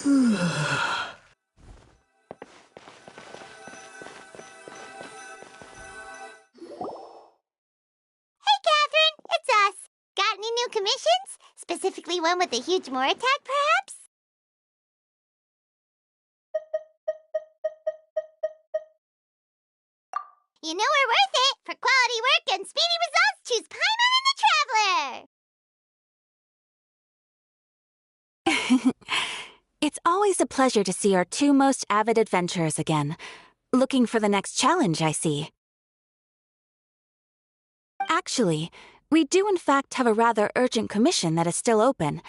Catherine, it's us. Got any new commissions? Specifically one with a huge more attack, perhaps? You know we're worth it. For quality work and speedy results, choose Paimon and the Traveler. It's always a pleasure to see our two most avid adventurers again. Looking for the next challenge, I see. Actually, we do in fact have a rather urgent commission that is still open.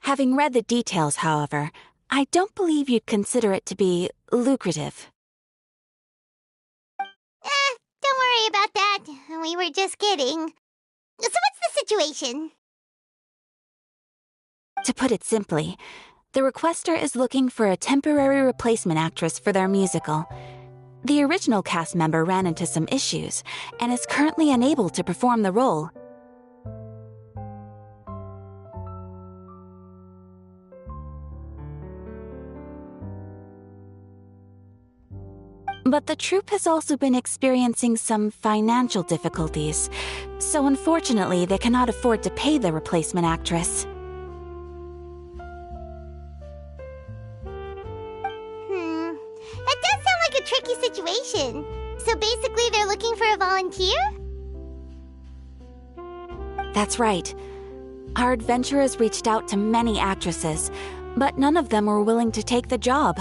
Having read the details, however, I don't believe you'd consider it to be lucrative. Don't worry about that. We were just kidding. So what's the situation? To put it simply, the requester is looking for a temporary replacement actress for their musical. The original cast member ran into some issues and is currently unable to perform the role. But the troupe has also been experiencing some financial difficulties, so unfortunately they cannot afford to pay the replacement actress. That does sound like a tricky situation. So basically they're looking for a volunteer? That's right. Our adventurers reached out to many actresses, but none of them were willing to take the job.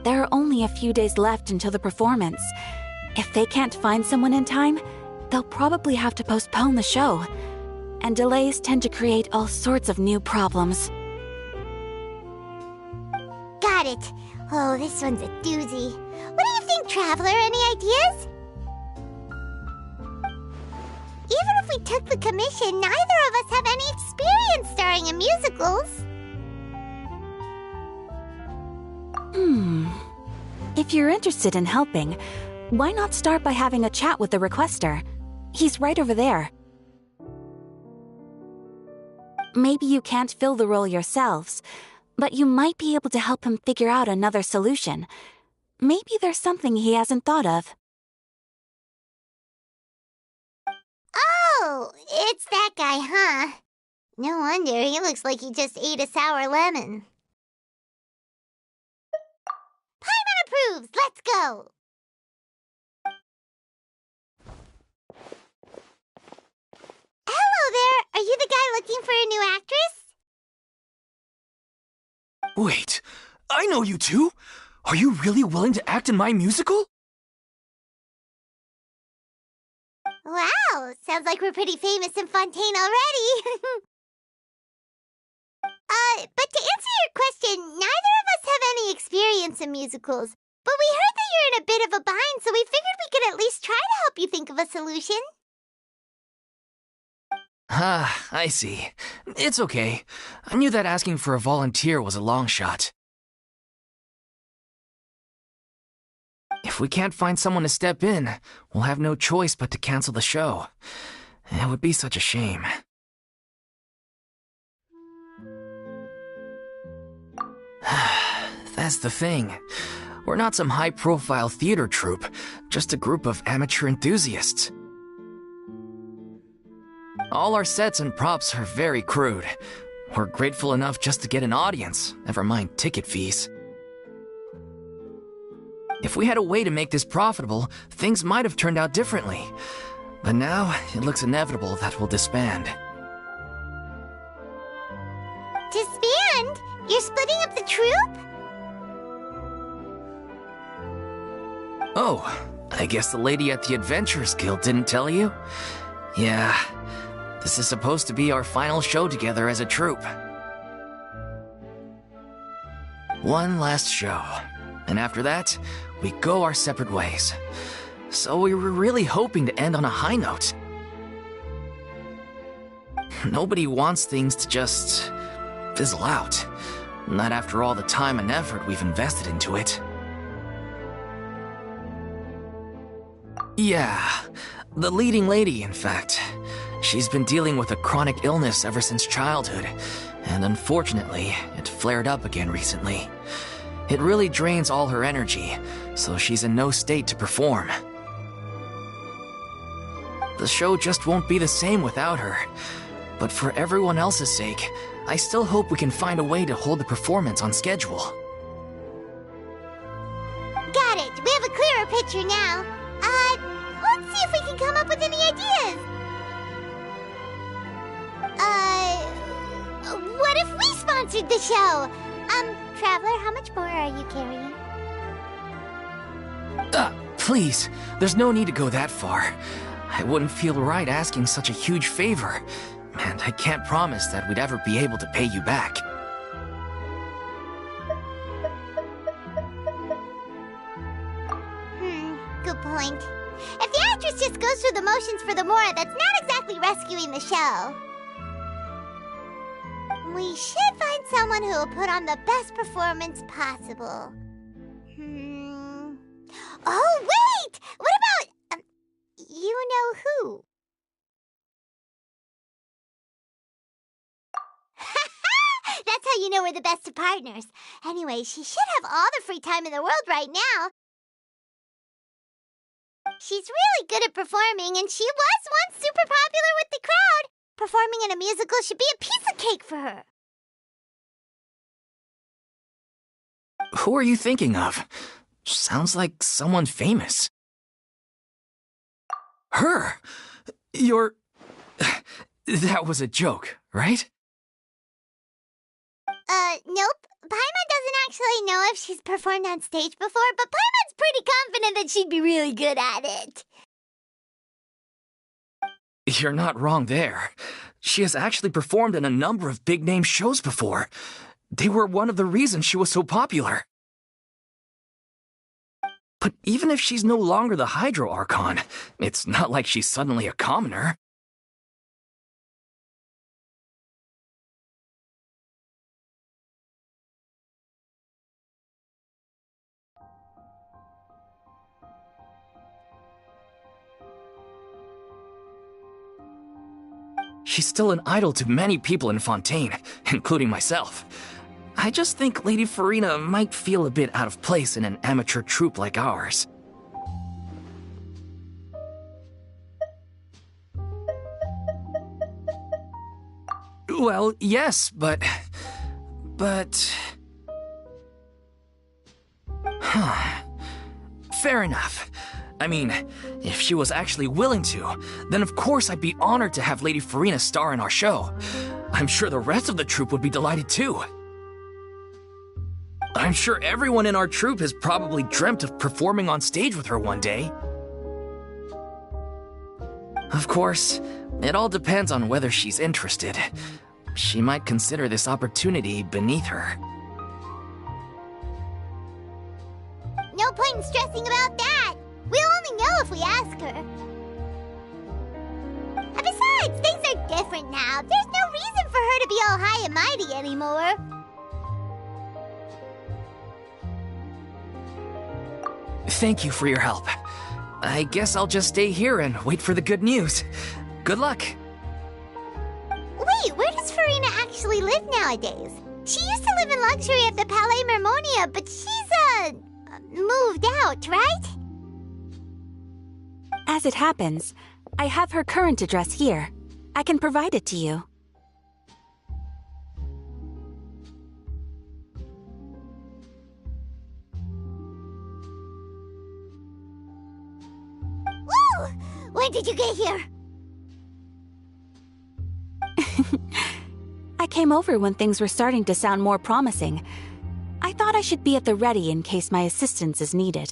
There are only a few days left until the performance. If they can't find someone in time, they'll probably have to postpone the show. And delays tend to create all sorts of new problems. Got it. Oh, this one's a doozy. What do you think, Traveler? Any ideas? Even if we took the commission, neither of us have any experience starring in musicals. If you're interested in helping, why not start by having a chat with the requester? He's right over there. Maybe you can't fill the role yourselves, but you might be able to help him figure out another solution. Maybe there's something he hasn't thought of. Oh, it's that guy, huh? No wonder, he looks like he just ate a sour lemon. Paimon approves! Let's go! Hello there! Are you the guy looking for a new actress? Wait, I know you two! Are you really willing to act in my musical? Wow, sounds like we're pretty famous in Fontaine already. But to answer your question, neither of us have any experience in musicals. But we heard that you're in a bit of a bind, so we figured we could at least try to help you think of a solution. Ah, I see. It's okay. I knew that asking for a volunteer was a long shot. If we can't find someone to step in, we'll have no choice but to cancel the show. It would be such a shame. That's the thing. We're not some high-profile theater troupe, just a group of amateur enthusiasts. All our sets and props are very crude. We're grateful enough just to get an audience, never mind ticket fees. If we had a way to make this profitable, things might have turned out differently. But now, it looks inevitable that we'll disband. Disband? You're splitting up the troupe? Oh, I guess the lady at the Adventurers Guild didn't tell you? Yeah, this is supposed to be our final show together as a troupe. One last show, and after that, we go our separate ways. So we were really hoping to end on a high note. Nobody wants things to just fizzle out. Not after all the time and effort we've invested into it. Yeah, the leading lady, in fact. She's been dealing with a chronic illness ever since childhood, and unfortunately, it flared up again recently. It really drains all her energy, so she's in no state to perform. The show just won't be the same without her, but for everyone else's sake, I still hope we can find a way to hold the performance on schedule. Got it. We have a clearer picture now. Let's see if we can come up with any ideas. What if we sponsored the show? Traveler, how much more are you carrying? Please, there's no need to go that far. I wouldn't feel right asking such a huge favor, and I can't promise that we'd ever be able to pay you back. Good point. If the actress just goes through the motions for the Mora, that's not exactly rescuing the show. We should find someone who will put on the best performance possible. Oh, wait! What about... you know who? That's how you know we're the best of partners. Anyway, she should have all the free time in the world right now. She's really good at performing, and she was once super popular with the crowd. Performing in a musical should be a piece of cake for her. Who are you thinking of? Sounds like someone famous. Her? You're... That was a joke, right? Nope. Paimon doesn't actually know if she's performed on stage before, but Paimon's pretty confident that she'd be really good at it. You're not wrong there. She has actually performed in a number of big-name shows before. They were one of the reasons she was so popular. But even if she's no longer the Hydro Archon, it's not like she's suddenly a commoner. She's still an idol to many people in Fontaine, including myself. I just think Lady Furina might feel a bit out of place in an amateur troupe like ours. Well, yes, but... Fair enough. I mean, if she was actually willing to, then of course I'd be honored to have Lady Furina star in our show. I'm sure the rest of the troupe would be delighted too. I'm sure everyone in our troupe has probably dreamt of performing on stage with her one day. Of course, it all depends on whether she's interested. She might consider this opportunity beneath her. No point in stressing about that. We'll only know if we ask her. And besides, things are different now. There's no reason for her to be all high and mighty anymore. Thank you for your help. I guess I'll just stay here and wait for the good news. Good luck. Wait, where does Furina actually live nowadays? She used to live in luxury at the Palais Mermonia, but she's, moved out, right? As it happens, I have her current address here. I can provide it to you. Woo! When did you get here? I came over when things were starting to sound more promising. I thought I should be at the ready in case my assistance is needed.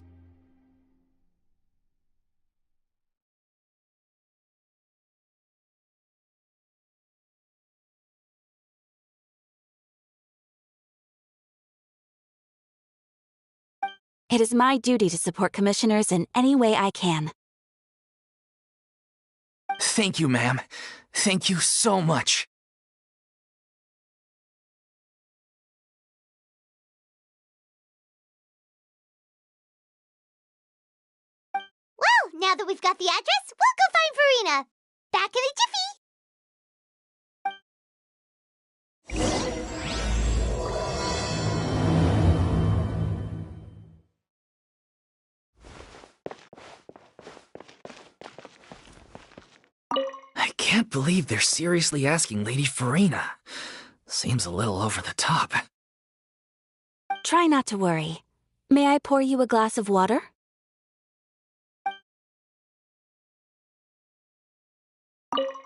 It is my duty to support commissioners in any way I can. Thank you, ma'am. Thank you so much. Well, now that we've got the address, we'll go find Furina. Back in a jiffy. can't believe they're seriously asking Lady Furina. Seems a little over the top. Try not to worry. May I pour you a glass of water?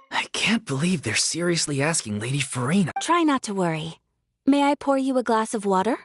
I can't believe they're seriously asking Lady Furina. Try not to worry. May I pour you a glass of water?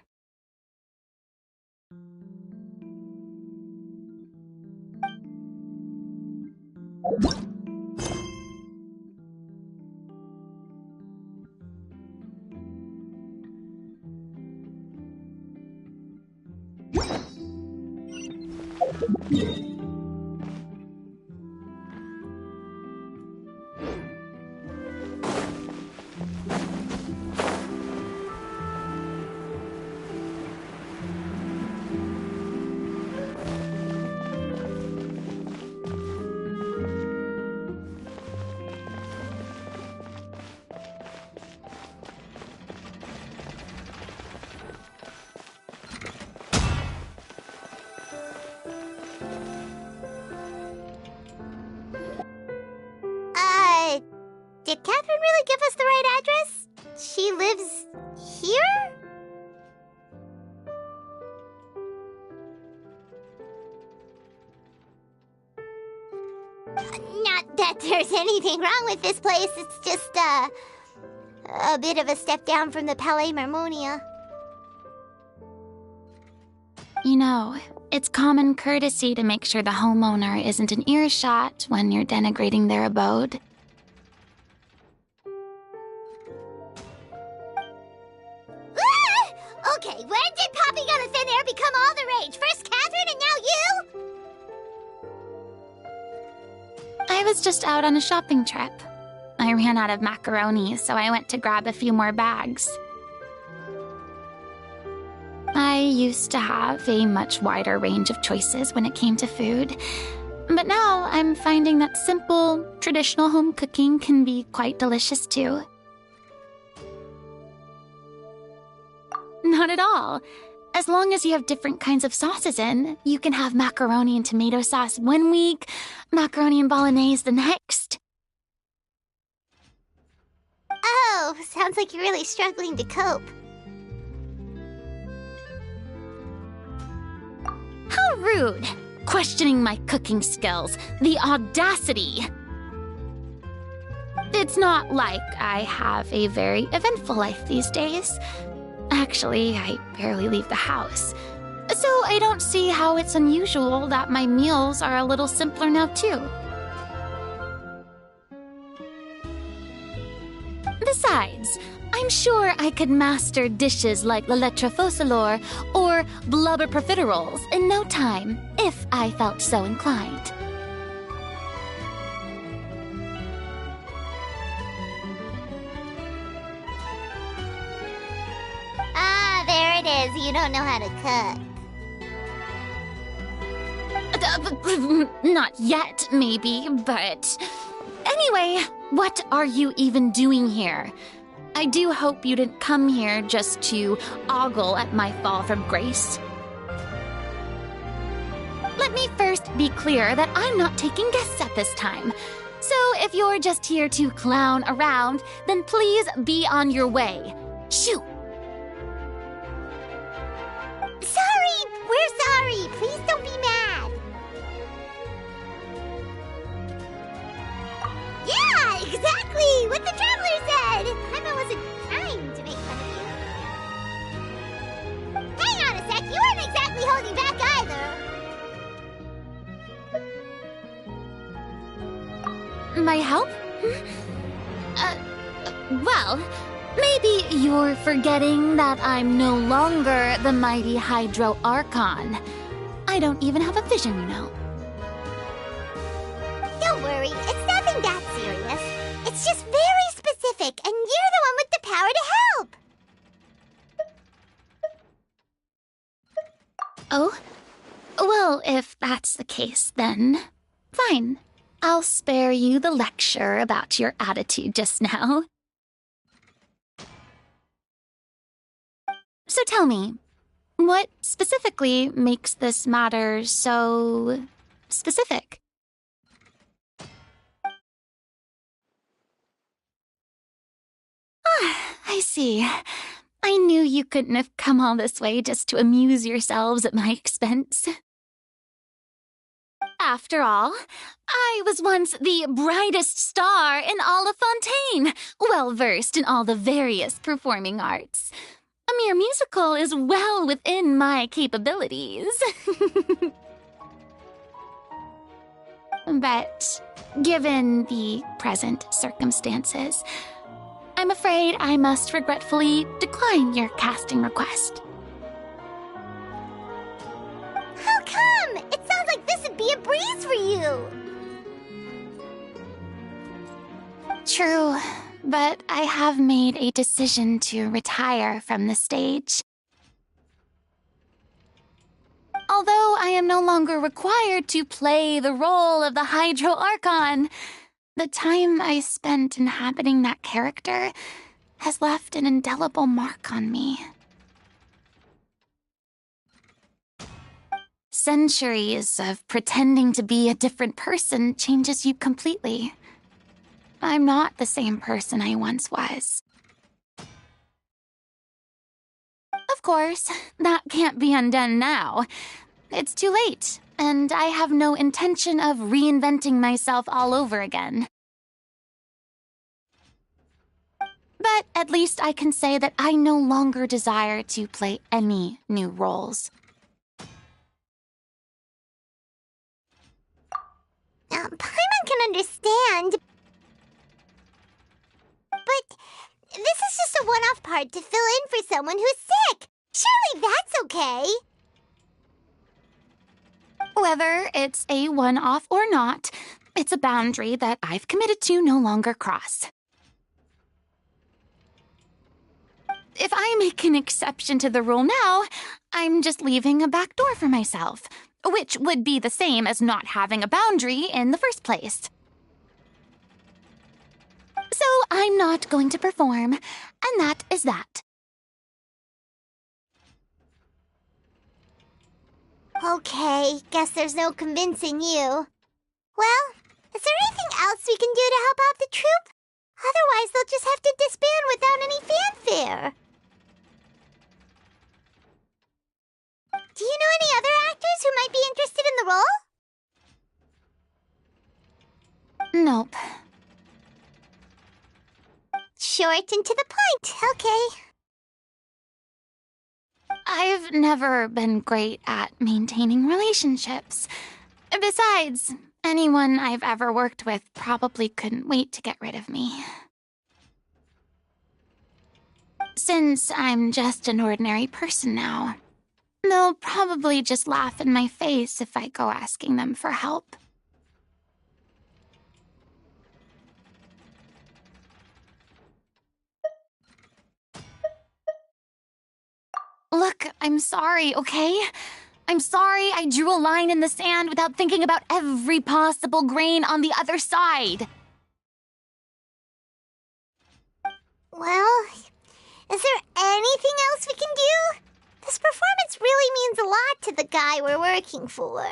Did Catherine really give us the right address? She lives here? Not that there's anything wrong with this place, it's just, a bit of a step down from the Palais Marmonia. You know, it's common courtesy to make sure the homeowner isn't in earshot when you're denigrating their abode. Okay, when did popping out of thin air become all the rage? First Catherine and now you? I was just out on a shopping trip. I ran out of macaroni, so I went to grab a few more bags. I used to have a much wider range of choices when it came to food, but now I'm finding that simple, traditional home cooking can be quite delicious too. Not at all. As long as you have different kinds of sauces in, you can have macaroni and tomato sauce one week, macaroni and bolognese the next. Oh, sounds like you're really struggling to cope. How rude! Questioning my cooking skills. The audacity! It's not like I have a very eventful life these days. Actually, I barely leave the house. So I don't see how it's unusual that my meals are a little simpler now, too. Besides, I'm sure I could master dishes like la lettre focilor or blubber profiteroles in no time, if I felt so inclined. Ah, there it is. You don't know how to cook. Not yet, maybe, but... Anyway, what are you even doing here? I do hope you didn't come here just to ogle at my fall from grace. Let me first be clear that I'm not taking guests at this time. So if you're just here to clown around, then please be on your way. Shoo! Sorry! We're sorry! Please don't be mad! Yeah, exactly! What the traveler said! Paimon wasn't trying to make fun of you. Hang on a sec, you weren't exactly holding back either. My help? Well, maybe you're forgetting that I'm no longer the mighty Hydro Archon. I don't even have a vision, you know. Don't worry, it's nothing that serious. It's just very specific, and you're the one with the power to help. Oh? Well, if that's the case, then fine. I'll spare you the lecture about your attitude just now. So tell me, what specifically makes this matter so specific? I see. I knew you couldn't have come all this way just to amuse yourselves at my expense. After all, I was once the brightest star in all of Fontaine, well-versed in all the various performing arts. A mere musical is well within my capabilities. But given the present circumstances, I'm afraid I must regretfully decline your casting request. How come? It sounds like this would be a breeze for you. True, but I have made a decision to retire from the stage. Although I am no longer required to play the role of the Hydro Archon, the time I spent inhabiting that character has left an indelible mark on me. Centuries of pretending to be a different person changes you completely. I'm not the same person I once was. Of course, that can't be undone now. It's too late, and I have no intention of reinventing myself all over again. But at least I can say that I no longer desire to play any new roles. Paimon can understand. But this is just a one-off part to fill in for someone who's sick. Surely that's okay. Whether it's a one-off or not, it's a boundary that I've committed to no longer cross. If I make an exception to the rule now, I'm just leaving a back door for myself, which would be the same as not having a boundary in the first place. So I'm not going to perform, and that is that. Okay, guess there's no convincing you. Well, is there anything else we can do to help out the troupe? Otherwise, they'll just have to disband without any fanfare. Do you know any other actors who might be interested in the role? Nope. Short and to the point, okay. I've never been great at maintaining relationships. Besides, anyone I've ever worked with probably couldn't wait to get rid of me. Since I'm just an ordinary person now, they'll probably just laugh in my face if I go asking them for help. Look, I'm sorry, okay? I'm sorry I drew a line in the sand without thinking about every possible grain on the other side. Well, is there anything else we can do? This performance really means a lot to the guy we're working for.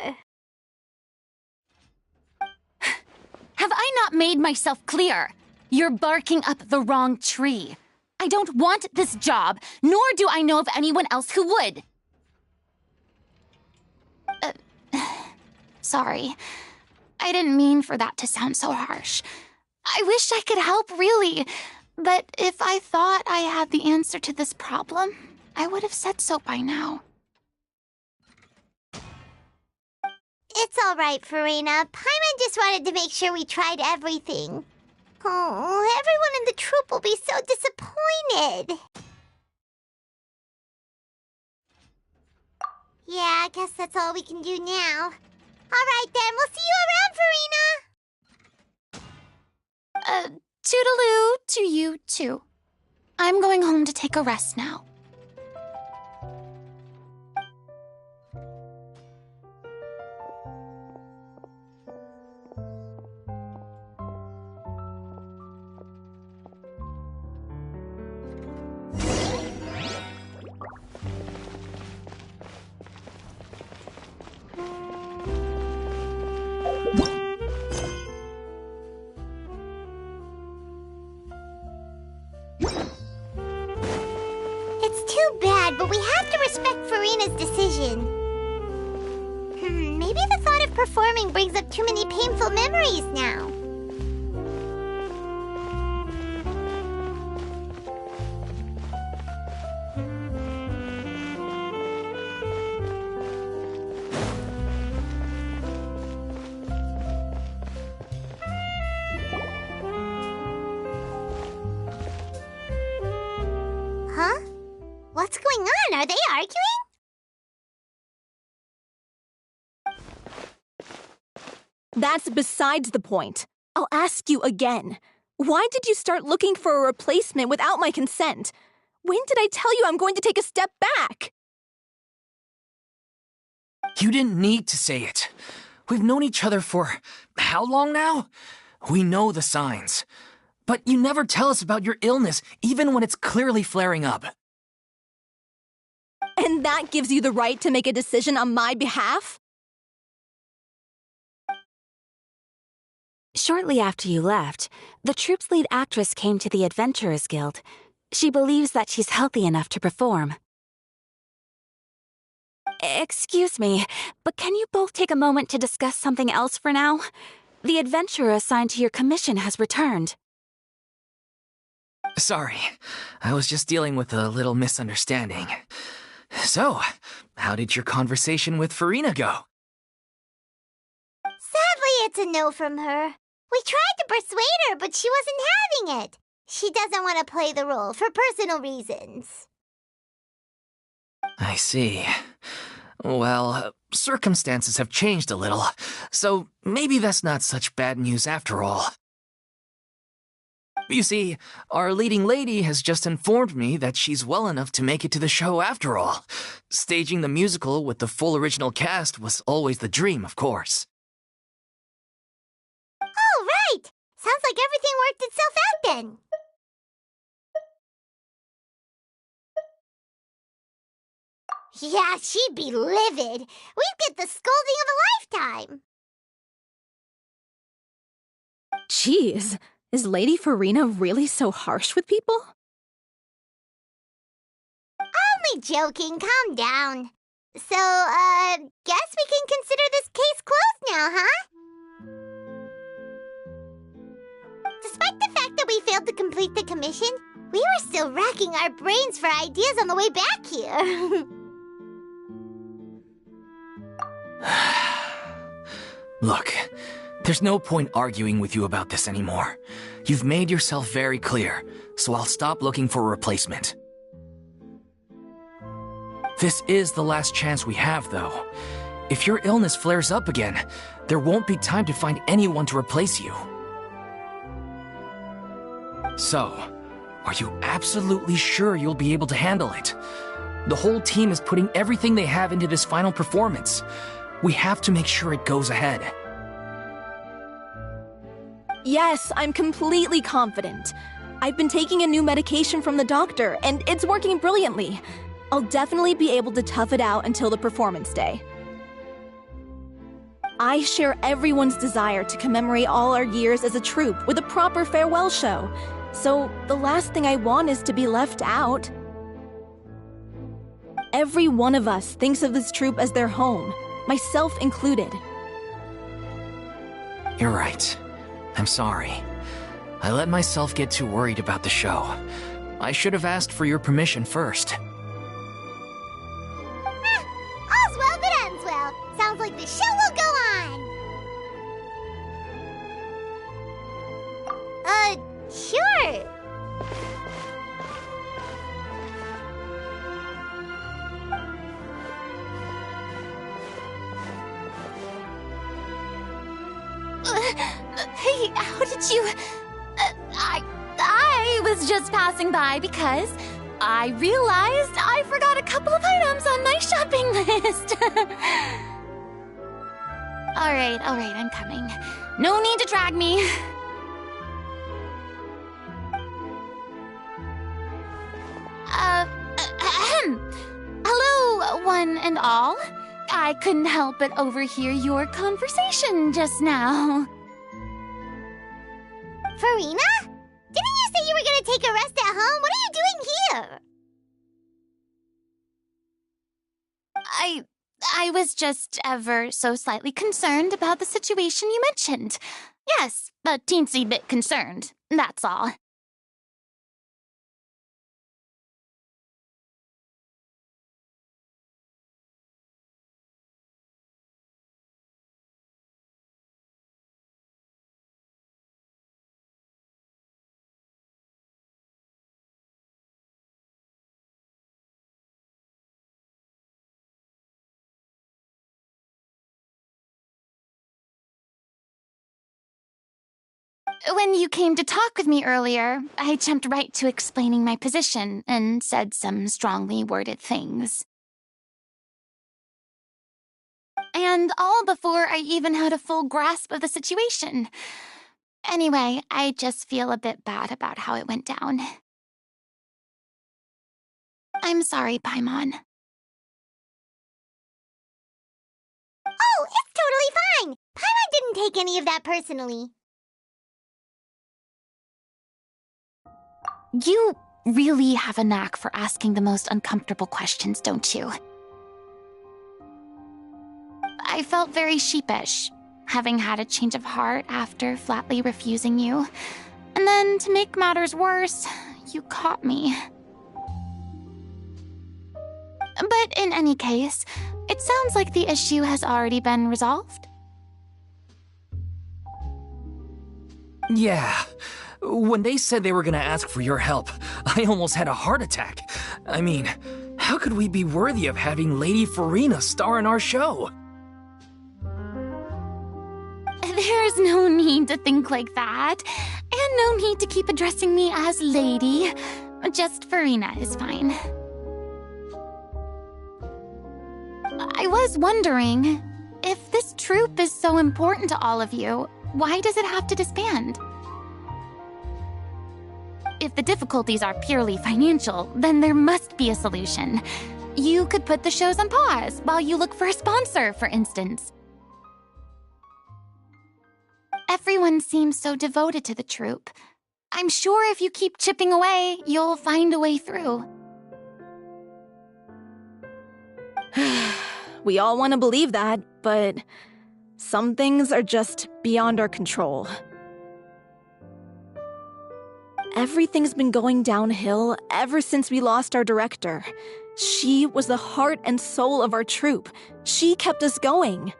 Have I not made myself clear? You're barking up the wrong tree. I don't want this job, nor do I know of anyone else who would. Sorry. I didn't mean for that to sound so harsh. I wish I could help, really. But if I thought I had the answer to this problem, I would have said so by now. It's all right, Furina. Paimon just wanted to make sure we tried everything. Oh, everyone in the troupe will be so disappointed. Yeah, I guess that's all we can do now. All right, then. We'll see you around, Furina. Toodaloo to you, too. I'm going home to take a rest now. but we have to respect Furina's decision. Maybe the thought of performing brings up too many painful memories now. Huh? What's going on? Are they arguing? That's besides the point. I'll ask you again. Why did you start looking for a replacement without my consent? When did I tell you I'm going to take a step back? You didn't need to say it. We've known each other for how long now? We know the signs. But you never tell us about your illness, even when it's clearly flaring up. And that gives you the right to make a decision on my behalf? Shortly after you left, the troupe's lead actress came to the Adventurers Guild. She believes that she's healthy enough to perform. Excuse me, but can you both take a moment to discuss something else for now? The adventurer assigned to your commission has returned. Sorry, I was just dealing with a little misunderstanding. So, how did your conversation with Furina go? Sadly, it's a no from her. We tried to persuade her, but she wasn't having it. She doesn't want to play the role for personal reasons. I see. Well, circumstances have changed a little, so maybe that's not such bad news after all. You see, our leading lady has just informed me that she's well enough to make it to the show after all. Staging the musical with the full original cast was always the dream, of course. Oh, right! Sounds like everything worked itself out then. Yeah, she'd be livid. We'd get the scolding of a lifetime. Jeez, is Lady Furina really so harsh with people? Only joking, calm down. So, guess we can consider this case closed now, huh? Despite the fact that we failed to complete the commission, we were still racking our brains for ideas on the way back here. Look, there's no point arguing with you about this anymore. You've made yourself very clear, so I'll stop looking for a replacement. This is the last chance we have, though. If your illness flares up again, there won't be time to find anyone to replace you. So, are you absolutely sure you'll be able to handle it? The whole team is putting everything they have into this final performance. We have to make sure it goes ahead. Yes, I'm completely confident. I've been taking a new medication from the doctor, and it's working brilliantly. I'll definitely be able to tough it out until the performance day. I share everyone's desire to commemorate all our years as a troupe with a proper farewell show, so the last thing I want is to be left out. Every one of us thinks of this troupe as their home, myself included. You're right. I'm sorry. I let myself get too worried about the show. I should have asked for your permission first. All's well that ends well. Sounds like the show will go on. Sure. Hey, how did you... I was just passing by because I realized I forgot a couple of items on my shopping list. All right, I'm coming. No need to drag me. Hello, one and all. I couldn't help but overhear your conversation just now. Furina? Didn't you say you were gonna take a rest at home? What are you doing here? I was just ever so slightly concerned about the situation you mentioned. Yes, a teensy bit concerned, that's all. When you came to talk with me earlier, I jumped right to explaining my position and said some strongly worded things. And all before I even had a full grasp of the situation. Anyway, I just feel a bit bad about how it went down. I'm sorry, Paimon. Oh, it's totally fine! Paimon didn't take any of that personally. You really have a knack for asking the most uncomfortable questions, don't you? I felt very sheepish, having had a change of heart after flatly refusing you. And then, to make matters worse, you caught me. But in any case, it sounds like the issue has already been resolved. Yeah. When they said they were gonna ask for your help, I almost had a heart attack. I mean, how could we be worthy of having Lady Furina star in our show? There's no need to think like that, and no need to keep addressing me as Lady. Just Furina is fine. I was wondering, if this troupe is so important to all of you, why does it have to disband? If the difficulties are purely financial, then there must be a solution. You could put the shows on pause while you look for a sponsor, for instance. Everyone seems so devoted to the troupe. I'm sure if you keep chipping away, you'll find a way through. We all want to believe that, but some things are just beyond our control. Everything's been going downhill ever since we lost our director. She was the heart and soul of our troupe. She kept us going.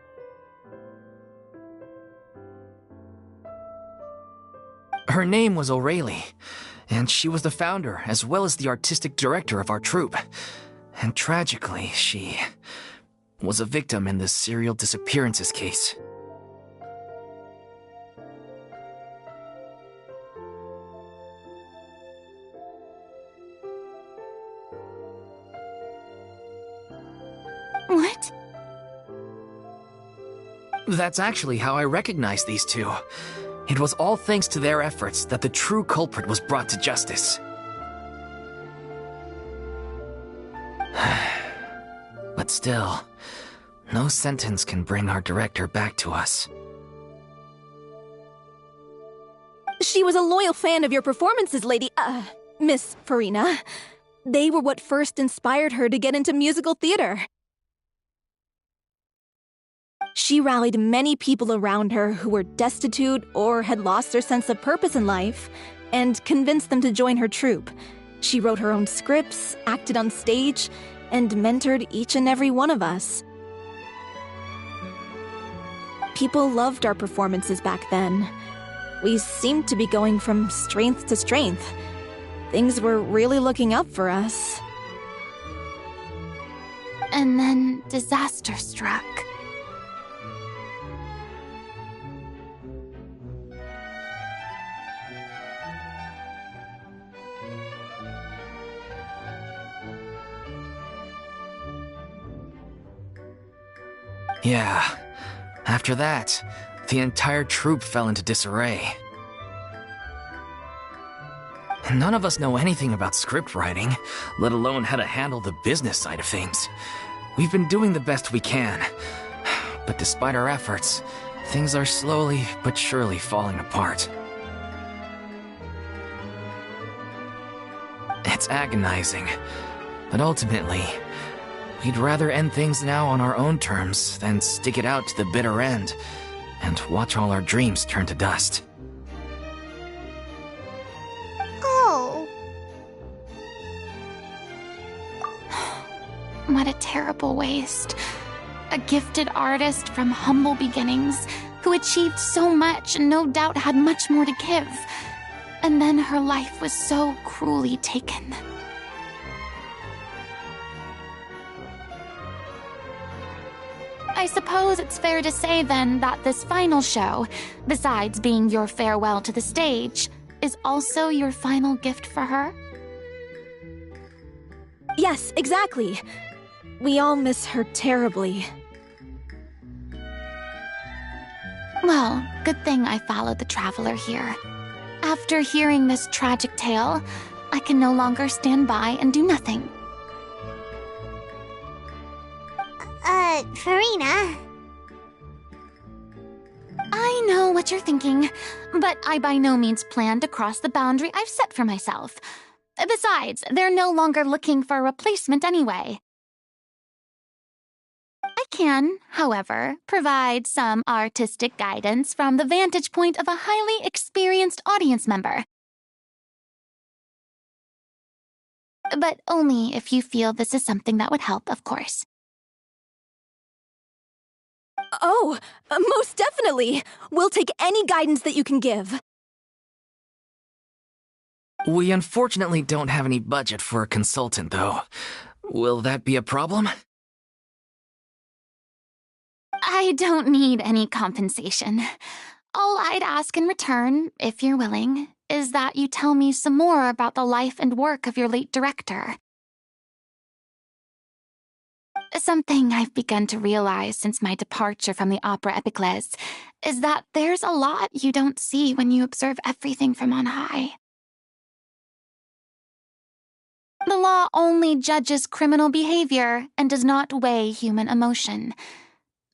Her name was O'Reilly, and she was the founder as well as the artistic director of our troupe. And tragically, she was a victim in this serial disappearances case. What? That's actually how I recognized these two. It was all thanks to their efforts that the true culprit was brought to justice. But still, no sentence can bring our director back to us. She was a loyal fan of your performances, Miss Furina. They were what first inspired her to get into musical theater. She rallied many people around her who were destitute or had lost their sense of purpose in life, and convinced them to join her troupe. She wrote her own scripts, acted on stage, and mentored each and every one of us. People loved our performances back then. We seemed to be going from strength to strength. Things were really looking up for us. And then disaster struck. Yeah. After that, the entire troupe fell into disarray. None of us know anything about script writing, let alone how to handle the business side of things. We've been doing the best we can, but despite our efforts, things are slowly but surely falling apart. It's agonizing, but ultimately, We'd rather end things now on our own terms than stick it out to the bitter end and watch all our dreams turn to dust. Oh. What a terrible waste. A gifted artist from humble beginnings who achieved so much and no doubt had much more to give. And then her life was so cruelly taken. I suppose it's fair to say then that this final show, besides being your farewell to the stage, is also your final gift for her? Yes, exactly. We all miss her terribly. Well, good thing I followed the traveler here. After hearing this tragic tale, I can no longer stand by and do nothing. Furina. I know what you're thinking, but I by no means plan to cross the boundary I've set for myself. Besides, they're no longer looking for a replacement anyway. I can, however, provide some artistic guidance from the vantage point of a highly experienced audience member. But only if you feel this is something that would help, of course. Oh, most definitely! We'll take any guidance that you can give. We unfortunately don't have any budget for a consultant, though. Will that be a problem? I don't need any compensation. All I'd ask in return, if you're willing, is that you tell me some more about the life and work of your late director. Something I've begun to realize since my departure from the Opera Epiclese is that there's a lot you don't see when you observe everything from on high. The law only judges criminal behavior and does not weigh human emotion.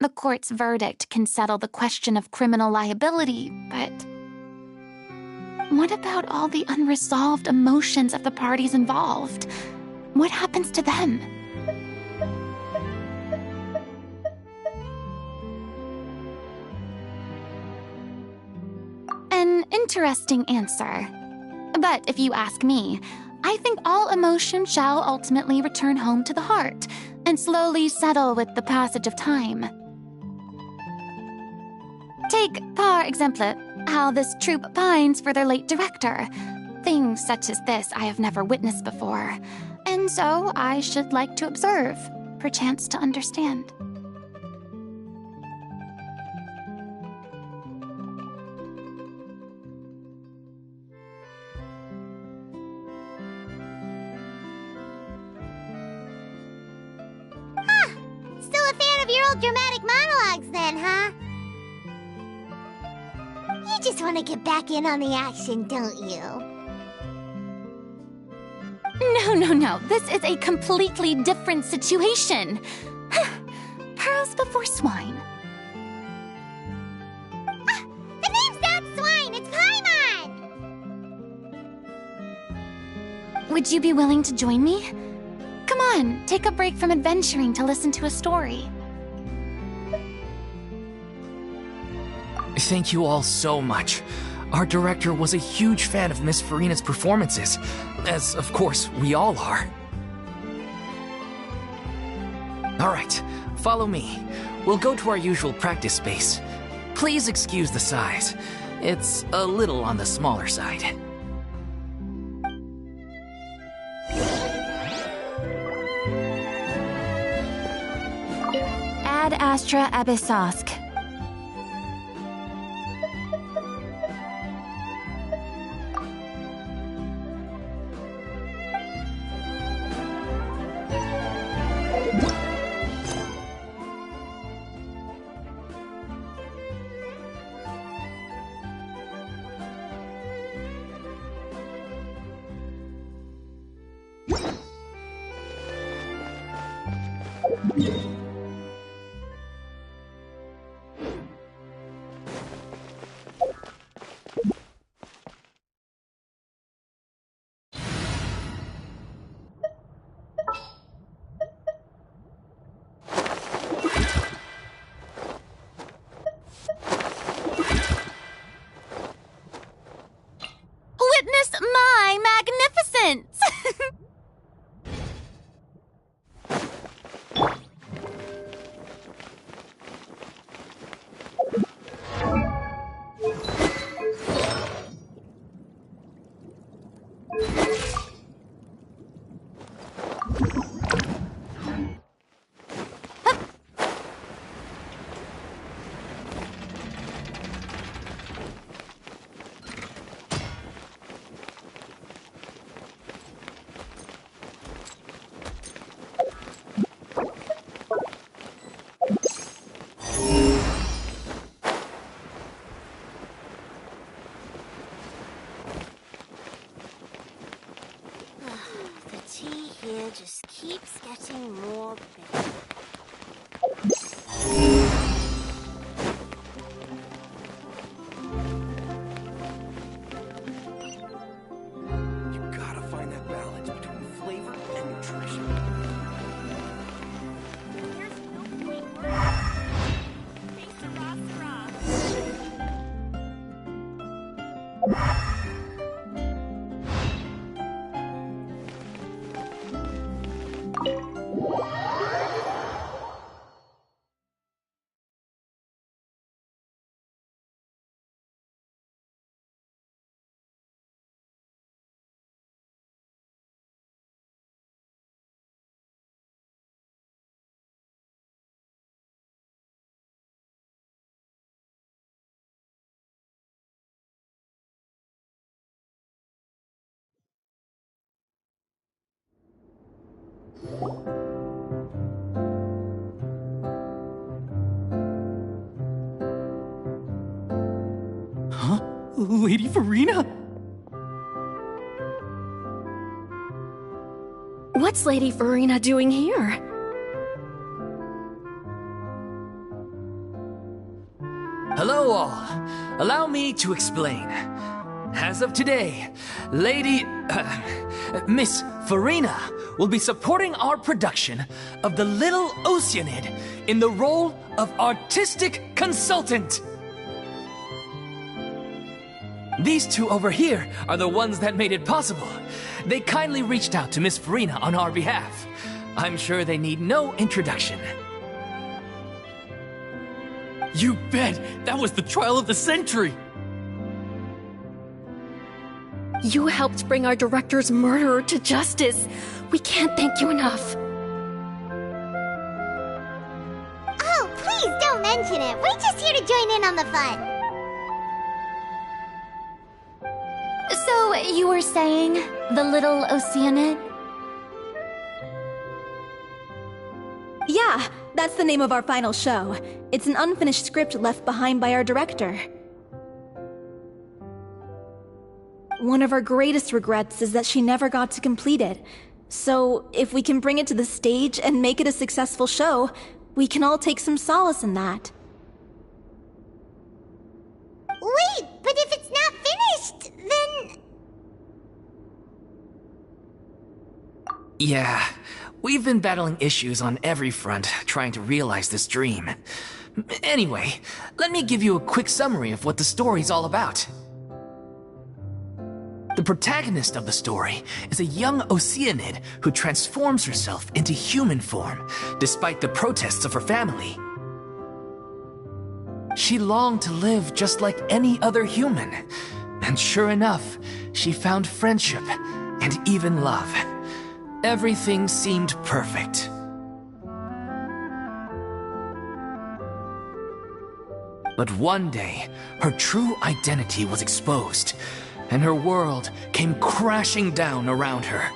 The court's verdict can settle the question of criminal liability, but what about all the unresolved emotions of the parties involved? What happens to them? An interesting answer. But if you ask me, I think all emotion shall ultimately return home to the heart and slowly settle with the passage of time. Take, par exemple, how this troupe pines for their late director. Things such as this I have never witnessed before, and so I should like to observe, perchance to understand. Still a fan of your old dramatic monologues then, huh? You just want to get back in on the action, don't you? No. This is a completely different situation. Pearls before swine. Ah! The name's not Swine, it's Paimon! Would you be willing to join me? Come on, take a break from adventuring to listen to a story. Thank you all so much. Our director was a huge fan of Miss Furina's performances, as of course we all are. Alright, follow me. We'll go to our usual practice space. Please excuse the size. It's a little on the smaller side. Ad Astra Abyssosk. Huh? Lady Furina? What's Lady Furina doing here? Hello all. Allow me to explain. As of today, Miss Furina will be supporting our production of The Little Oceanid in the role of artistic consultant. These two over here are the ones that made it possible. They kindly reached out to Miss Furina on our behalf. I'm sure they need no introduction. You bet! That was the trial of the century! You helped bring our director's murderer to justice. We can't thank you enough. Oh, please don't mention it. We're just here to join in on the fun. So, you were saying The Little Oceanid? Yeah, that's the name of our final show. It's an unfinished script left behind by our director. One of our greatest regrets is that she never got to complete it. So, if we can bring it to the stage and make it a successful show, we can all take some solace in that. Wait, but if it's not finished, then... Yeah, we've been battling issues on every front trying to realize this dream. Anyway, let me give you a quick summary of what the story's all about. The protagonist of the story is a young Oceanid who transforms herself into human form, despite the protests of her family. She longed to live just like any other human, and sure enough, she found friendship and even love. Everything seemed perfect. But one day, her true identity was exposed, and her world came crashing down around her.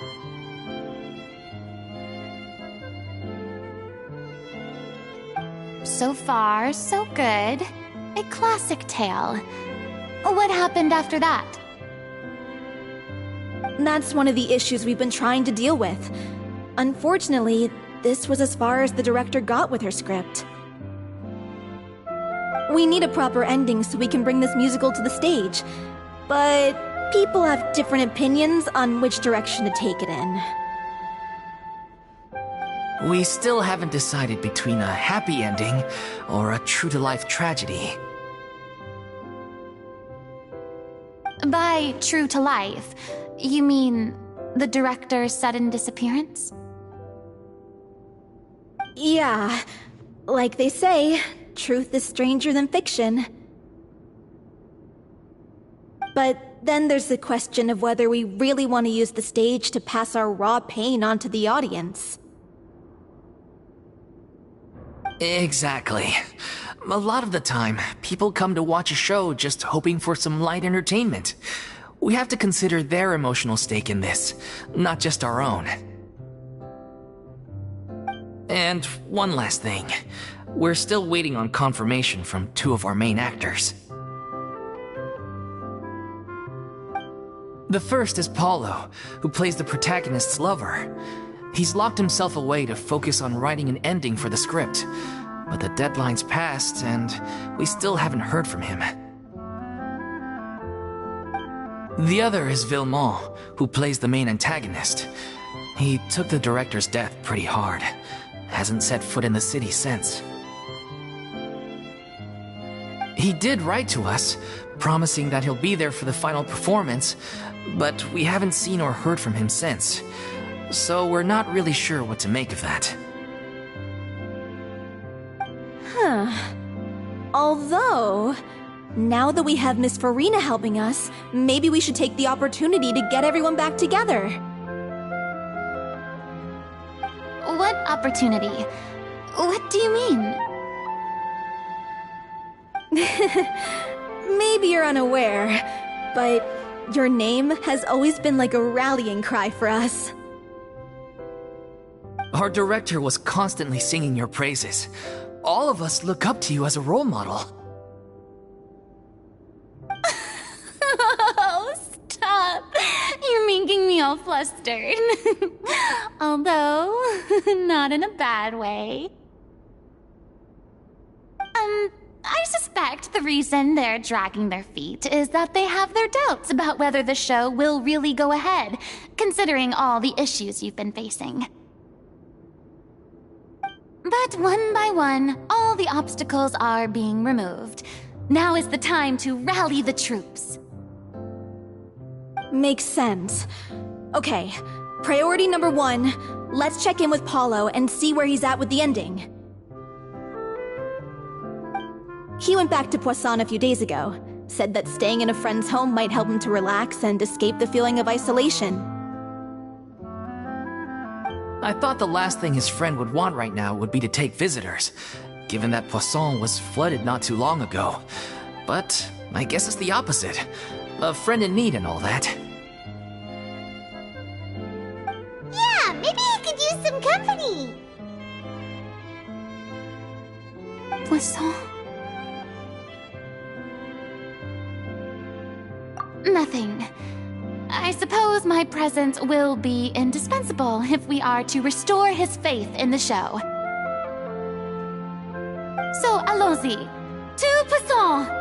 So far, so good. A classic tale. What happened after that? That's one of the issues we've been trying to deal with. Unfortunately, this was as far as the director got with her script. We need a proper ending so we can bring this musical to the stage, but people have different opinions on which direction to take it in. We still haven't decided between a happy ending or a true-to-life tragedy. By true to life, you mean the director's sudden disappearance? Yeah, like they say, truth is stranger than fiction. But then there's the question of whether we really want to use the stage to pass our raw pain onto the audience. Exactly. A lot of the time, people come to watch a show just hoping for some light entertainment. We have to consider their emotional stake in this, not just our own. And one last thing. We're still waiting on confirmation from two of our main actors. The first is Paulo, who plays the protagonist's lover. He's locked himself away to focus on writing an ending for the script, but the deadline's passed and we still haven't heard from him. The other is Villemont, who plays the main antagonist. He took the director's death pretty hard. Hasn't set foot in the city since. He did write to us, promising that he'll be there for the final performance, but we haven't seen or heard from him since. So we're not really sure what to make of that. Huh. Although, now that we have Miss Furina helping us, maybe we should take the opportunity to get everyone back together. What opportunity? What do you mean? Maybe you're unaware, but your name has always been like a rallying cry for us. Our director was constantly singing your praises. All of us look up to you as a role model. Oh, stop! You're making me all flustered. Although, not in a bad way. I suspect the reason they're dragging their feet is that they have their doubts about whether the show will really go ahead, considering all the issues you've been facing. But one by one, all the obstacles are being removed. Now is the time to rally the troops. Makes sense. Okay, priority number 1, let's check in with Paulo and see where he's at with the ending. He went back to Poisson a few days ago, said that staying in a friend's home might help him to relax and escape the feeling of isolation. I thought the last thing his friend would want right now would be to take visitors, given that Poisson was flooded not too long ago. But I guess it's the opposite. A friend in need and all that. Yeah, maybe he could use some company. Poisson? Nothing. I suppose my presence will be indispensable if we are to restore his faith in the show. So, allons-y. To Poisson!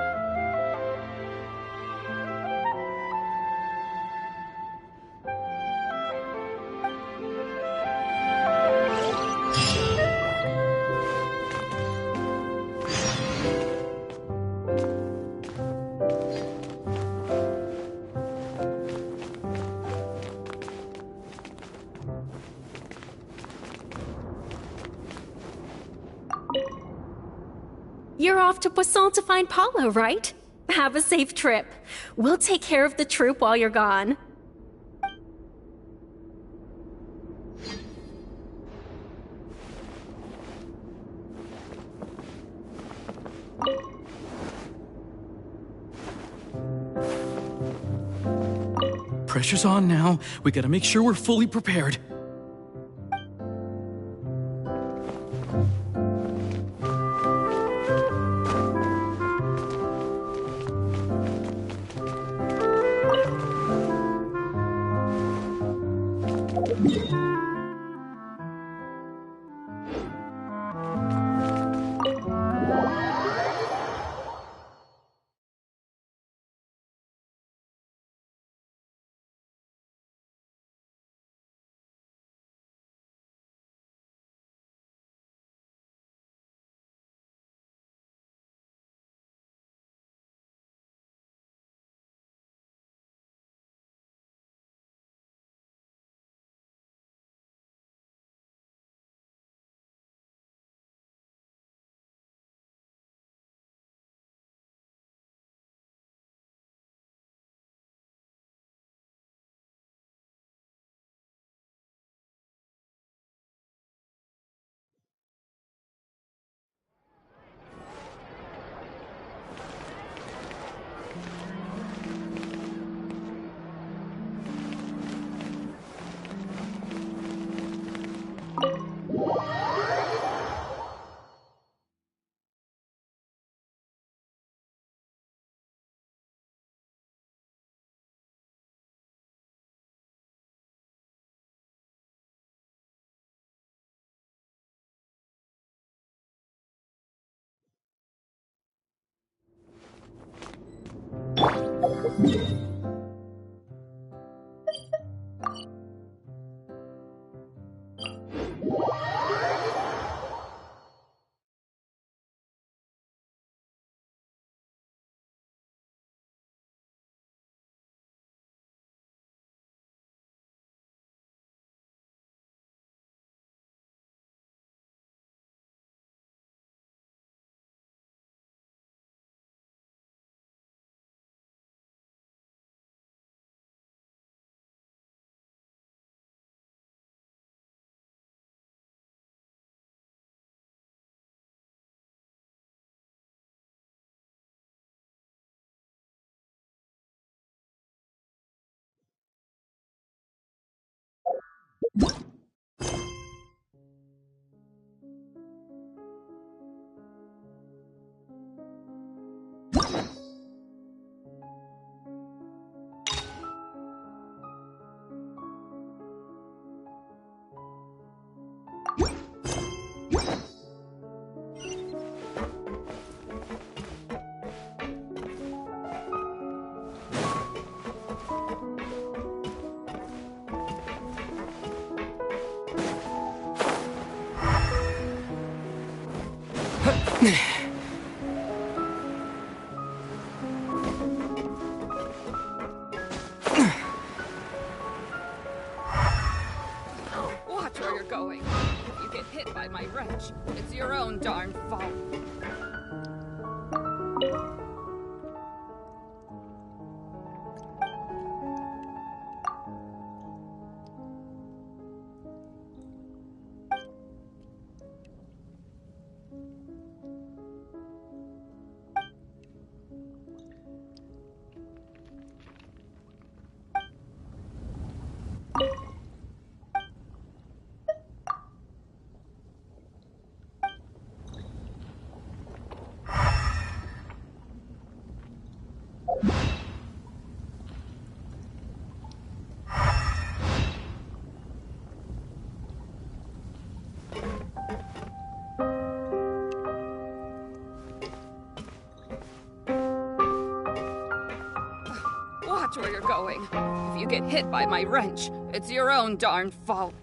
You're off to Poisson to find Paulo, right? Have a safe trip. We'll take care of the troop while you're gone. Pressure's on now. We gotta make sure we're fully prepared. Watch where you're going. If you get hit by my wrench, it's your own darn fault. Watch where you're going. If you get hit by my wrench, it's your own darn fault.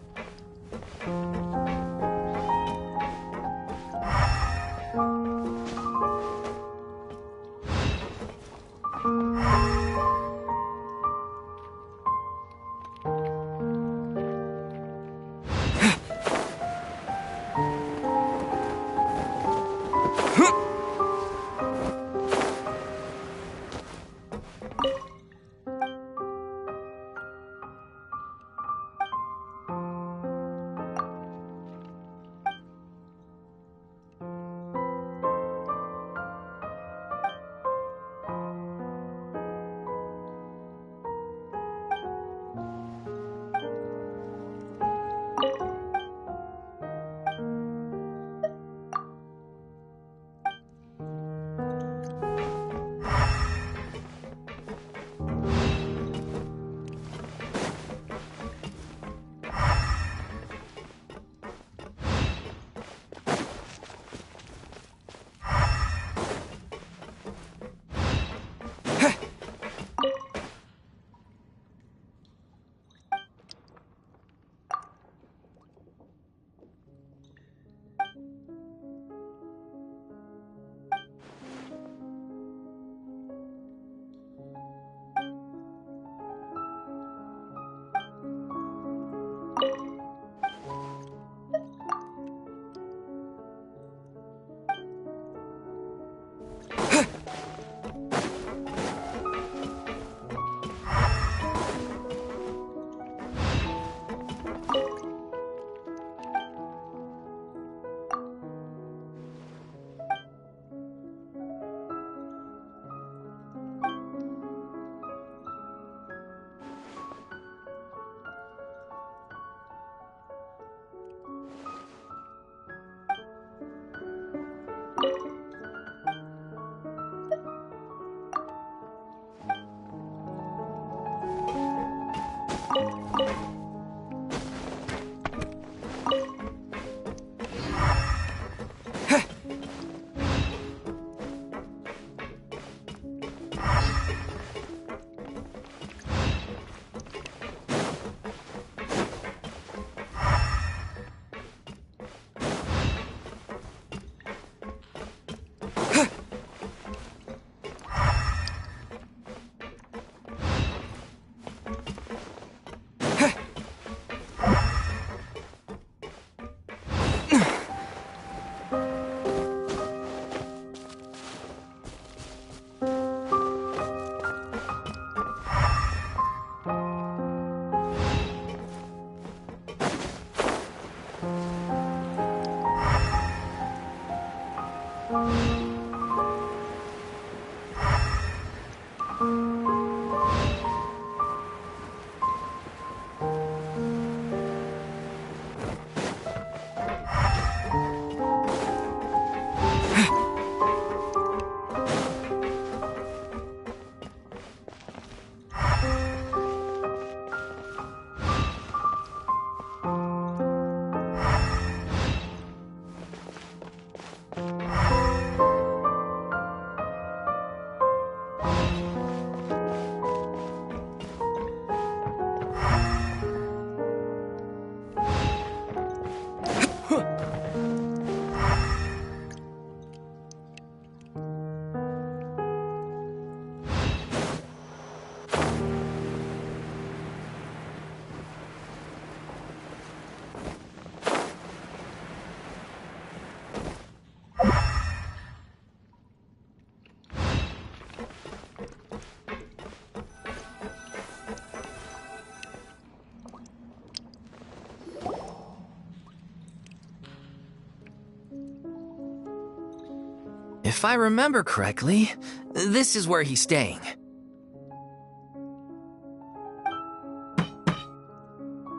If I remember correctly, this is where he's staying.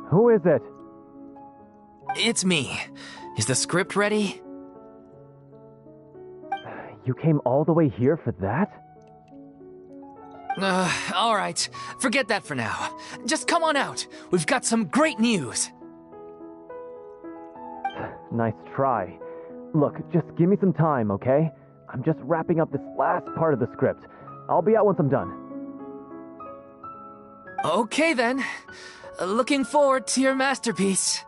Who is it? It's me. Is the script ready? You came all the way here for that? Alright. Forget that for now. Just come on out. We've got some great news. Nice try. Look, just give me some time, okay? I'm just wrapping up this last part of the script. I'll be out once I'm done. Okay then. Looking forward to your masterpiece.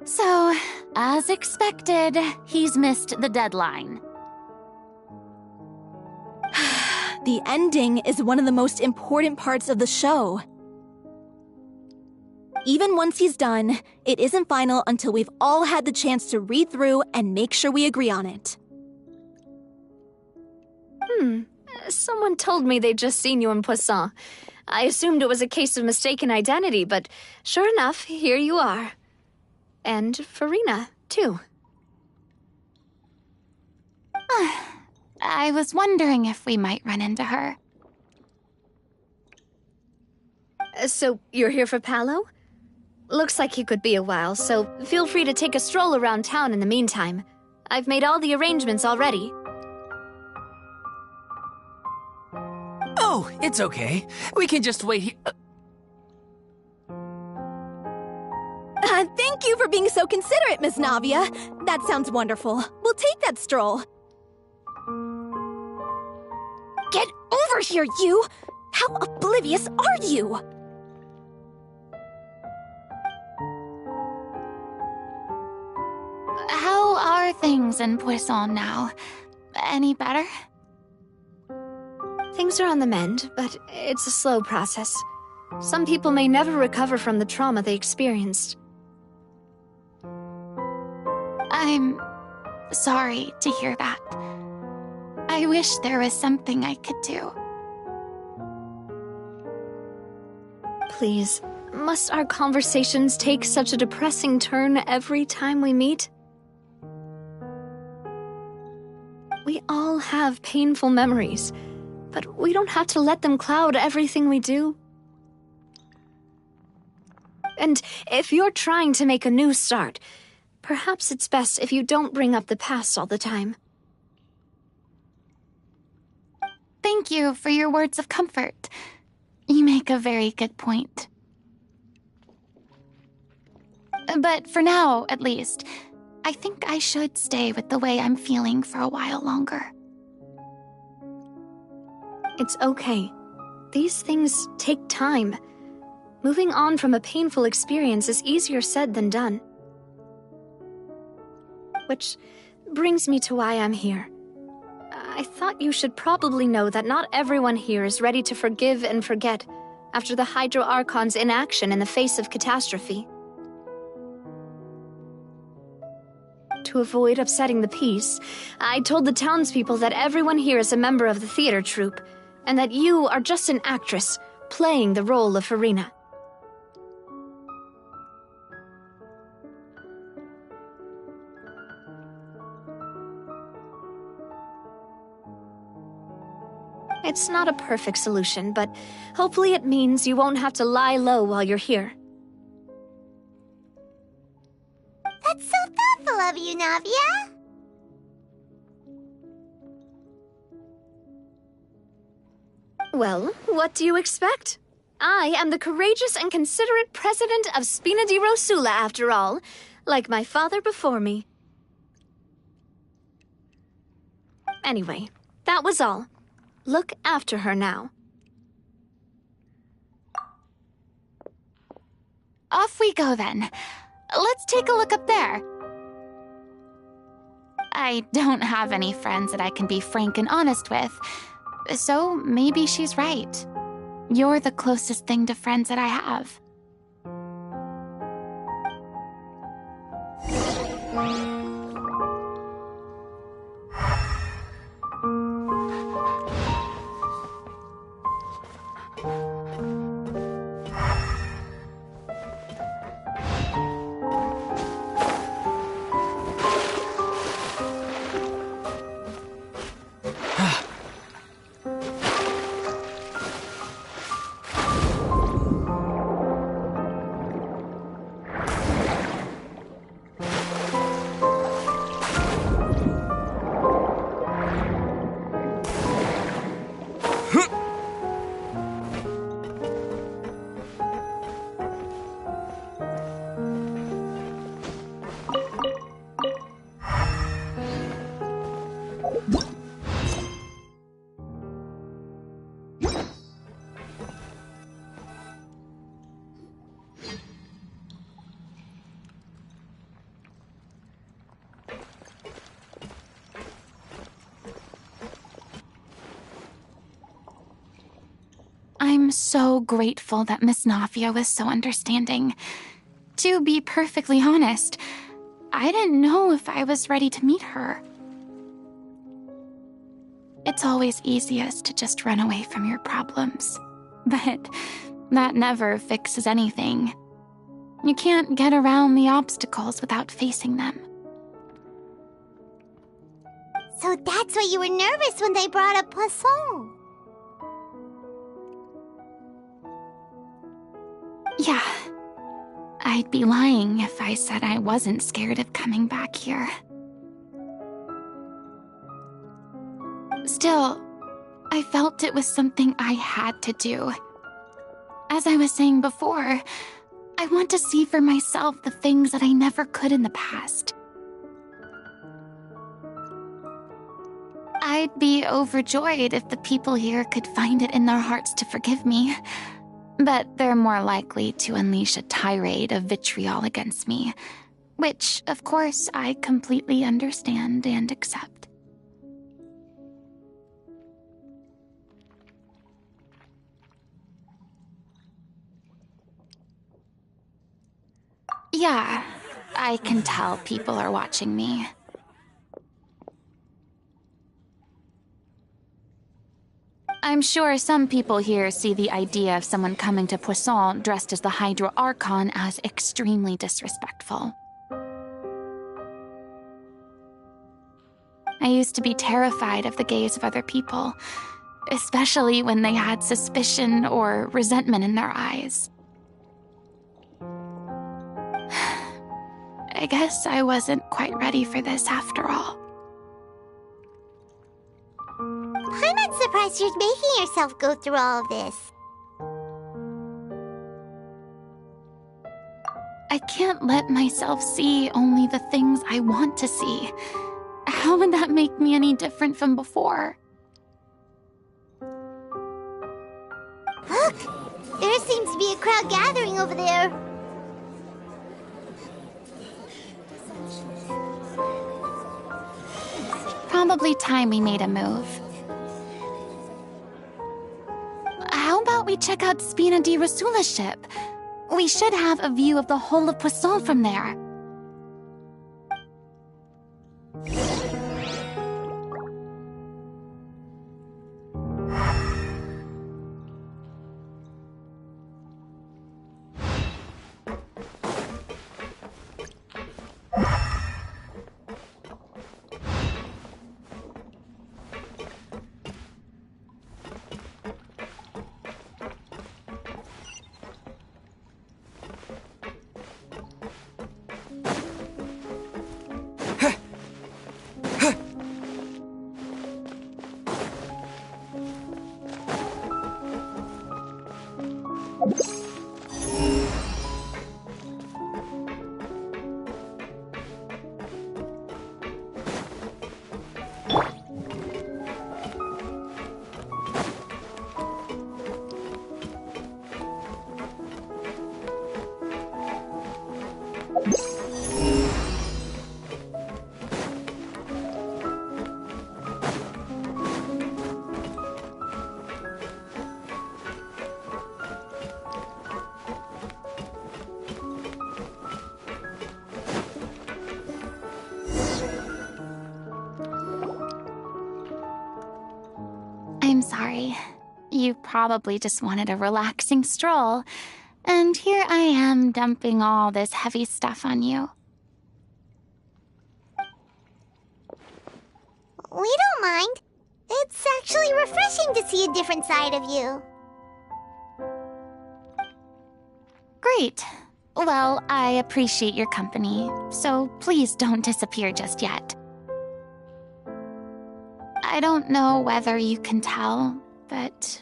So, as expected, he's missed the deadline. The ending is one of the most important parts of the show. Even once he's done, it isn't final until we've all had the chance to read through and make sure we agree on it. Someone told me they'd just seen you in Poisson. I assumed it was a case of mistaken identity, but sure enough, here you are. And Furina, too. I was wondering if we might run into her. So, you're here for Paolo? Looks like he could be a while, so feel free to take a stroll around town in the meantime. I've made all the arrangements already. Oh, it's okay. We can just wait here. Thank you for being so considerate, Miss Navia. That sounds wonderful. We'll take that stroll. Get over here, you! How oblivious are you? How are things in Poisson now? Any better? Things are on the mend, but it's a slow process. Some people may never recover from the trauma they experienced. I'm sorry to hear that. I wish there was something I could do. Please, must our conversations take such a depressing turn every time we meet? We all have painful memories, but we don't have to let them cloud everything we do. And if you're trying to make a new start, perhaps it's best if you don't bring up the past all the time. Thank you for your words of comfort. You make a very good point. But for now, at least, I think I should stay with the way I'm feeling for a while longer. It's okay. These things take time. Moving on from a painful experience is easier said than done. Which brings me to why I'm here. I thought you should probably know that not everyone here is ready to forgive and forget after the Hydro Archon's inaction in the face of catastrophe. To avoid upsetting the peace, I told the townspeople that everyone here is a member of the theater troupe, and that you are just an actress playing the role of Furina. It's not a perfect solution, but hopefully it means you won't have to lie low while you're here. That's so thoughtful of you, Navia. Well, what do you expect? I am the courageous and considerate president of Spina di Rosula, after all, like my father before me. Anyway, that was all. Look after her now. Off we go then. Let's take a look up there. I don't have any friends that I can be frank and honest with, so maybe she's right. You're the closest thing to friends that I have. so grateful that Miss Nafia was so understanding. To be perfectly honest, I didn't know if I was ready to meet her. It's always easiest to just run away from your problems, but that never fixes anything. You can't get around the obstacles without facing them. So that's why you were nervous when they brought up Poisson. Yeah. I'd be lying if I said I wasn't scared of coming back here. Still, I felt it was something I had to do. As I was saying before, I want to see for myself the things that I never could in the past. I'd be overjoyed if the people here could find it in their hearts to forgive me, but they're more likely to unleash a tirade of vitriol against me, which, of course, I completely understand and accept. Yeah, I can tell people are watching me. I'm sure some people here see the idea of someone coming to Poisson dressed as the Hydro Archon as extremely disrespectful. I used to be terrified of the gaze of other people, especially when they had suspicion or resentment in their eyes. I guess I wasn't quite ready for this after all. I'm not surprised you're making yourself go through all of this. I can't let myself see only the things I want to see. How would that make me any different from before? Look! There seems to be a crowd gathering over there. Probably time we made a move. How about we check out Spina di Rosula's ship? We should have a view of the whole of Poisson from there. I'm sorry. You probably just wanted a relaxing stroll, and here I am dumping all this heavy stuff on you. We don't mind. It's actually refreshing to see a different side of you. Great. Well, I appreciate your company, so please don't disappear just yet. I don't know whether you can tell, but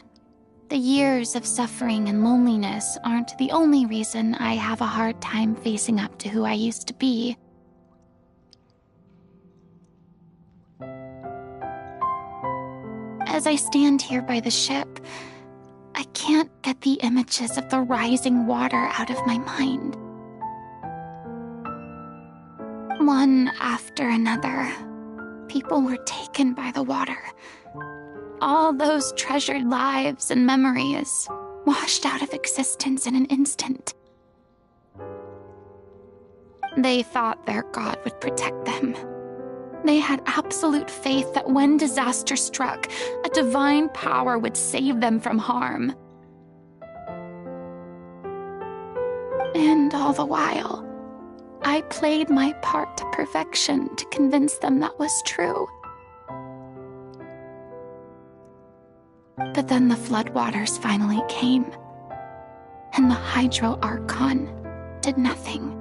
the years of suffering and loneliness aren't the only reason I have a hard time facing up to who I used to be. As I stand here by the ship, I can't get the images of the rising water out of my mind. One after another, people were taken by the water. All those treasured lives and memories, washed out of existence in an instant. They thought their god would protect them. They had absolute faith that when disaster struck, a divine power would save them from harm. And all the while, I played my part to perfection to convince them that was true. But then the floodwaters finally came, and the Hydro Archon did nothing.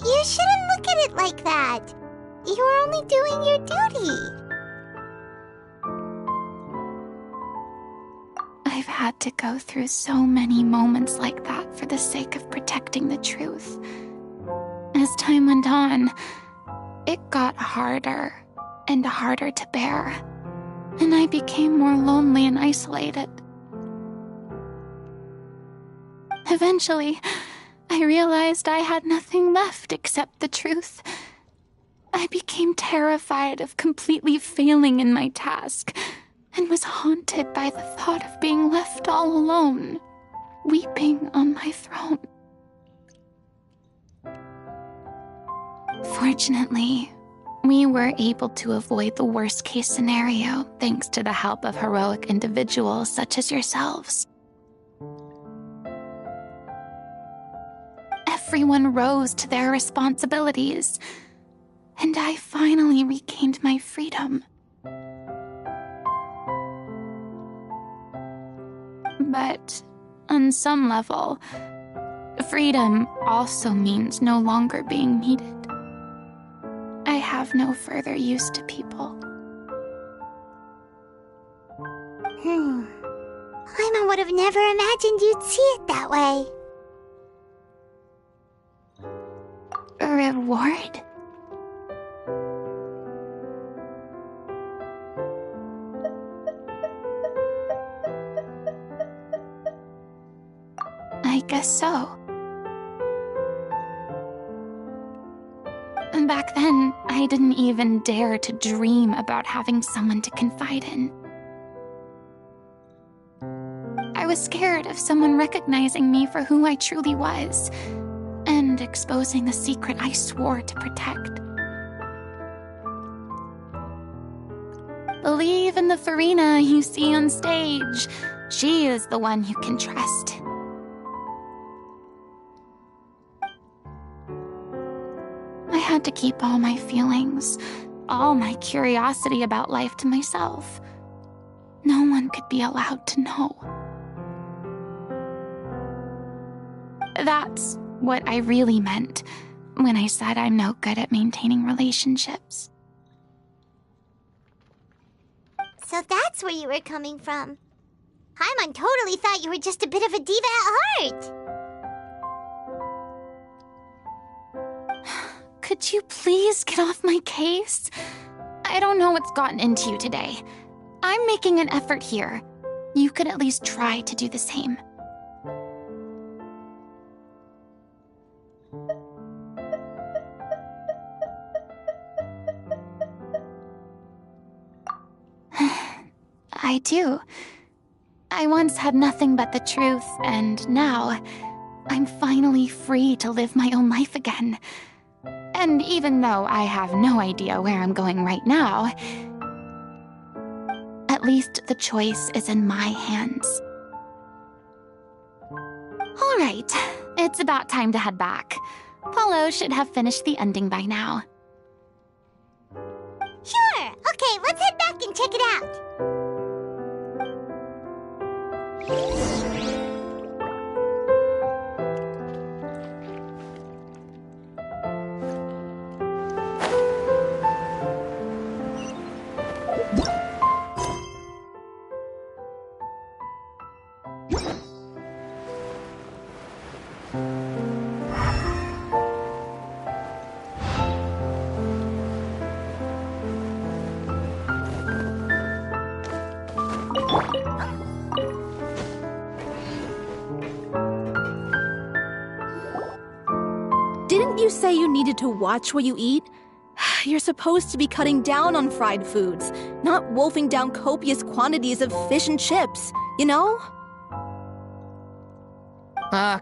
You shouldn't look at it like that. You were only doing your duty. I've had to go through so many moments like that for the sake of protecting the truth. As time went on, it got harder and harder to bear, and I became more lonely and isolated. Eventually, I realized I had nothing left except the truth. I became terrified of completely failing in my task, and was haunted by the thought of being left all alone, weeping on my throne. Fortunately, we were able to avoid the worst-case scenario thanks to the help of heroic individuals such as yourselves. Everyone rose to their responsibilities, and I finally regained my freedom. But on some level, freedom also means no longer being needed. I have no further use to people. Paimon would have never imagined you'd see it that way. A reward? I guess so. Back then, I didn't even dare to dream about having someone to confide in. I was scared of someone recognizing me for who I truly was, and exposing the secret I swore to protect. Believe in the Furina you see on stage. She is the one you can trust. I had to keep all my feelings, all my curiosity about life to myself. No one could be allowed to know. That's what I really meant when I said I'm no good at maintaining relationships. So that's where you were coming from. Paimon totally thought you were just a bit of a diva at heart. Could you please get off my case? I don't know what's gotten into you today. I'm making an effort here. You could at least try to do the same. I do. I once had nothing but the truth, and now I'm finally free to live my own life again. And even though I have no idea where I'm going right now, at least the choice is in my hands. All right, it's about time to head back. Paulo should have finished the ending by now. Sure! Okay, let's head back and check it out. Didn't you say you needed to watch what you eat? You're supposed to be cutting down on fried foods, not wolfing down copious quantities of fish and chips, you know?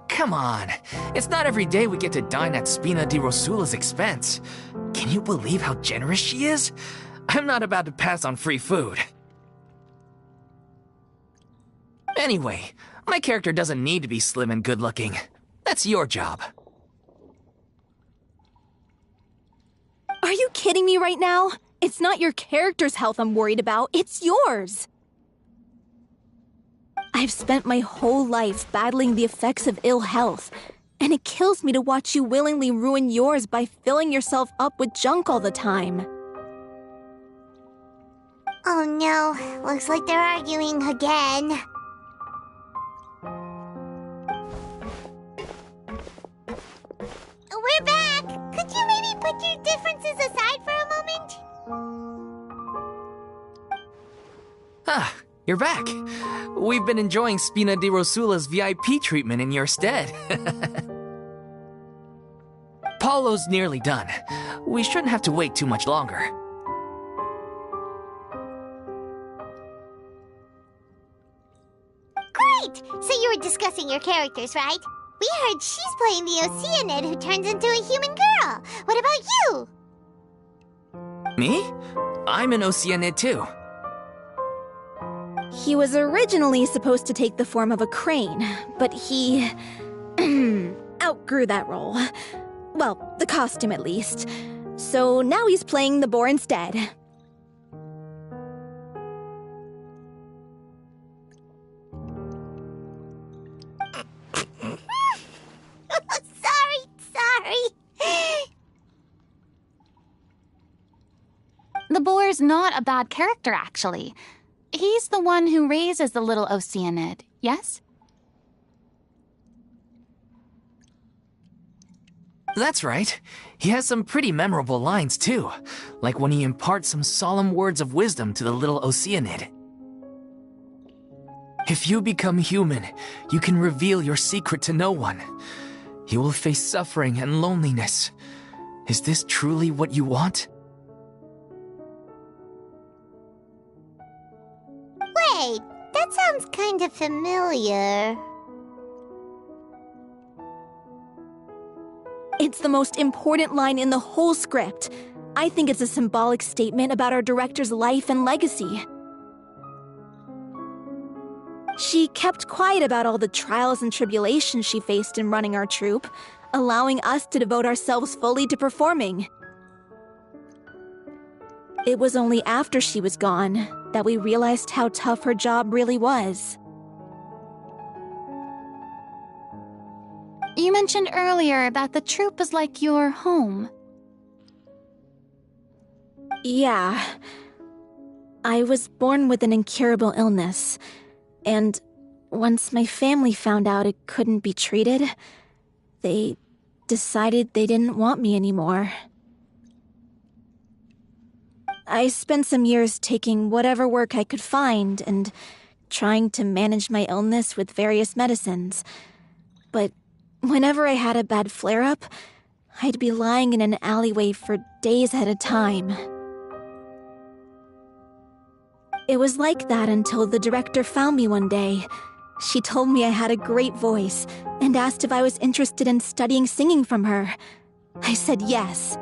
Come on. It's not every day we get to dine at Spina di Rosula's expense. Can you believe how generous she is? I'm not about to pass on free food. Anyway, my character doesn't need to be slim and good-looking. That's your job. Are you kidding me right now? It's not your character's health I'm worried about, it's yours! I've spent my whole life battling the effects of ill health, and it kills me to watch you willingly ruin yours by filling yourself up with junk all the time. Oh no, looks like they're arguing again. We're back! Could you maybe put your differences aside for a moment? Ah, you're back. We've been enjoying Spina di Rosula's VIP treatment in your stead. Paulo's nearly done. We shouldn't have to wait too much longer. Great! So you were discussing your characters, right? We heard she's playing the Oceanid who turns into a human girl. What about you? Me? I'm an Oceanid too. He was originally supposed to take the form of a crane, but he outgrew that role. Well, the costume at least. So now he's playing the boar instead. Sorry. The boar's not a bad character, actually. He's the one who raises the little Oceanid, yes? That's right. He has some pretty memorable lines, too. Like when he imparts some solemn words of wisdom to the little Oceanid. If you become human, you can reveal your secret to no one. You will face suffering and loneliness. Is this truly what you want? Wait, that sounds kind of familiar. It's the most important line in the whole script. I think it's a symbolic statement about our director's life and legacy. She kept quiet about all the trials and tribulations she faced in running our troupe, allowing us to devote ourselves fully to performing. It was only after she was gone that we realized how tough her job really was. You mentioned earlier that the troupe is like your home. Yeah. I was born with an incurable illness, and once my family found out it couldn't be treated, they decided they didn't want me anymore. I spent some years taking whatever work I could find and trying to manage my illness with various medicines. But whenever I had a bad flare-up, I'd be lying in an alleyway for days at a time. It was like that until the director found me one day. She told me I had a great voice and asked if I was interested in studying singing from her. I said yes.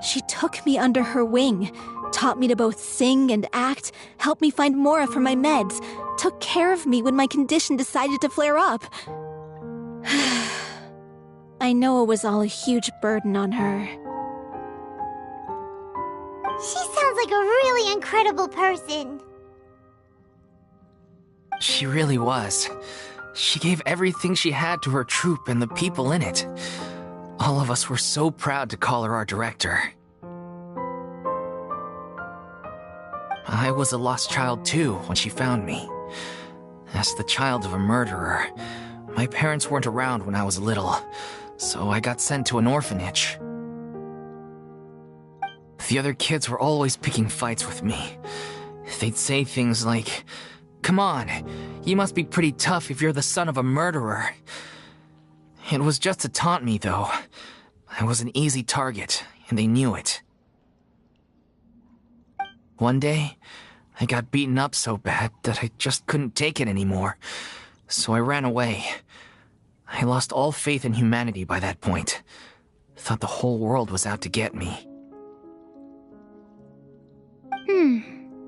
She took me under her wing, taught me to both sing and act, helped me find Mora for my meds, took care of me when my condition decided to flare up. I know it was all a huge burden on her. She sounds like a really incredible person. She really was. She gave everything she had to her troupe and the people in it. All of us were so proud to call her our director. I was a lost child too when she found me. As the child of a murderer, my parents weren't around when I was little, so I got sent to an orphanage. The other kids were always picking fights with me. They'd say things like, "Come on, you must be pretty tough if you're the son of a murderer." It was just to taunt me, though. I was an easy target, and they knew it. One day, I got beaten up so bad that I just couldn't take it anymore, so I ran away. I lost all faith in humanity by that point. Thought the whole world was out to get me.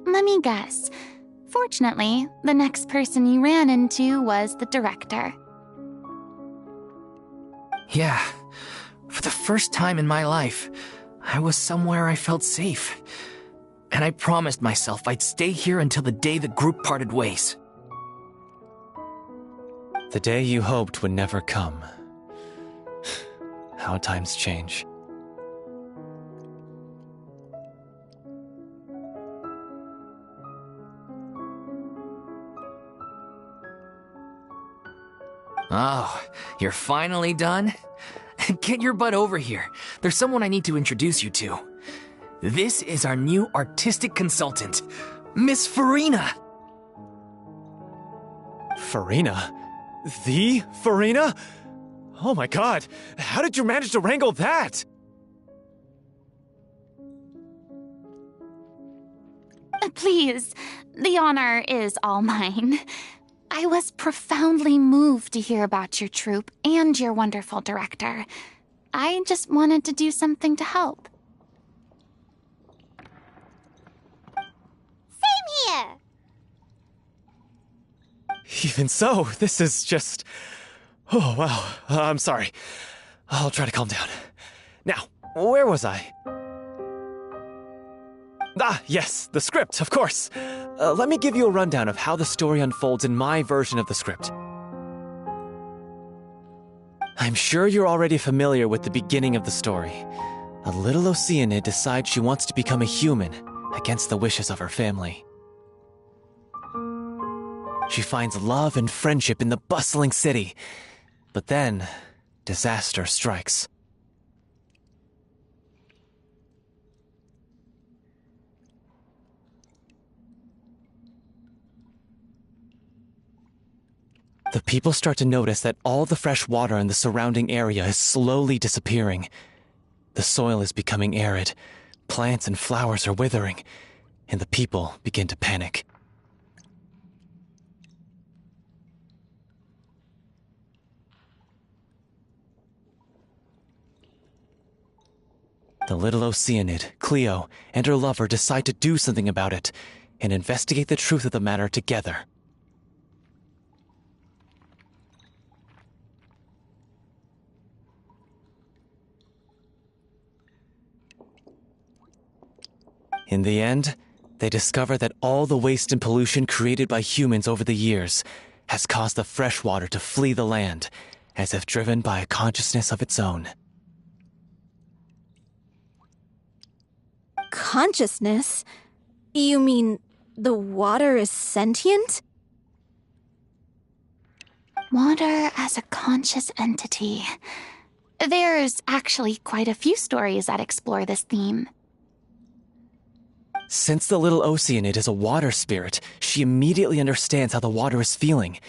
Let me guess. Fortunately, the next person you ran into was the director. Yeah. For the first time in my life, I was somewhere I felt safe. And I promised myself I'd stay here until the day the group parted ways. The day you hoped would never come. How times change. Oh, you're finally done? Get your butt over here. There's someone I need to introduce you to. This is our new artistic consultant, Miss Furina. Furina? The Furina? Oh my god, how did you manage to wrangle that? Please, the honor is all mine. I was profoundly moved to hear about your troupe and your wonderful director. I just wanted to do something to help. Same here! Even so, this is just... Oh, wow. I'm sorry. I'll try to calm down. Now, where was I? Ah, yes, the script, of course. Let me give you a rundown of how the story unfolds in my version of the script. I'm sure you're already familiar with the beginning of the story. A little Oceanid decides she wants to become a human, against the wishes of her family. She finds love and friendship in the bustling city. But then, disaster strikes. The people start to notice that all the fresh water in the surrounding area is slowly disappearing. The soil is becoming arid, plants and flowers are withering, and the people begin to panic. The little Oceanid, Cleo, and her lover decide to do something about it and investigate the truth of the matter together. In the end, they discover that all the waste and pollution created by humans over the years has caused the fresh water to flee the land, as if driven by a consciousness of its own. Consciousness? You mean the water is sentient? Water as a conscious entity. There's actually quite a few stories that explore this theme. Since the little Oceanid is a water spirit, she immediately understands how the water is feeling.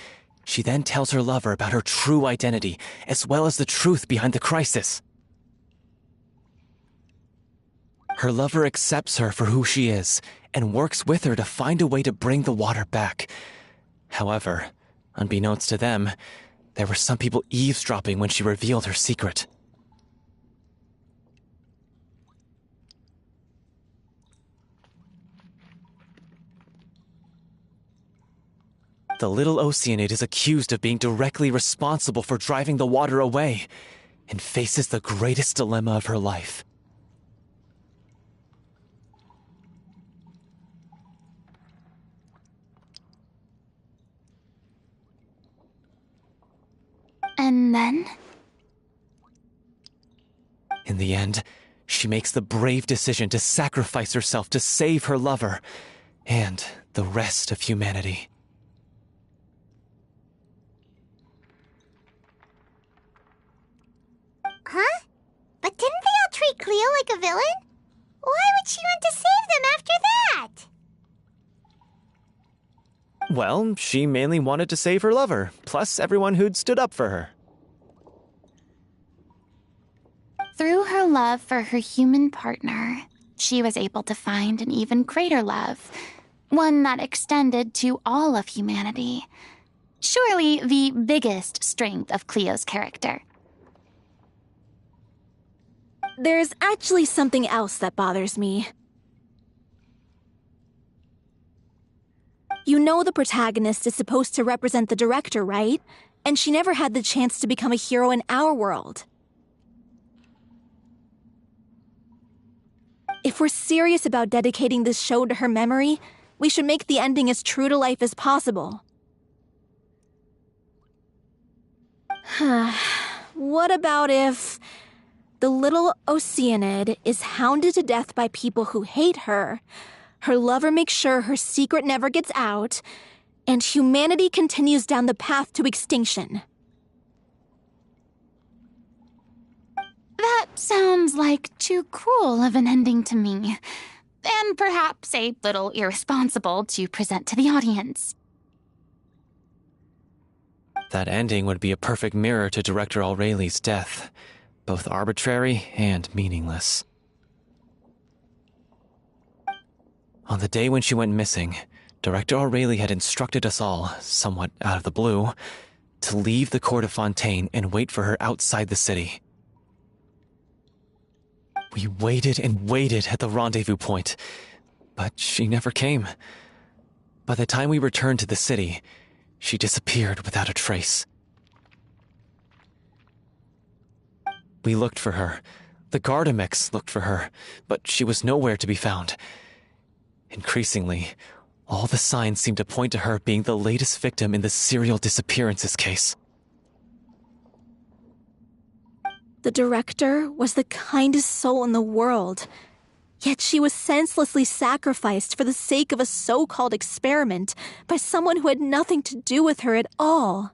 She then tells her lover about her true identity, as well as the truth behind the crisis. Her lover accepts her for who she is, and works with her to find a way to bring the water back. However, unbeknownst to them, there were some people eavesdropping when she revealed her secret. The little Oceanid is accused of being directly responsible for driving the water away, and faces the greatest dilemma of her life. And then? In the end, she makes the brave decision to sacrifice herself to save her lover, and the rest of humanity. Huh? But didn't they all treat Cleo like a villain? Why would she want to save them after that? Well, she mainly wanted to save her lover, plus everyone who'd stood up for her. Through her love for her human partner, she was able to find an even greater love, one that extended to all of humanity. Surely the biggest strength of Cleo's character. There's actually something else that bothers me. You know the protagonist is supposed to represent the director, right? And she never had the chance to become a hero in our world. If we're serious about dedicating this show to her memory, we should make the ending as true to life as possible. What about if the little Oceanid is hounded to death by people who hate her, her lover makes sure her secret never gets out, and humanity continues down the path to extinction? That sounds like too cruel of an ending to me, and perhaps a little irresponsible to present to the audience. That ending would be a perfect mirror to Director Aureli's death, both arbitrary and meaningless. On the day when she went missing, Director Aurelie had instructed us all, somewhat out of the blue, to leave the court of Fontaine and wait for her outside the city. We waited and waited at the rendezvous point, but she never came. By the time we returned to the city, she disappeared without a trace. We looked for her. The Gardamex looked for her, but she was nowhere to be found. Increasingly, all the signs seemed to point to her being the latest victim in the serial disappearances case. The director was the kindest soul in the world, yet she was senselessly sacrificed for the sake of a so-called experiment by someone who had nothing to do with her at all.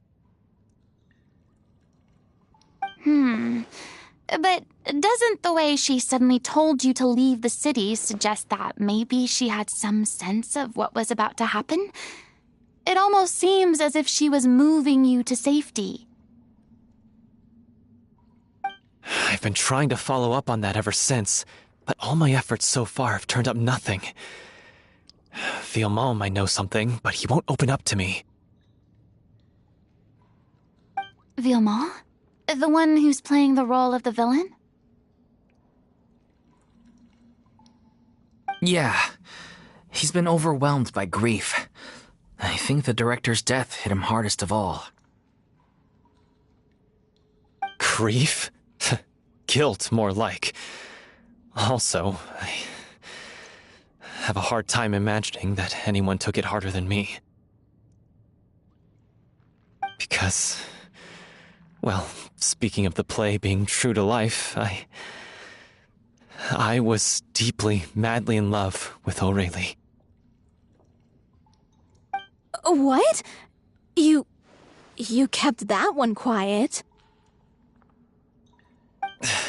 But doesn't the way she suddenly told you to leave the city suggest that maybe she had some sense of what was about to happen? It almost seems as if she was moving you to safety. I've been trying to follow up on that ever since, but all my efforts so far have turned up nothing. Villemont might know something, but he won't open up to me. Villemont? The one who's playing the role of the villain? Yeah. He's been overwhelmed by grief. I think the director's death hit him hardest of all. Grief? Guilt, more like. Also, I have a hard time imagining that anyone took it harder than me. Because, well, speaking of the play being true to life, I was deeply, madly in love with Aurelie. What? You kept that one quiet.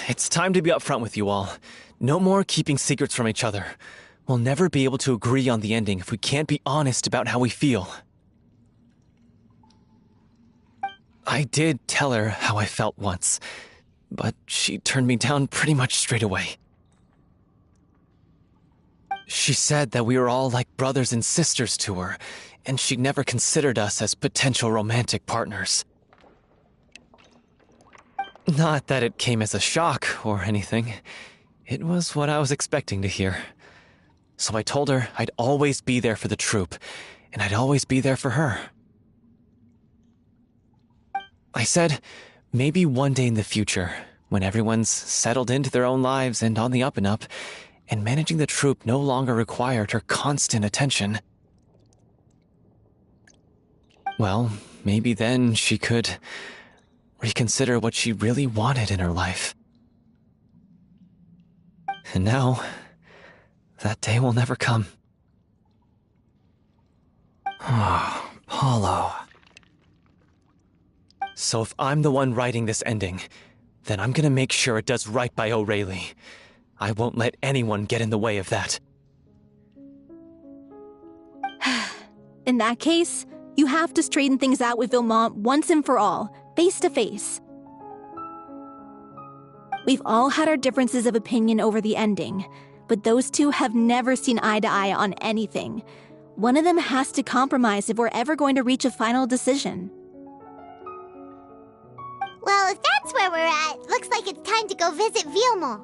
It's time to be upfront with you all. No more keeping secrets from each other. We'll never be able to agree on the ending if we can't be honest about how we feel. I did tell her how I felt once, but she turned me down pretty much straight away. She said that we were all like brothers and sisters to her, and she never considered us as potential romantic partners. Not that it came as a shock or anything. It was what I was expecting to hear. So I told her I'd always be there for the troupe, and I'd always be there for her. I said, maybe one day in the future, when everyone's settled into their own lives and on the up and up, and managing the troupe no longer required her constant attention. Well, maybe then she could reconsider what she really wanted in her life. And now, that day will never come. Oh, Paulo. So if I'm the one writing this ending, then I'm gonna make sure it does right by Aurelie. I won't let anyone get in the way of that. In that case, you have to straighten things out with Villemont once and for all, face to face. We've all had our differences of opinion over the ending, but those two have never seen eye to eye on anything. One of them has to compromise if we're ever going to reach a final decision. Well, if that's where we're at, looks like it's time to go visit Vilmo.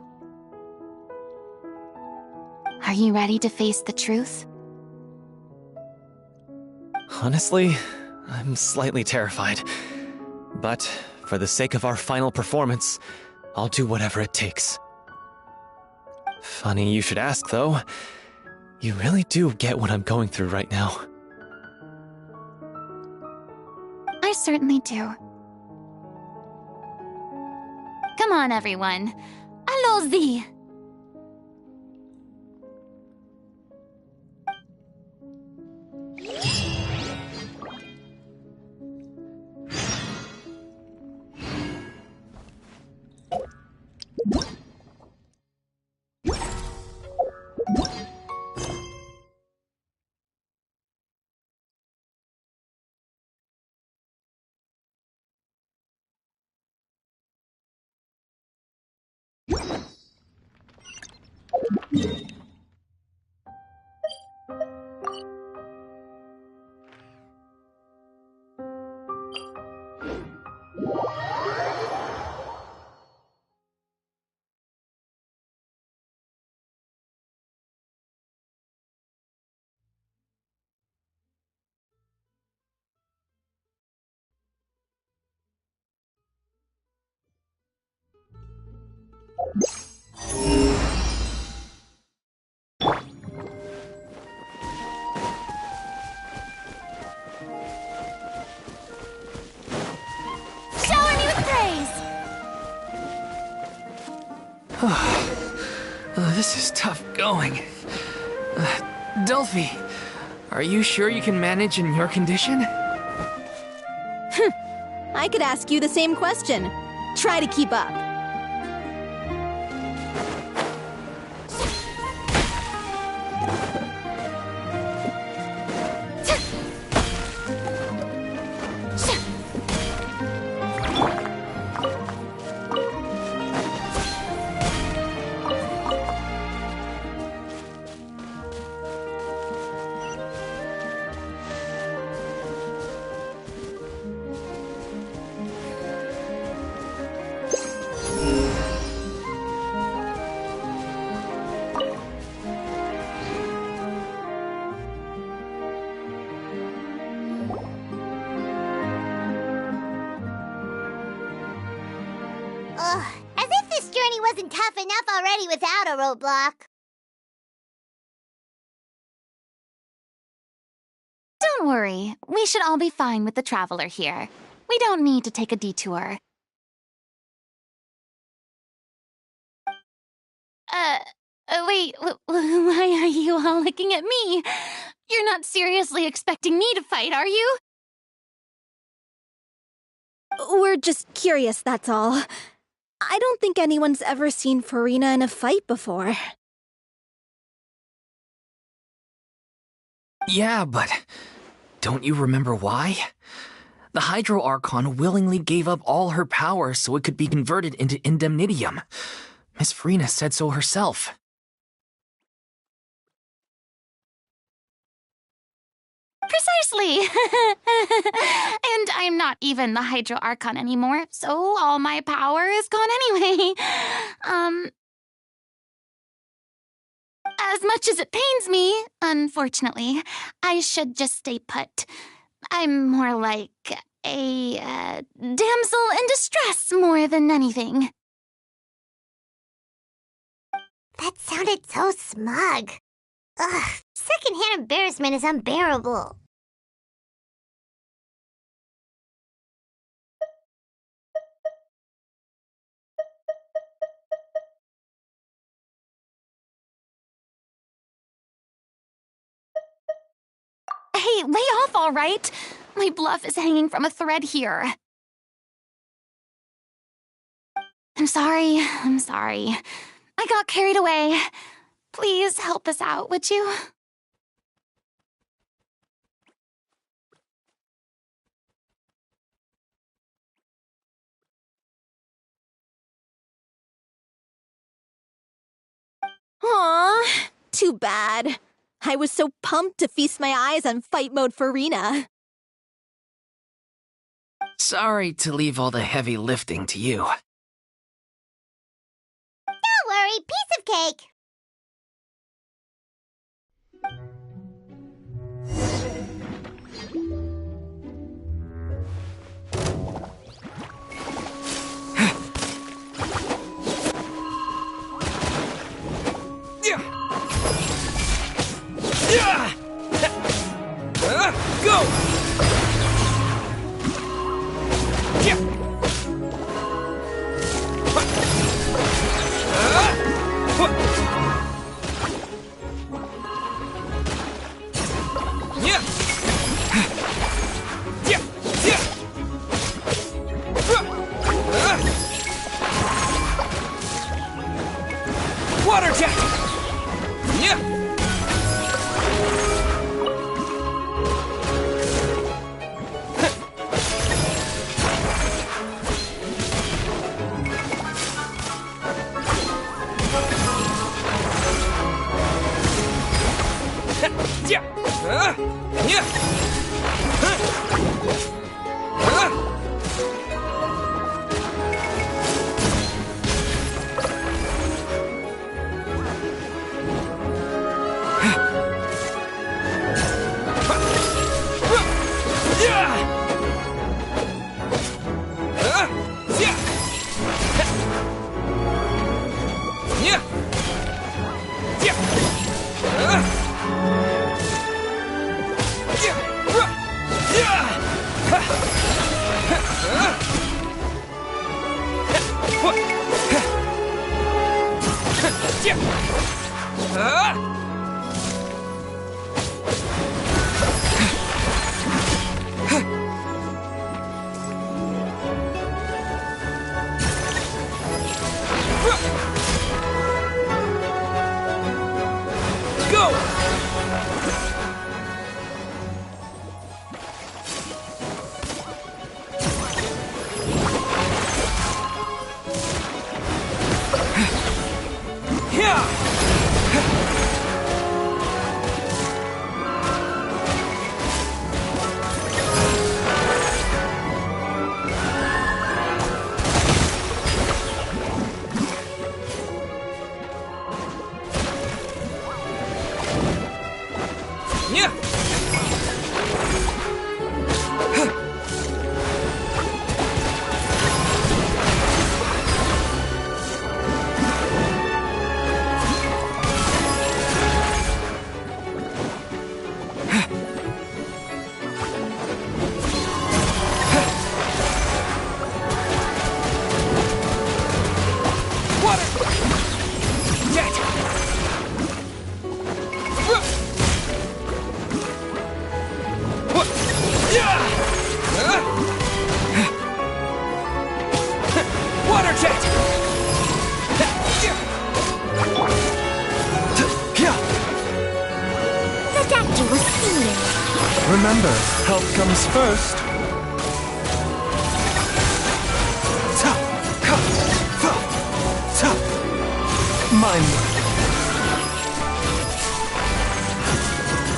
Are you ready to face the truth? Honestly, I'm slightly terrified. But for the sake of our final performance, I'll do whatever it takes. Funny you should ask, though. You really do get what I'm going through right now. I certainly do. Come on, everyone. Allons-y! Shower me with praise! This is tough going. Delphi, are you sure you can manage in your condition? I could ask you the same question. Try to keep up. Ugh, as if this journey wasn't tough enough already without a roadblock. Don't worry, we should all be fine with the traveler here. We don't need to take a detour. Wait, why are you all looking at me? You're not seriously expecting me to fight, are you? We're just curious, that's all. I don't think anyone's ever seen Furina in a fight before. Yeah, but don't you remember why? The Hydro Archon willingly gave up all her power so it could be converted into indemnitium. Miss Furina said so herself. Precisely! And I'm not even the Hydro Archon anymore, so all my power is gone anyway. As much as it pains me, unfortunately, I should just stay put. I'm more like a damsel in distress more than anything. That sounded so smug. Ugh, secondhand embarrassment is unbearable. Hey, lay off, all right? My bluff is hanging from a thread here. I'm sorry. I got carried away. Please help us out, would you? Too bad. I was so pumped to feast my eyes on fight mode Furina. Sorry to leave all the heavy lifting to you. Don't worry, piece of cake. Go! Water jet! Remember, health comes first. Mine.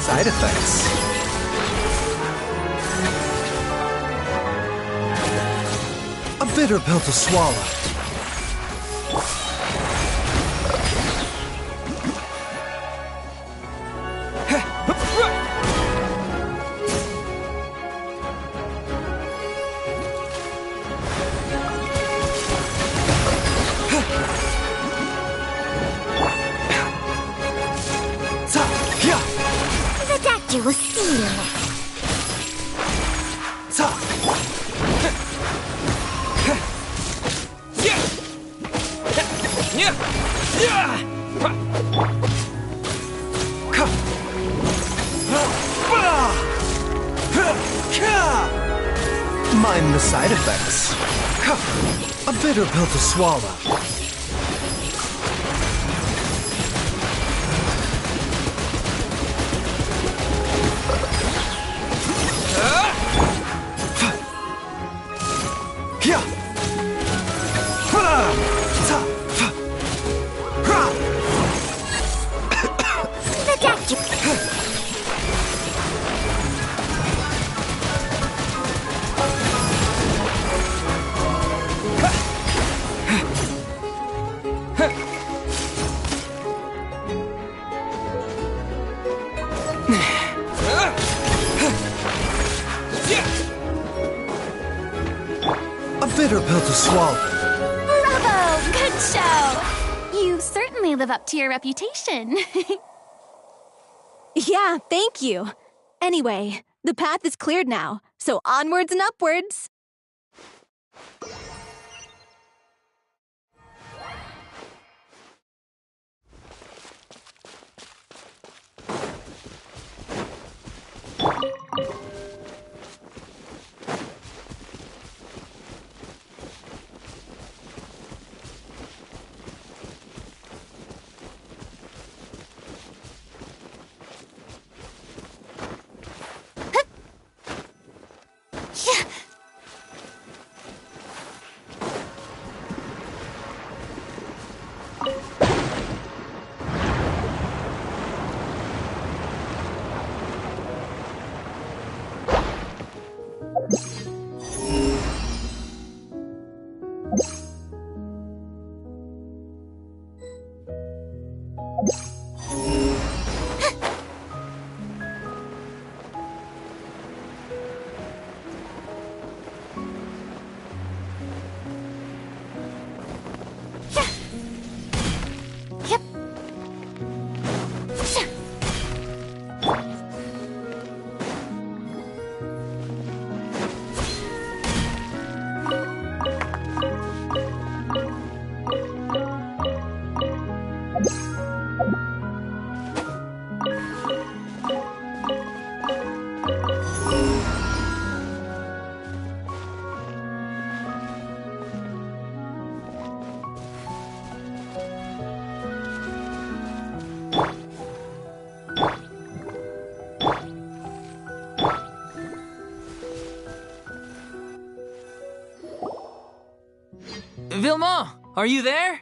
Side effects. A bitter pill to swallow. Will see you. Mind the side effects. A bitter pill to swallow. to swallow. Bravo! Good show! You certainly live up to your reputation. Yeah, thank you. Anyway, the path is cleared now, so onwards and upwards. Vilma, are you there?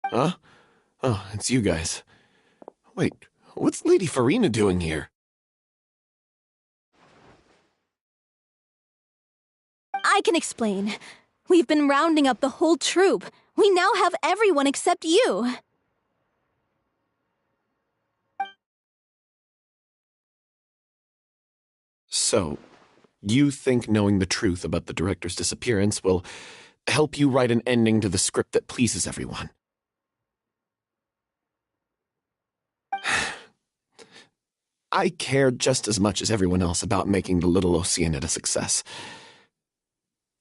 Huh? Oh, it's you guys. Wait, what's Lady Furina doing here? I can explain. We've been rounding up the whole troop. We now have everyone except you. So, you think knowing the truth about the director's disappearance will help you write an ending to the script that pleases everyone? I care just as much as everyone else about making the Little Oceanid a success.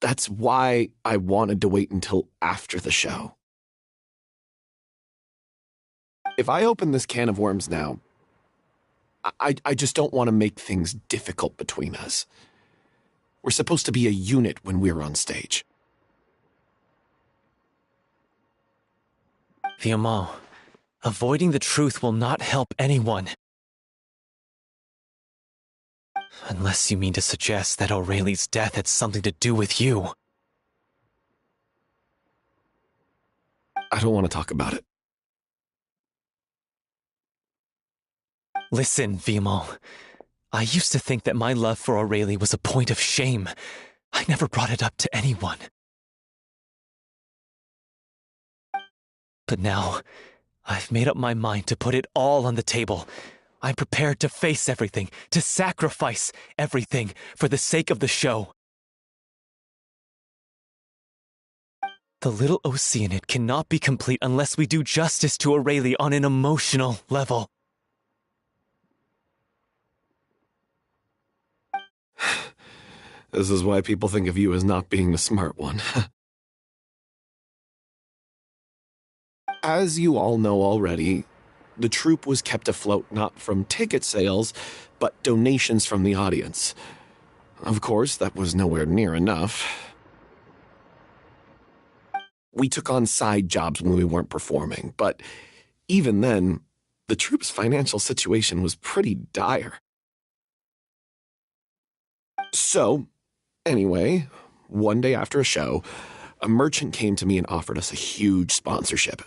That's why I wanted to wait until after the show. If I open this can of worms now, I just don't want to make things difficult between us. We're supposed to be a unit when we're on stage. Vilma, avoiding the truth will not help anyone. Unless you mean to suggest that Aurelie's death had something to do with you. I don't want to talk about it. Listen, Vilma. I used to think that my love for Aurelie was a point of shame. I never brought it up to anyone. But now, I've made up my mind to put it all on the table. I'm prepared to face everything, to sacrifice everything for the sake of the show. The Little Oceanid cannot be complete unless we do justice to Aurelie on an emotional level. This is why people think of you as not being the smart one. As you all know already, the troupe was kept afloat not from ticket sales, but donations from the audience. Of course, that was nowhere near enough. We took on side jobs when we weren't performing, but even then, the troupe's financial situation was pretty dire. So, anyway, one day after a show, a merchant came to me and offered us a huge sponsorship.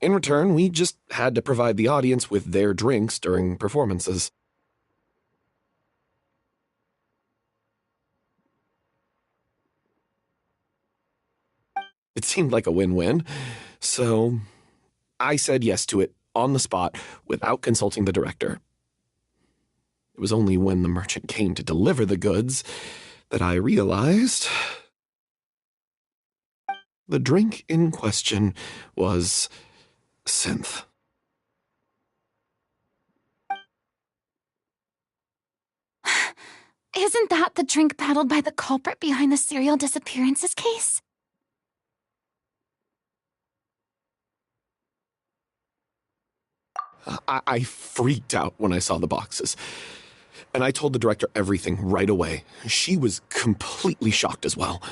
In return, we just had to provide the audience with their drinks during performances. It seemed like a win-win, so I said yes to it on the spot without consulting the director. It was only when the merchant came to deliver the goods that I realized the drink in question was synth. Isn't that the drink peddled by the culprit behind the serial disappearances case? I freaked out when I saw the boxes. And I told the director everything right away. She was completely shocked as well.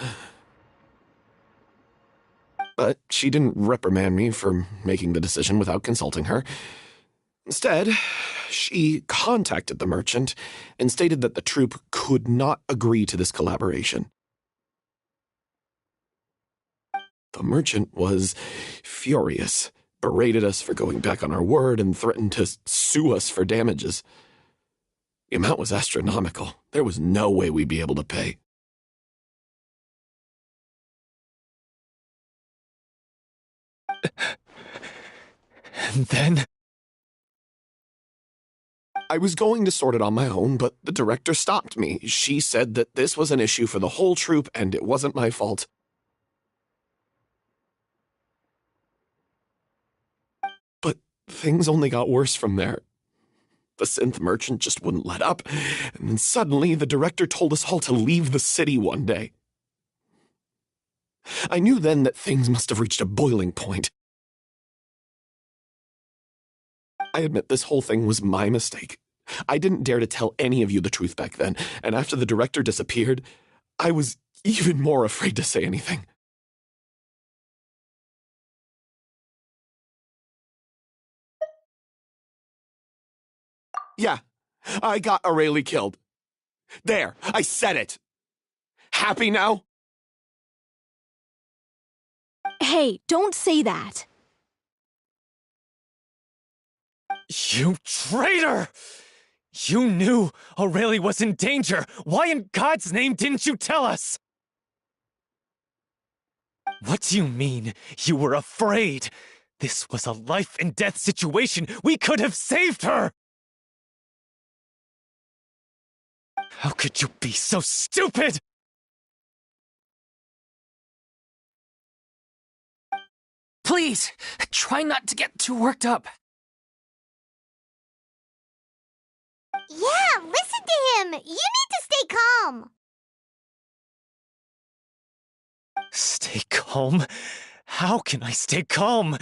But she didn't reprimand me for making the decision without consulting her. Instead, she contacted the merchant and stated that the troupe could not agree to this collaboration. The merchant was furious, berated us for going back on our word, and threatened to sue us for damages. The amount was astronomical. There was no way we'd be able to pay. And then? I was going to sort it on my own, but the director stopped me. She said that this was an issue for the whole troupe and it wasn't my fault. But things only got worse from there. The synth merchant just wouldn't let up, and then suddenly the director told us all to leave the city one day. I knew then that things must have reached a boiling point. I admit this whole thing was my mistake. I didn't dare to tell any of you the truth back then, and after the director disappeared, I was even more afraid to say anything. Yeah, I got Aurelie killed. There, I said it. Happy now? Hey, don't say that. You traitor! You knew Aurelie was in danger. Why in God's name didn't you tell us? What do you mean, you were afraid? This was a life-and-death situation. We could have saved her! How could you be so stupid? Please, try not to get too worked up. Yeah, listen to him! You need to stay calm! Stay calm? How can I stay calm?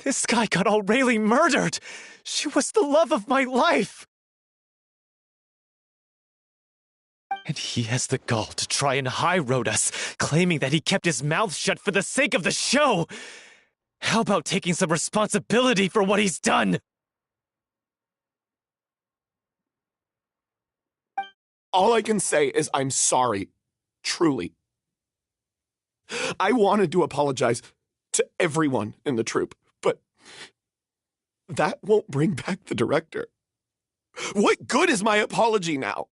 This guy got Aurelie murdered! She was the love of my life! And he has the gall to try and high-road us, claiming that he kept his mouth shut for the sake of the show! How about taking some responsibility for what he's done? All I can say is I'm sorry. Truly. I wanted to apologize to everyone in the troupe, but that won't bring back the director. What good is my apology now?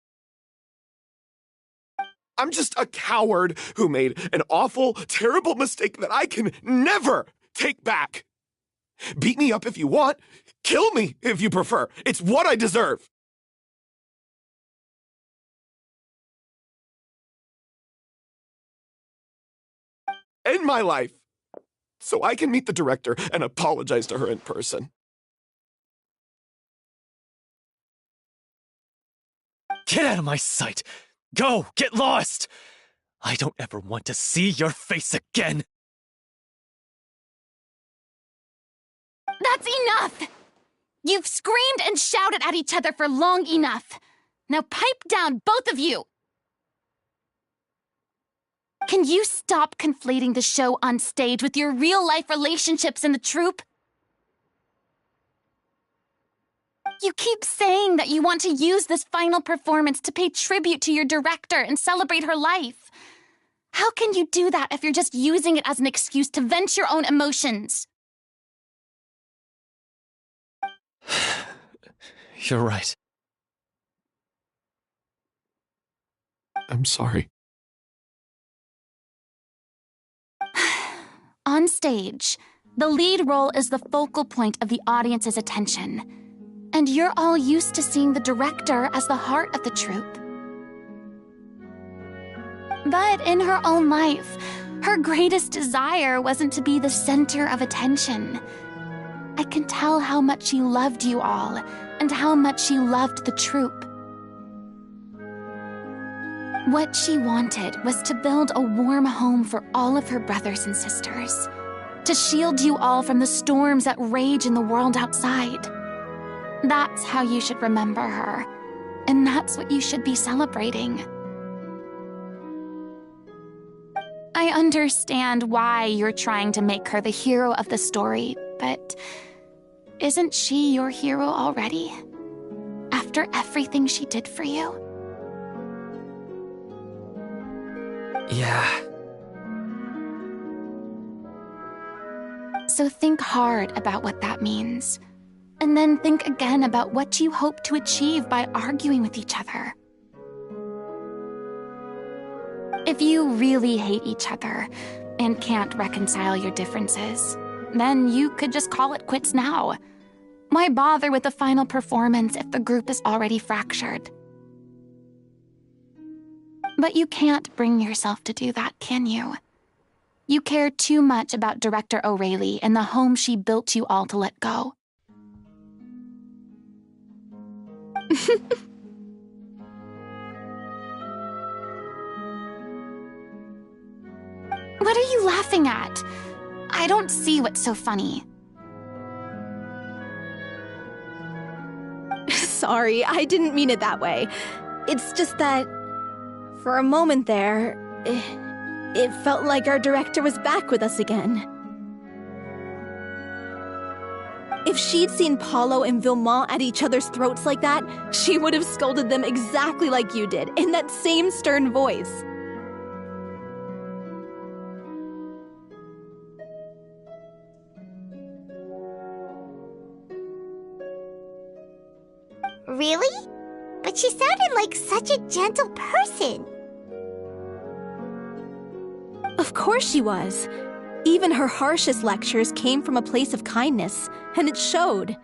I'm just a coward who made an awful, terrible mistake that I can never take back. Beat me up if you want. Kill me if you prefer. It's what I deserve. End my life so I can meet the director and apologize to her in person. Get out of my sight! Go! Get lost! I don't ever want to see your face again! That's enough! You've screamed and shouted at each other for long enough. Now pipe down, both of you! Can you stop conflating the show on stage with your real-life relationships in the troupe? You keep saying that you want to use this final performance to pay tribute to your director and celebrate her life. How can you do that if you're just using it as an excuse to vent your own emotions? You're right. I'm sorry. On stage, the lead role is the focal point of the audience's attention. And you're all used to seeing the director as the heart of the troupe. But in her own life, her greatest desire wasn't to be the center of attention. I can tell how much she loved you all, and how much she loved the troupe. What she wanted was to build a warm home for all of her brothers and sisters, to shield you all from the storms that rage in the world outside. That's how you should remember her, and that's what you should be celebrating. I understand why you're trying to make her the hero of the story, but isn't she your hero already? After everything she did for you? Yeah. So think hard about what that means. And then think again about what you hope to achieve by arguing with each other. If you really hate each other and can't reconcile your differences, then you could just call it quits now. Why bother with the final performance if the group is already fractured? But you can't bring yourself to do that, can you? You care too much about Director O'Reilly and the home she built you all to let go. What are you laughing at? I don't see what's so funny. Sorry, I didn't mean it that way. It's just that, for a moment there, it felt like our director was back with us again. If she'd seen Paulo and Vilmont at each other's throats like that, she would have scolded them exactly like you did, in that same stern voice. Really? But she sounded like such a gentle person. Of course she was. Even her harshest lectures came from a place of kindness, and it showed.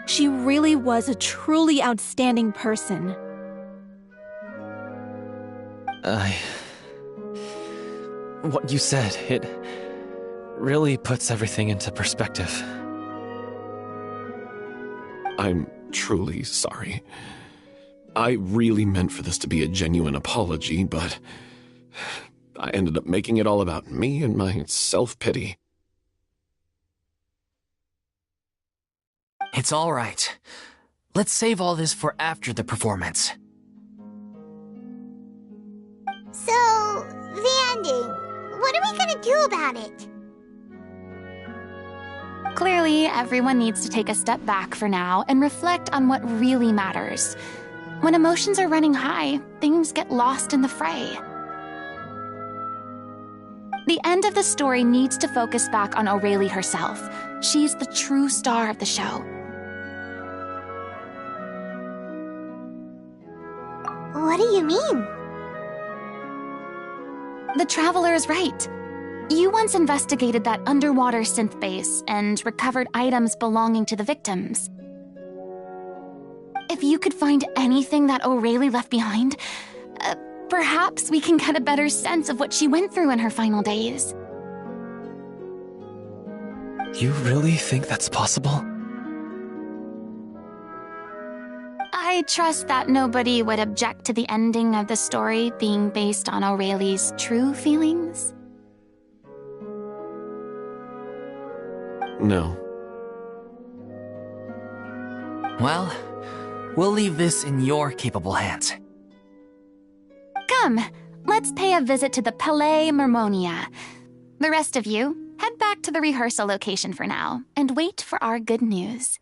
She really was a truly outstanding person. What you said, it really puts everything into perspective. I'm truly sorry. I really meant for this to be a genuine apology, but I ended up making it all about me and my self-pity. It's all right. Let's save all this for after the performance. So, the ending. What are we gonna do about it? Clearly, everyone needs to take a step back for now and reflect on what really matters. When emotions are running high, things get lost in the fray. The end of the story needs to focus back on O'Reilly herself. She's the true star of the show. What do you mean? The Traveler is right. You once investigated that underwater synth base and recovered items belonging to the victims. If you could find anything that O'Reilly left behind, perhaps we can get a better sense of what she went through in her final days. You really think that's possible? I trust that nobody would object to the ending of the story being based on O'Reilly's true feelings. No. Well, we'll leave this in your capable hands. Come, let's pay a visit to the Palais Mermonia. The rest of you, head back to the rehearsal location for now, and wait for our good news.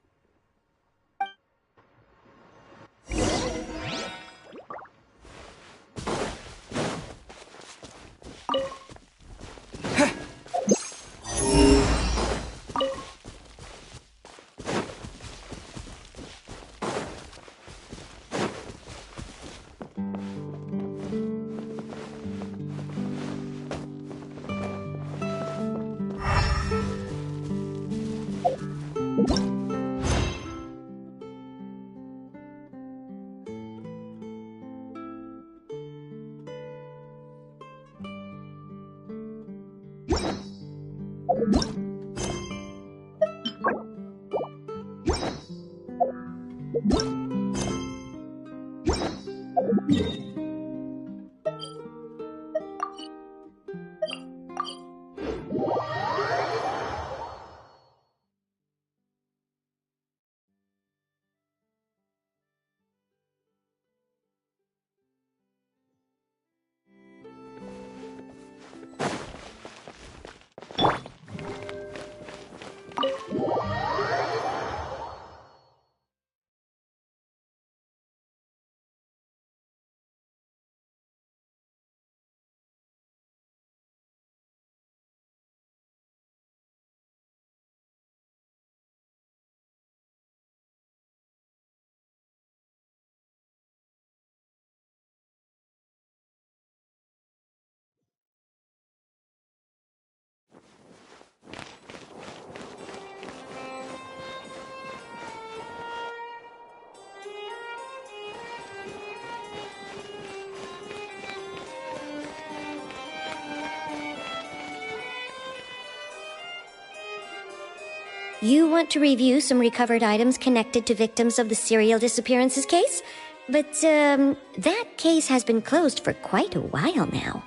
You want to review some recovered items connected to victims of the serial disappearances case? But, that case has been closed for quite a while now.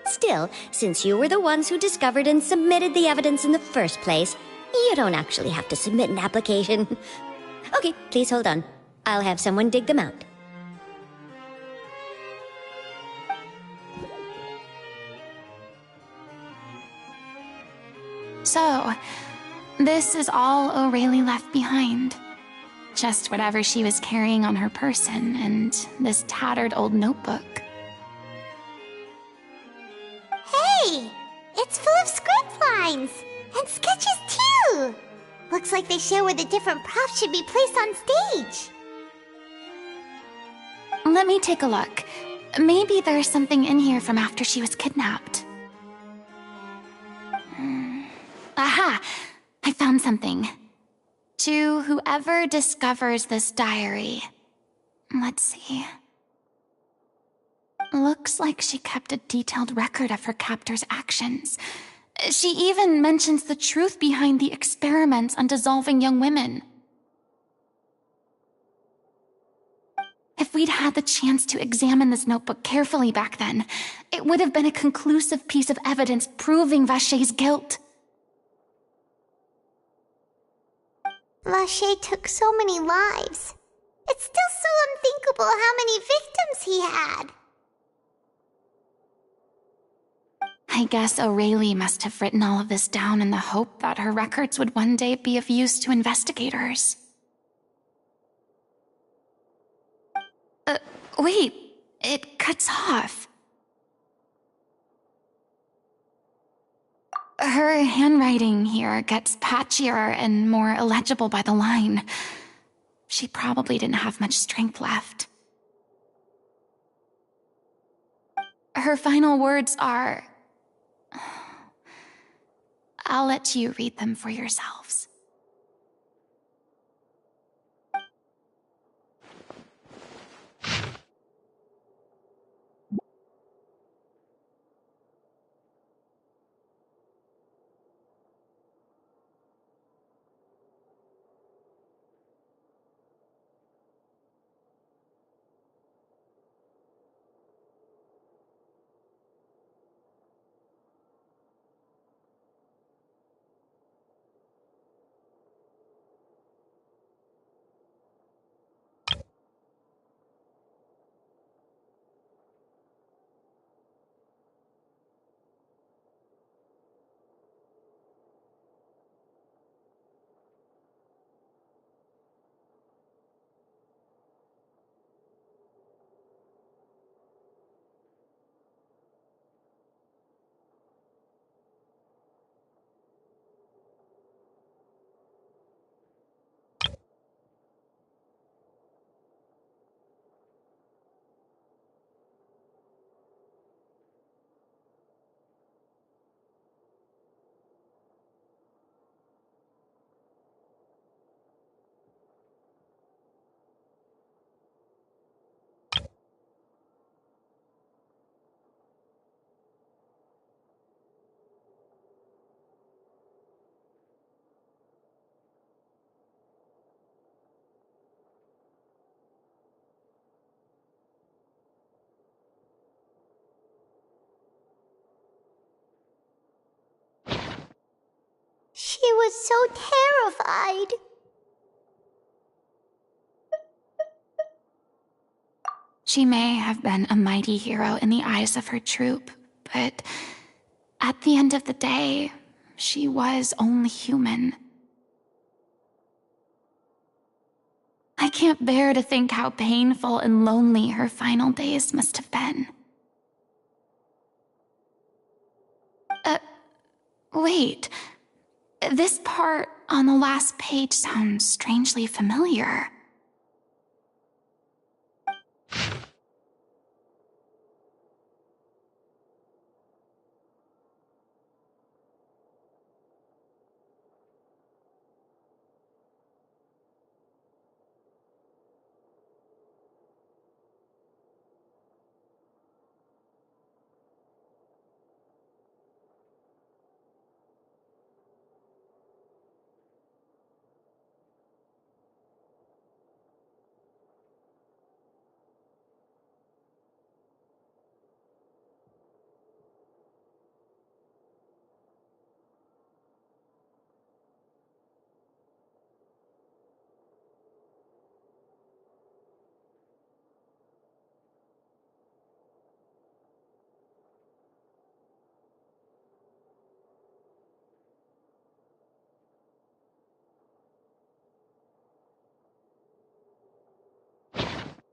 Still, since you were the ones who discovered and submitted the evidence in the first place, you don't actually have to submit an application. Okay, please hold on. I'll have someone dig them out. So, this is all O'Reilly left behind. Just whatever she was carrying on her person and this tattered old notebook. Hey! It's full of script lines! And sketches too! Looks like they show where the different props should be placed on stage. Let me take a look. Maybe there's something in here from after she was kidnapped. Aha! I found something. To whoever discovers this diary. Let's see. Looks like she kept a detailed record of her captor's actions. She even mentions the truth behind the experiments on dissolving young women. If we'd had the chance to examine this notebook carefully back then, it would have been a conclusive piece of evidence proving Vachey's guilt. Vachey took so many lives. It's still so unthinkable how many victims he had. I guess O'Reilly must have written all of this down in the hope that her records would one day be of use to investigators. Wait, it cuts off. Her handwriting here gets patchier and more illegible by the line. She probably didn't have much strength left. Her final words are... I'll let you read them for yourselves. was so terrified. She may have been a mighty hero in the eyes of her troop, but at the end of the day, she was only human. I can't bear to think how painful and lonely her final days must have been. Wait. This part on the last page sounds strangely familiar.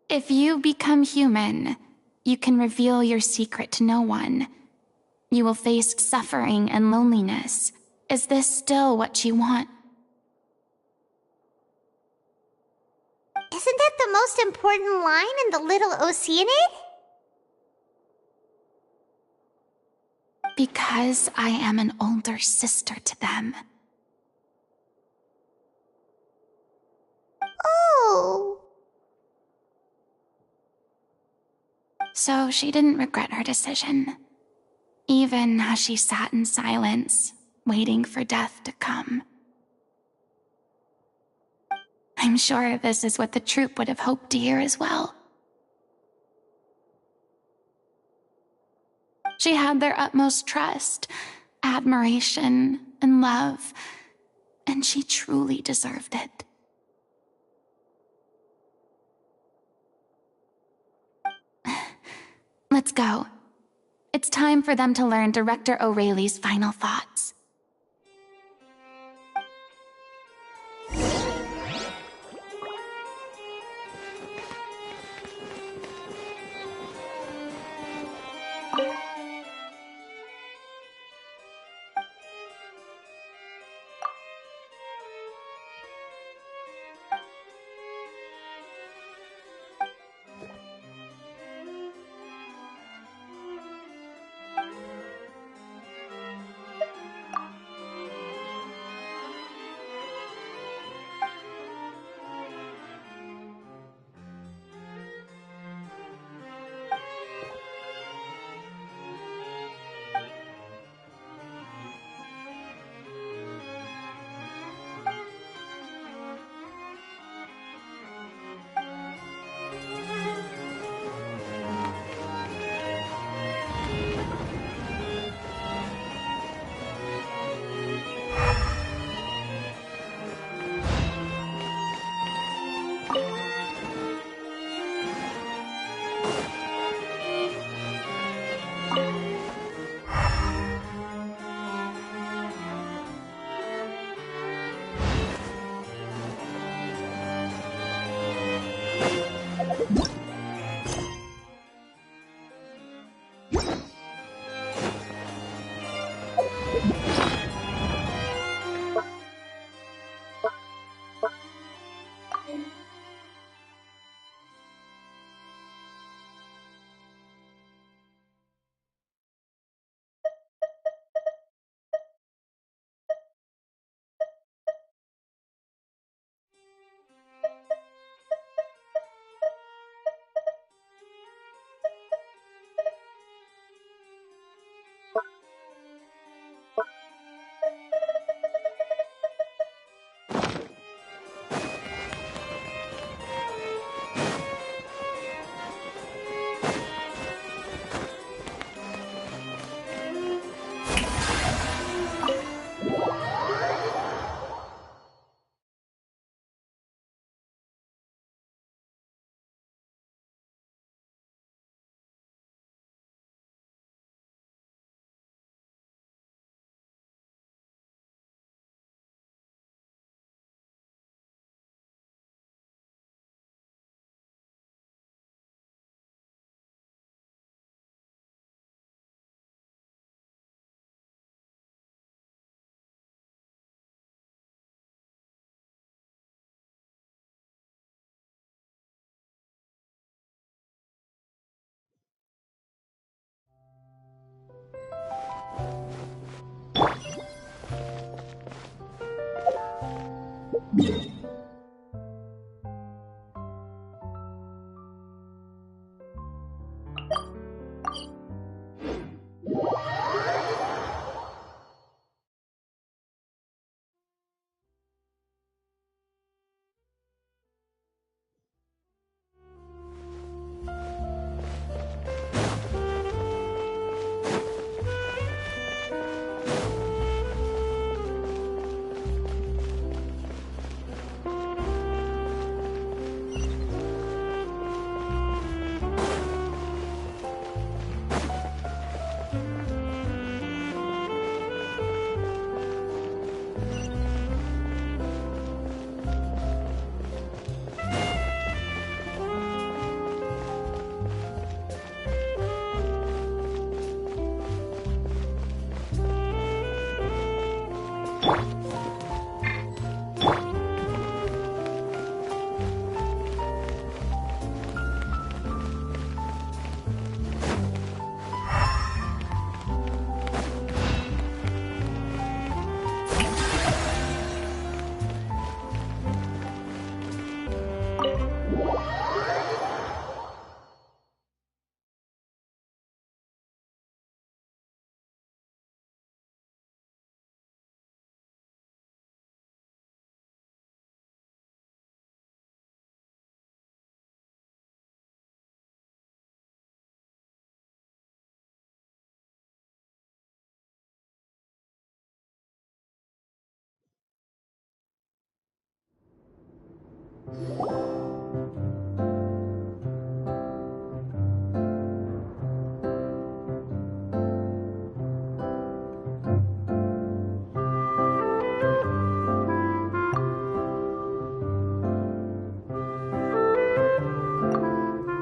If you become human, you can reveal your secret to no one. You will face suffering and loneliness. Is this still what you want? Isn't that the most important line in the Little Oceanid? Because I am an older sister to them. Oh. So she didn't regret her decision, even as she sat in silence, waiting for death to come. I'm sure this is what the troupe would have hoped to hear as well. She had their utmost trust, admiration, and love, and she truly deserved it. Let's go. It's time for them to learn Director O'Reilly's final thoughts.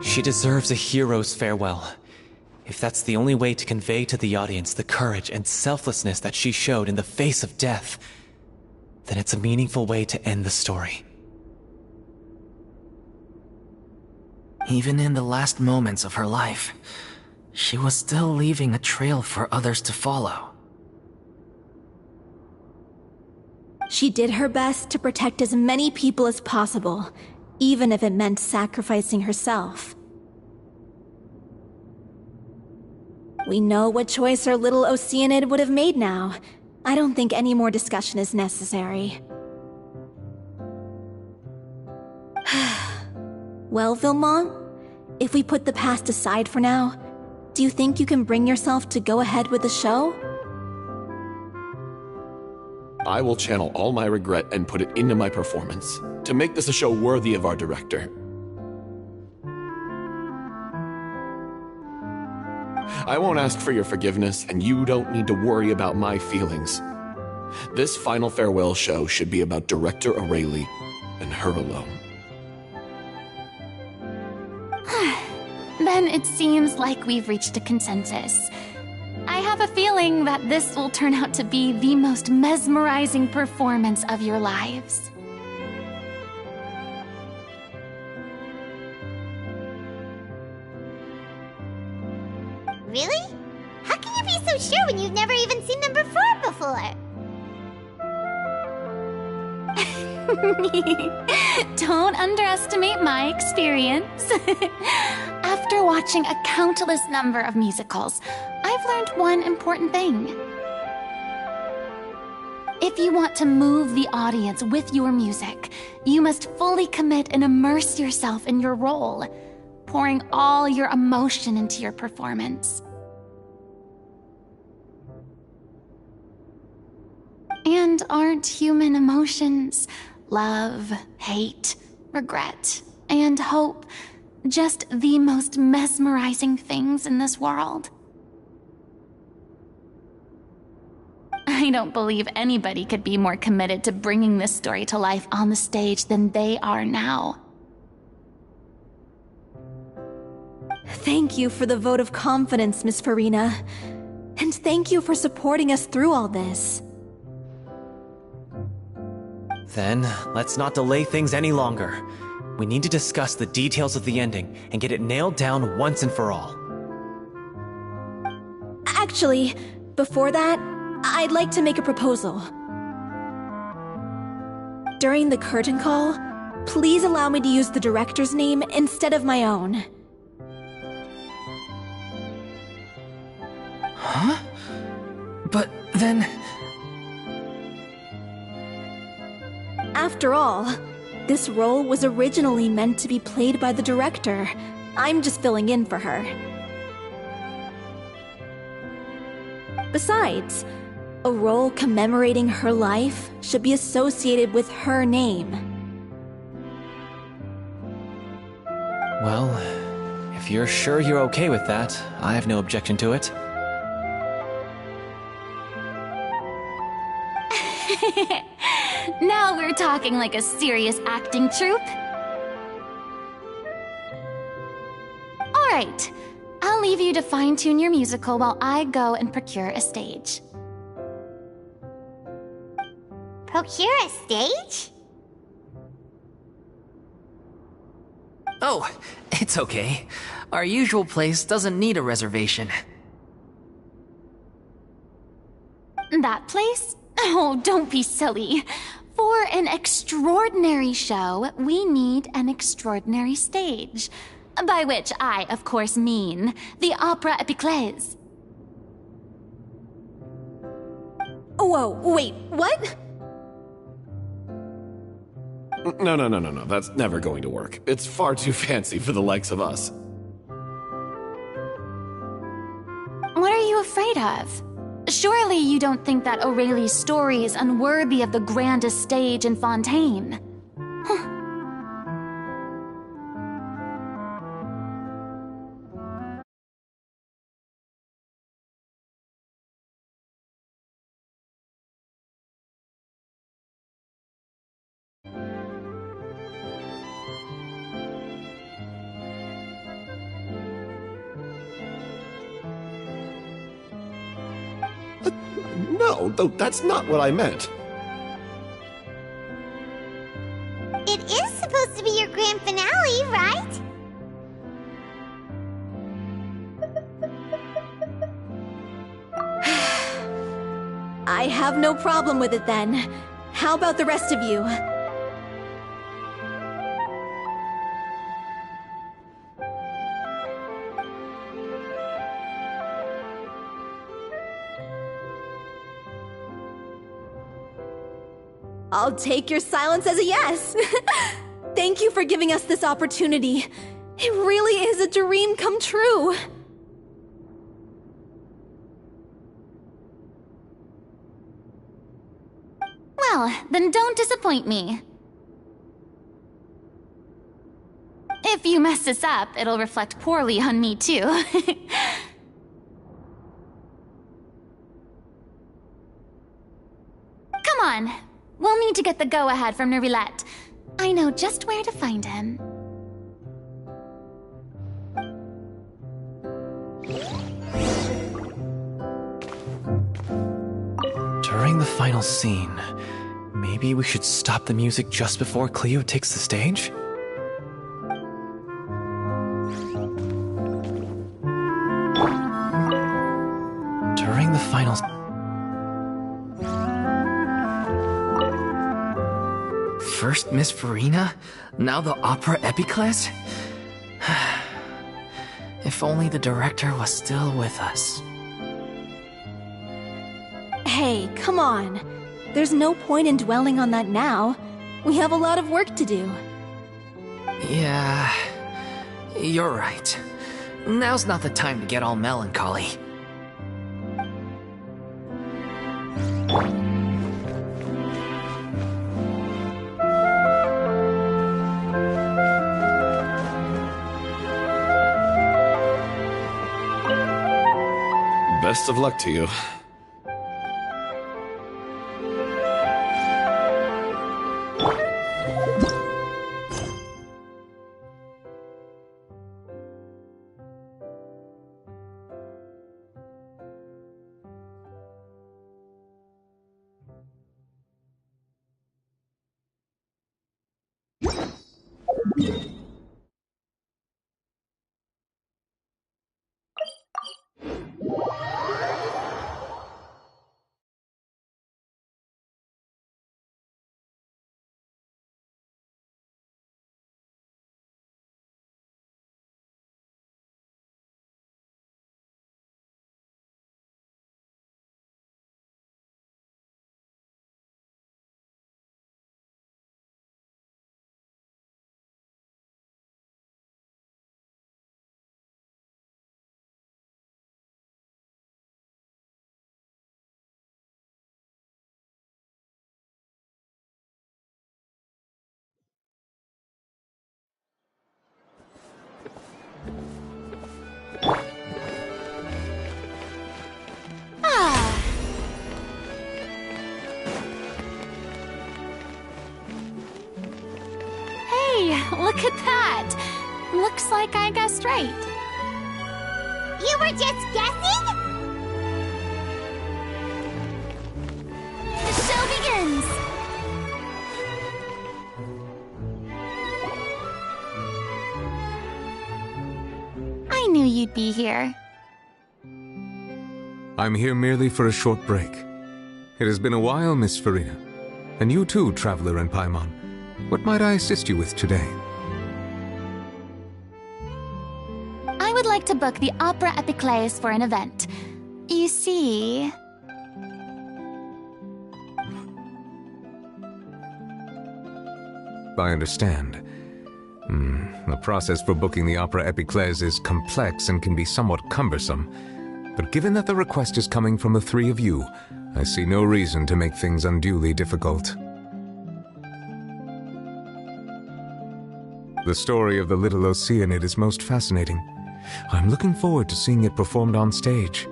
She deserves a hero's farewell. If that's the only way to convey to the audience the courage and selflessness that she showed in the face of death, then it's a meaningful way to end the story. Even in the last moments of her life, she was still leaving a trail for others to follow. She did her best to protect as many people as possible, even if it meant sacrificing herself. We know what choice our little Oceanid would have made now. I don't think any more discussion is necessary. Well, Vilmont, if we put the past aside for now, do you think you can bring yourself to go ahead with the show? I will channel all my regret and put it into my performance, to make this a show worthy of our director. I won't ask for your forgiveness, and you don't need to worry about my feelings. This final farewell show should be about Director Aurelie and her alone. Then it seems like we've reached a consensus. I have a feeling that this will turn out to be the most mesmerizing performance of your lives. Really? How can you be so sure when you've never even seen them perform before? Don't underestimate my experience. After watching a countless number of musicals, I've learned one important thing. If you want to move the audience with your music, you must fully commit and immerse yourself in your role, pouring all your emotion into your performance. And aren't human emotions, love, hate, regret, and hope, just the most mesmerizing things in this world? I don't believe anybody could be more committed to bringing this story to life on the stage than they are now. Thank you for the vote of confidence, Miss Furina. And thank you for supporting us through all this. Then, let's not delay things any longer. We need to discuss the details of the ending and get it nailed down once and for all. Actually, before that, I'd like to make a proposal. during the curtain call, please allow me to use the director's name instead of my own. Huh? But then... After all, this role was originally meant to be played by the director. I'm just filling in for her. Besides, a role commemorating her life should be associated with her name. Well, if you're sure you're okay with that, I have no objection to it. Now we're talking like a serious acting troupe. All right, I'll leave you to fine-tune your musical while I go and procure a stage. Procure a stage? Oh, it's okay. Our usual place doesn't need a reservation. That place? Oh, don't be silly. For an extraordinary show, we need an extraordinary stage. By which I, of course, mean the Opera Epiclese. Whoa, wait, what? No. That's never going to work. It's far too fancy for the likes of us. What are you afraid of? Surely you don't think that Aurelie's story is unworthy of the grandest stage in Fontaine. No, that's not what I meant. It is supposed to be your grand finale, right? I have no problem with it then. How about the rest of you? I'll take your silence as a yes. Thank you for giving us this opportunity. It really is a dream come true. Well, then don't disappoint me. If you mess this up, it'll reflect poorly on me too. Come on. We'll need to get the go-ahead from Nerilette. I know just where to find him. During the final scene, maybe we should stop the music just before Cleo takes the stage? During the final... First Miss Furina, now the Opera Epiclese? If only the director was still with us. Hey, come on. There's no point in dwelling on that now. We have a lot of work to do. Yeah, you're right. Now's not the time to get all melancholy. Best of luck to you. look at that! Looks like I guessed right. You were just guessing? The show begins! I knew you'd be here. I'm here merely for a short break. It has been a while, Miss Furina. And you too, Traveler and Paimon. What might I assist you with today? I would like to book the Opera Epiclese for an event. You see... I understand. The process for booking the Opera Epiclese is complex and can be somewhat cumbersome. But given that the request is coming from the three of you, I see no reason to make things unduly difficult. The story of the Little Oceanid is most fascinating. I'm looking forward to seeing it performed on stage.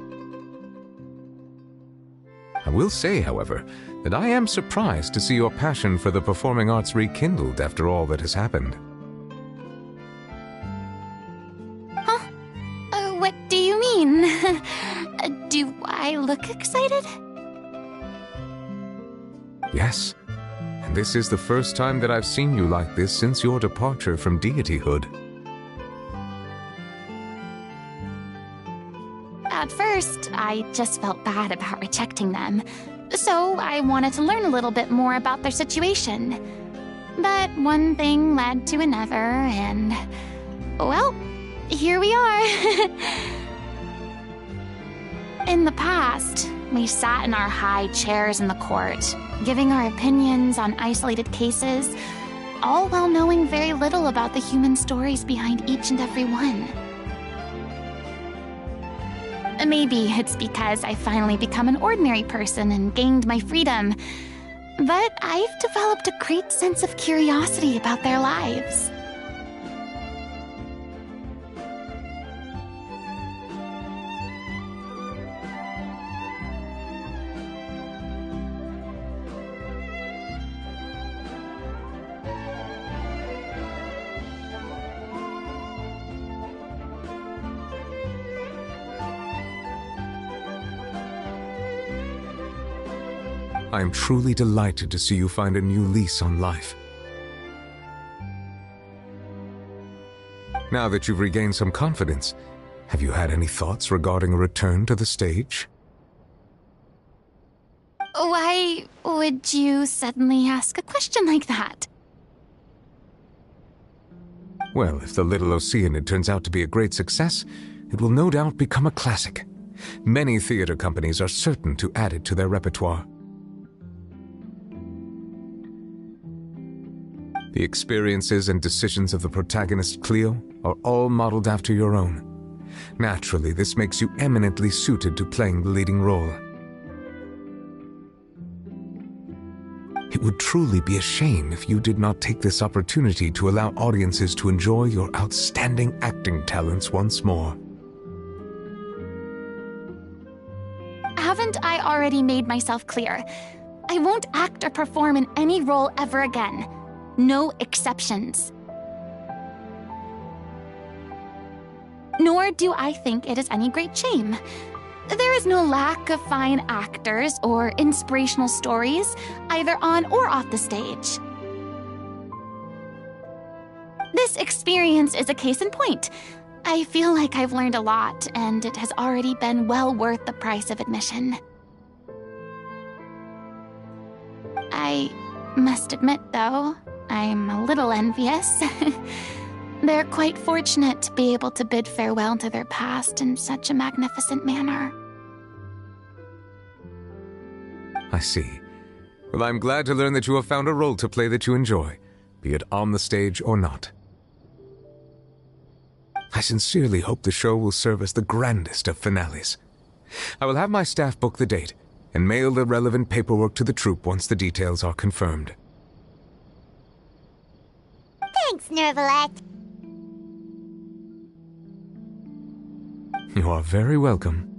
I will say, however, that I am surprised to see your passion for the performing arts rekindled after all that has happened. Huh? What do you mean? Do I look excited? Yes, and this is the first time that I've seen you like this since your departure from deityhood. At first, I just felt bad about rejecting them, so I wanted to learn a little bit more about their situation. But one thing led to another, and... well, here we are. In the past, we sat in our high chairs in the court, giving our opinions on isolated cases, all while knowing very little about the human stories behind each and every one. Maybe it's because I finally become an ordinary person and gained my freedom, but I've developed a great sense of curiosity about their lives. I am truly delighted to see you find a new lease on life. Now that you've regained some confidence, have you had any thoughts regarding a return to the stage? Why would you suddenly ask a question like that? Well, if the Little Oceanid turns out to be a great success, it will no doubt become a classic. Many theater companies are certain to add it to their repertoire. The experiences and decisions of the protagonist Cleo are all modeled after your own. Naturally, this makes you eminently suited to playing the leading role. It would truly be a shame if you did not take this opportunity to allow audiences to enjoy your outstanding acting talents once more. Haven't I already made myself clear? I won't act or perform in any role ever again. No exceptions. Nor do I think it is any great shame. There is no lack of fine actors or inspirational stories, either on or off the stage. This experience is a case in point. I feel like I've learned a lot, and it has already been well worth the price of admission. I must admit, though, I'm a little envious. They're quite fortunate to be able to bid farewell to their past in such a magnificent manner. I see. Well, I'm glad to learn that you have found a role to play that you enjoy, be it on the stage or not. I sincerely hope the show will serve as the grandest of finales. I will have my staff book the date and mail the relevant paperwork to the troupe once the details are confirmed. Thanks, Nervalette. You are very welcome.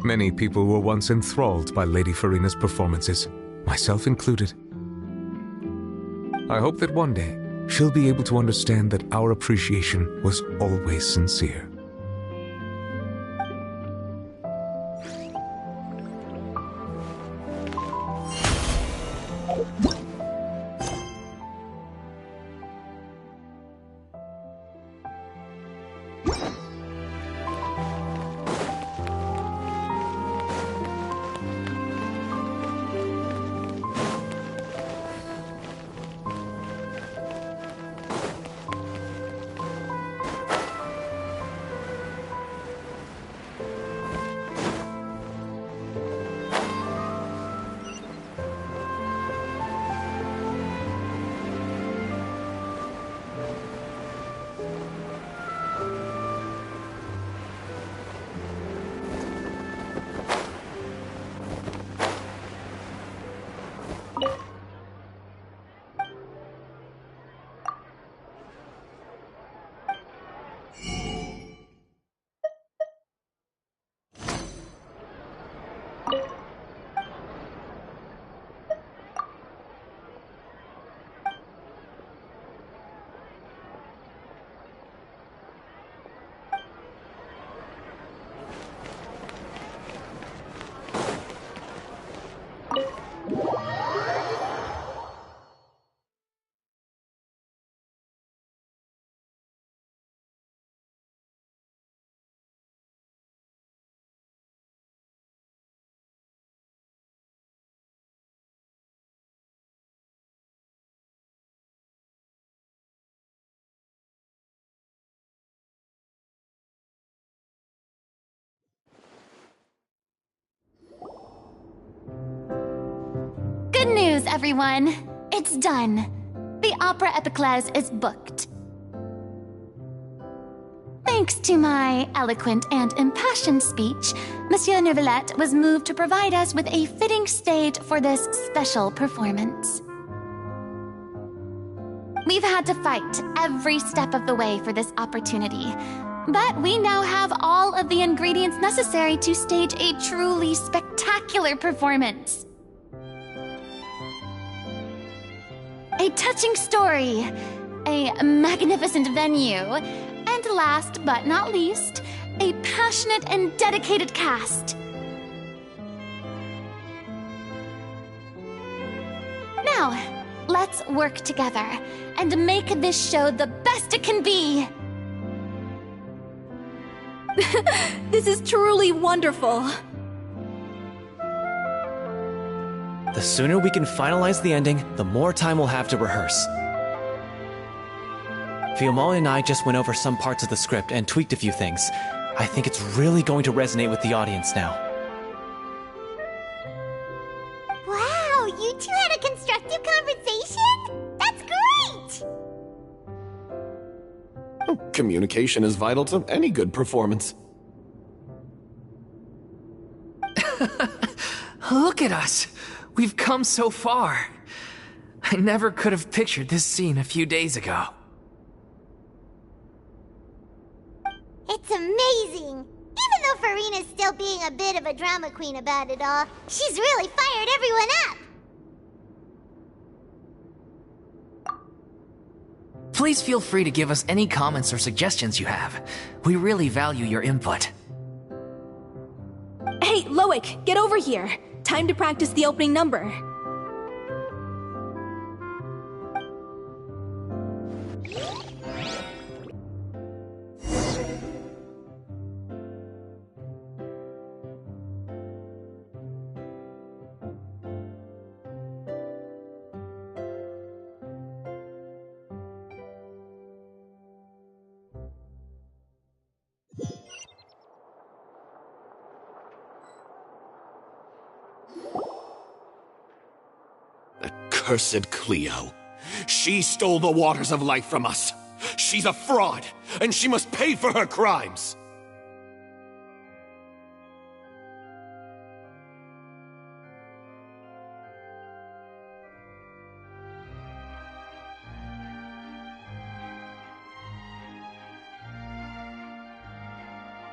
Many people were once enthralled by Lady Furina's performances, myself included. I hope that one day she'll be able to understand that our appreciation was always sincere. Good news, everyone! It's done. The Opera Epiclese is booked. Thanks to my eloquent and impassioned speech, Monsieur Neuvillette was moved to provide us with a fitting stage for this special performance. We've had to fight every step of the way for this opportunity, but we now have all of the ingredients necessary to stage a truly spectacular performance. A touching story, a magnificent venue, and last but not least, a passionate and dedicated cast. Now, let's work together and make this show the best it can be. This is truly wonderful. The sooner we can finalize the ending, the more time we'll have to rehearse. Fiamma and I just went over some parts of the script and tweaked a few things. I think it's really going to resonate with the audience now. Wow, you two had a constructive conversation? That's great! Communication is vital to any good performance. Look at us! We've come so far. I never could have pictured this scene a few days ago. It's amazing! Even though Furina's still being a bit of a drama queen about it all, she's really fired everyone up! Please feel free to give us any comments or suggestions you have. We really value your input. Hey, Loic, get over here. Time to practice the opening number. Cursed Cleo. She stole the waters of life from us. She's a fraud, and she must pay for her crimes.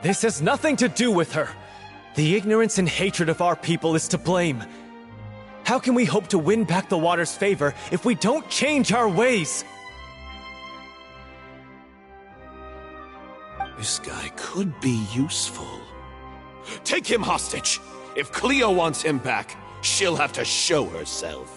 This has nothing to do with her. The ignorance and hatred of our people is to blame. How can we hope to win back the water's favor if we don't change our ways? This guy could be useful. Take him hostage! If Cleo wants him back, she'll have to show herself.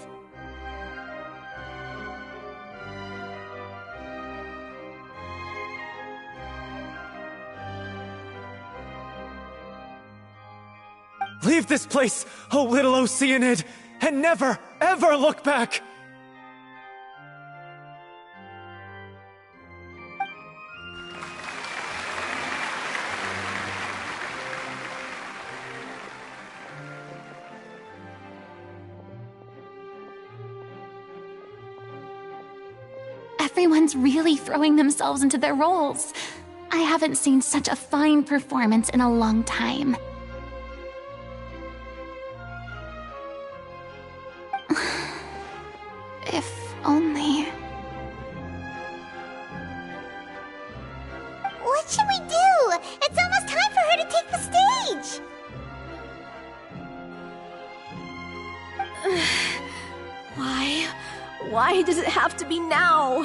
Leave this place, O little Oceanid, and never, ever look back! Everyone's really throwing themselves into their roles. I haven't seen such a fine performance in a long time. If only... What should we do? It's almost time for her to take the stage! Why? Why does it have to be now?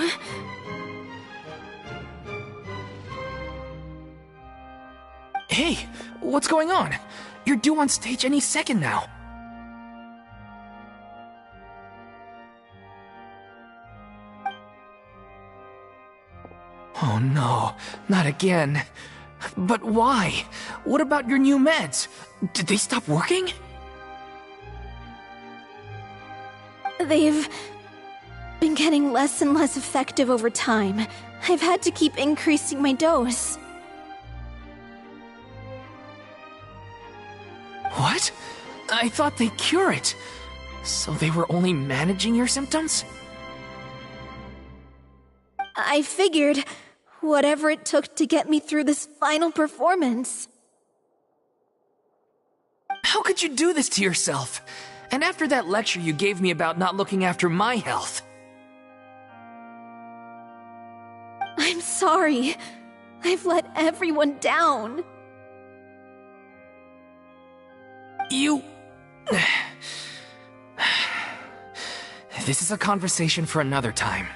Hey, what's going on? You're due on stage any second now. Oh no, not again. But why? What about your new meds? Did they stop working? They've been getting less and less effective over time. I've had to keep increasing my dose. What? I thought they'd cure it. So they were only managing your symptoms? I figured whatever it took to get me through this final performance. How could you do this to yourself? And after that lecture you gave me about not looking after my health. I'm sorry. I've let everyone down. You... This is a conversation for another time.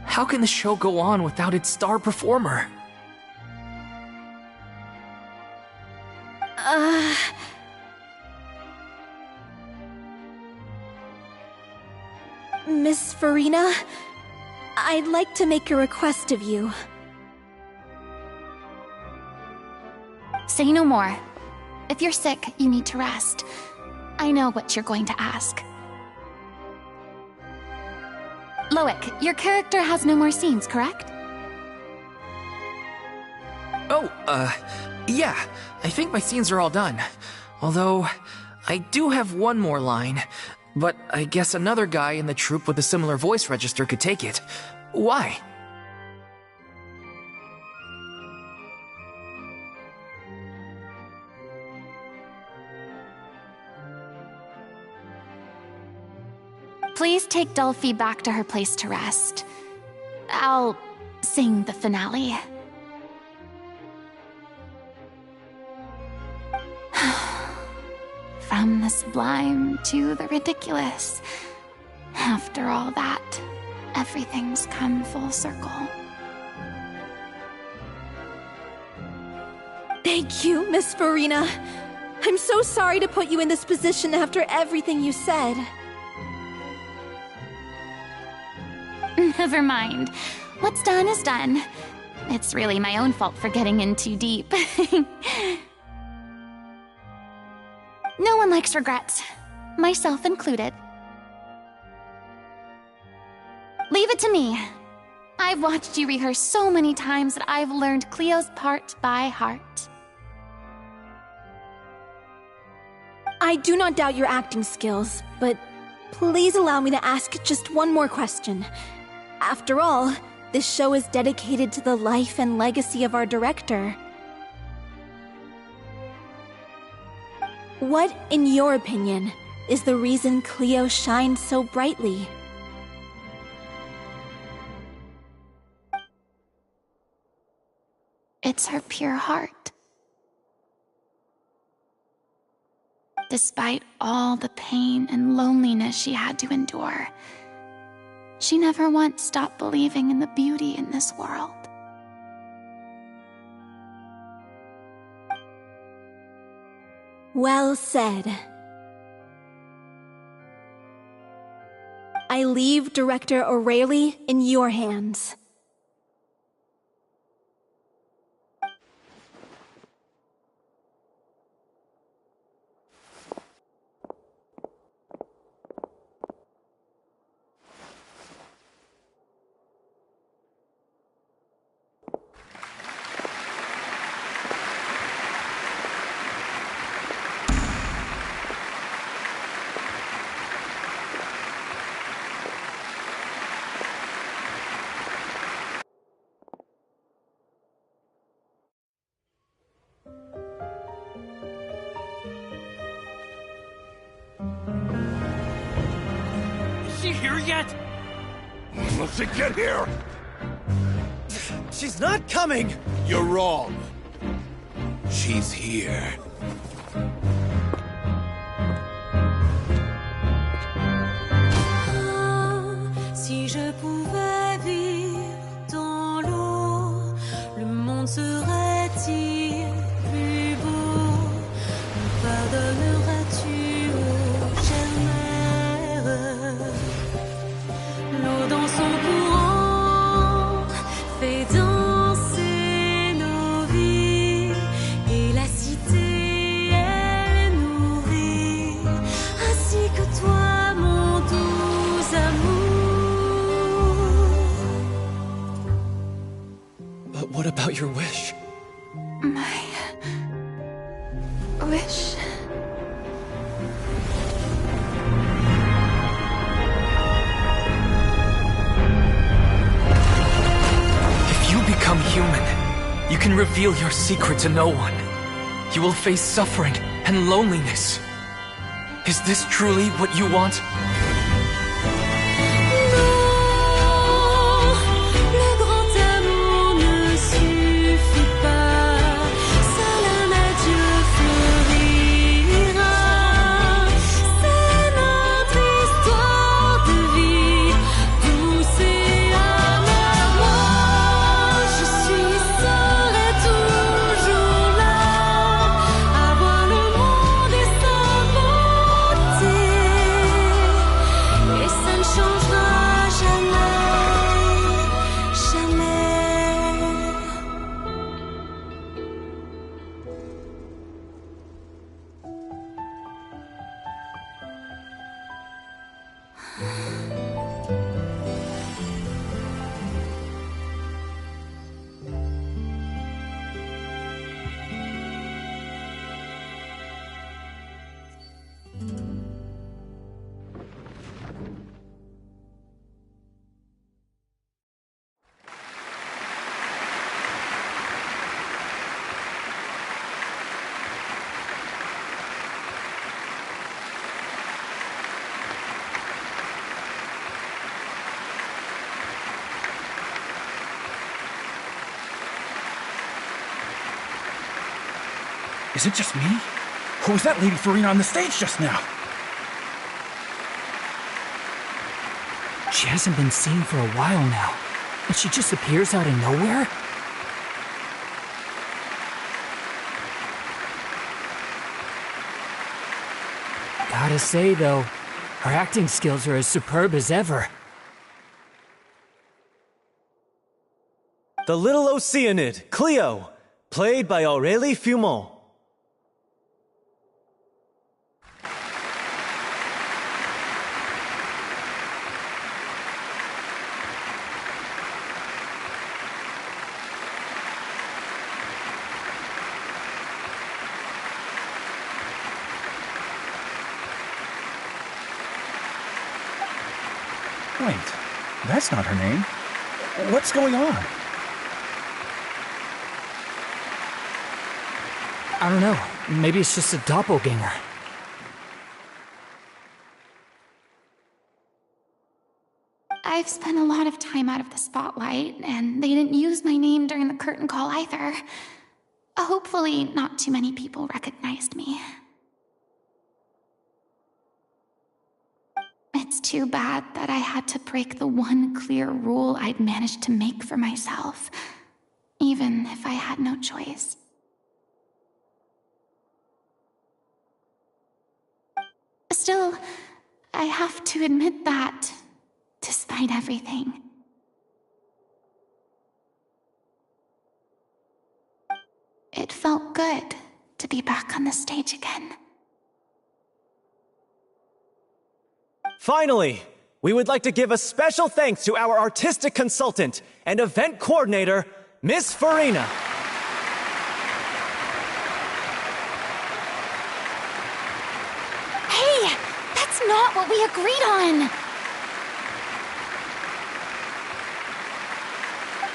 How can the show go on without its star performer? Miss Furina, I'd like to make a request of you. Say no more. If you're sick, you need to rest. I know what you're going to ask. Loic, your character has no more scenes, correct? Oh, yeah. I think my scenes are all done. Although, I do have one more line. But I guess another guy in the troupe with a similar voice register could take it. Why? Please take Delphi back to her place to rest. I'll sing the finale. From the sublime to the ridiculous. After all that, everything's come full circle. Thank you, Miss Furina. I'm so sorry to put you in this position after everything you said. Never mind. What's done is done. It's really my own fault for getting in too deep. No one likes regrets, myself included. Leave it to me. I've watched you rehearse so many times that I've learned Cleo's part by heart. I do not doubt your acting skills, but please allow me to ask just one more question. After all, this show is dedicated to the life and legacy of our director. What, in your opinion, is the reason Cleo shines so brightly? It's her pure heart. Despite all the pain and loneliness she had to endure, she never once stopped believing in the beauty in this world. Well said. I leave Director O'Reilly in your hands. Is she here yet? Let's get here! She's not coming! You're wrong. She's here. Si je pouvais vivre dans l'eau, le monde serait-il plus beau? Me pardonneras-tu, ô chère mère? L'eau dans son courant fait danser nos vies, et la cité elle est nourrie, ainsi que toi, mon doux amour. But what about your wish? My wish. If you become human, you can reveal your secret to no one. You will face suffering and loneliness. Is this truly what you want? Le grand amour ne suffit pas, seul un adieu fleurira. C'est notre histoire de vie, douce et amère. Moi, je serai toujours là, à voir le monde et sa beauté, et ça ne changera jamais, jamais. Is it just me? Or was that Lady Furina on the stage just now? She hasn't been seen for a while now, and she just appears out of nowhere? Gotta say, though, her acting skills are as superb as ever. The Little Oceanid, Cleo, played by Aurélie Fumont. Wait, that's not her name. What's going on? I don't know. Maybe it's just a doppelganger. I've spent a lot of time out of the spotlight, and they didn't use my name during the curtain call either. Hopefully, not too many people recognized me. It's too bad that I had to break the one clear rule I'd managed to make for myself, even if I had no choice. Still, I have to admit that, despite everything, it felt good to be back on the stage again. Finally, we would like to give a special thanks to our artistic consultant and event coordinator, Miss Furina. Hey, that's not what we agreed on!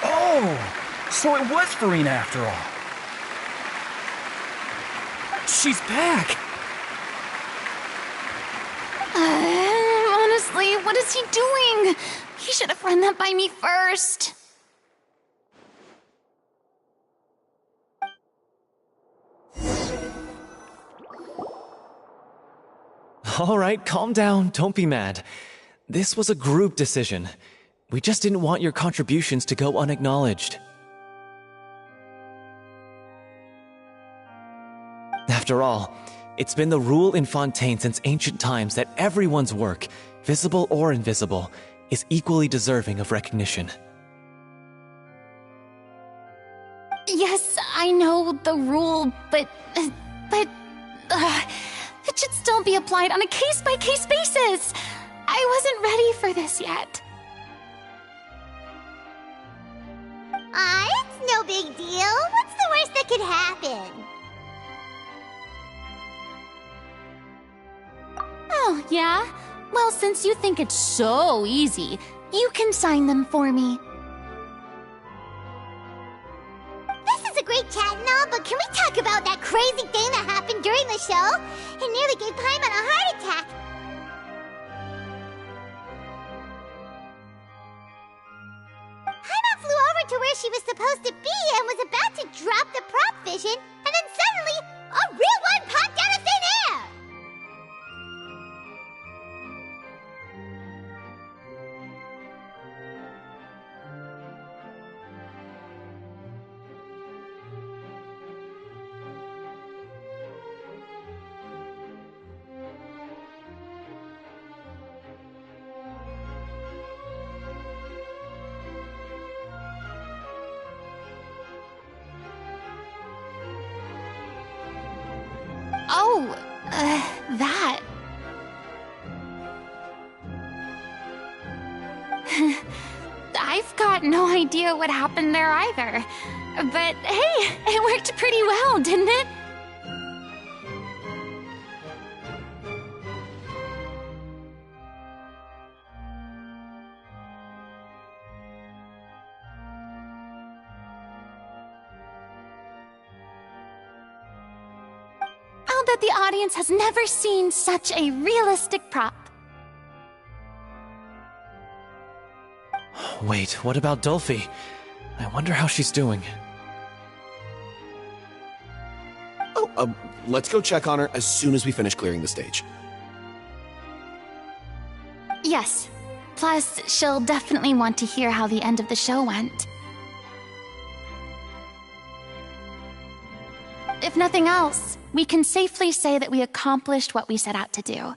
Oh, so it was Furina after all. She's back! Honestly, what is he doing? He should have run that by me first. All right, calm down. Don't be mad. This was a group decision. We just didn't want your contributions to go unacknowledged. After all, it's been the rule in Fontaine since ancient times that everyone's work, visible or invisible, is equally deserving of recognition. Yes, I know the rule, but it should still be applied on a case-by-case basis. I wasn't ready for this yet. It's no big deal. What's the worst that could happen? Oh, yeah? Well, since you think it's so easy, you can sign them for me. This is a great chat and all, but can we talk about that crazy thing that happened during the show? It nearly gave Paimon a heart attack. Paimon flew over to where she was supposed to be and was about to drop the prop vision, and then suddenly, a real one popped out of thin air! Oh, that. I've got no idea what happened there either. But hey, it worked pretty well, didn't it? I'll bet the audience has never seen such a realistic prop. Wait, what about Dolphy? I wonder how she's doing. Oh, let's go check on her as soon as we finish clearing the stage. Yes. Plus, she'll definitely want to hear how the end of the show went. If nothing else, we can safely say that we accomplished what we set out to do.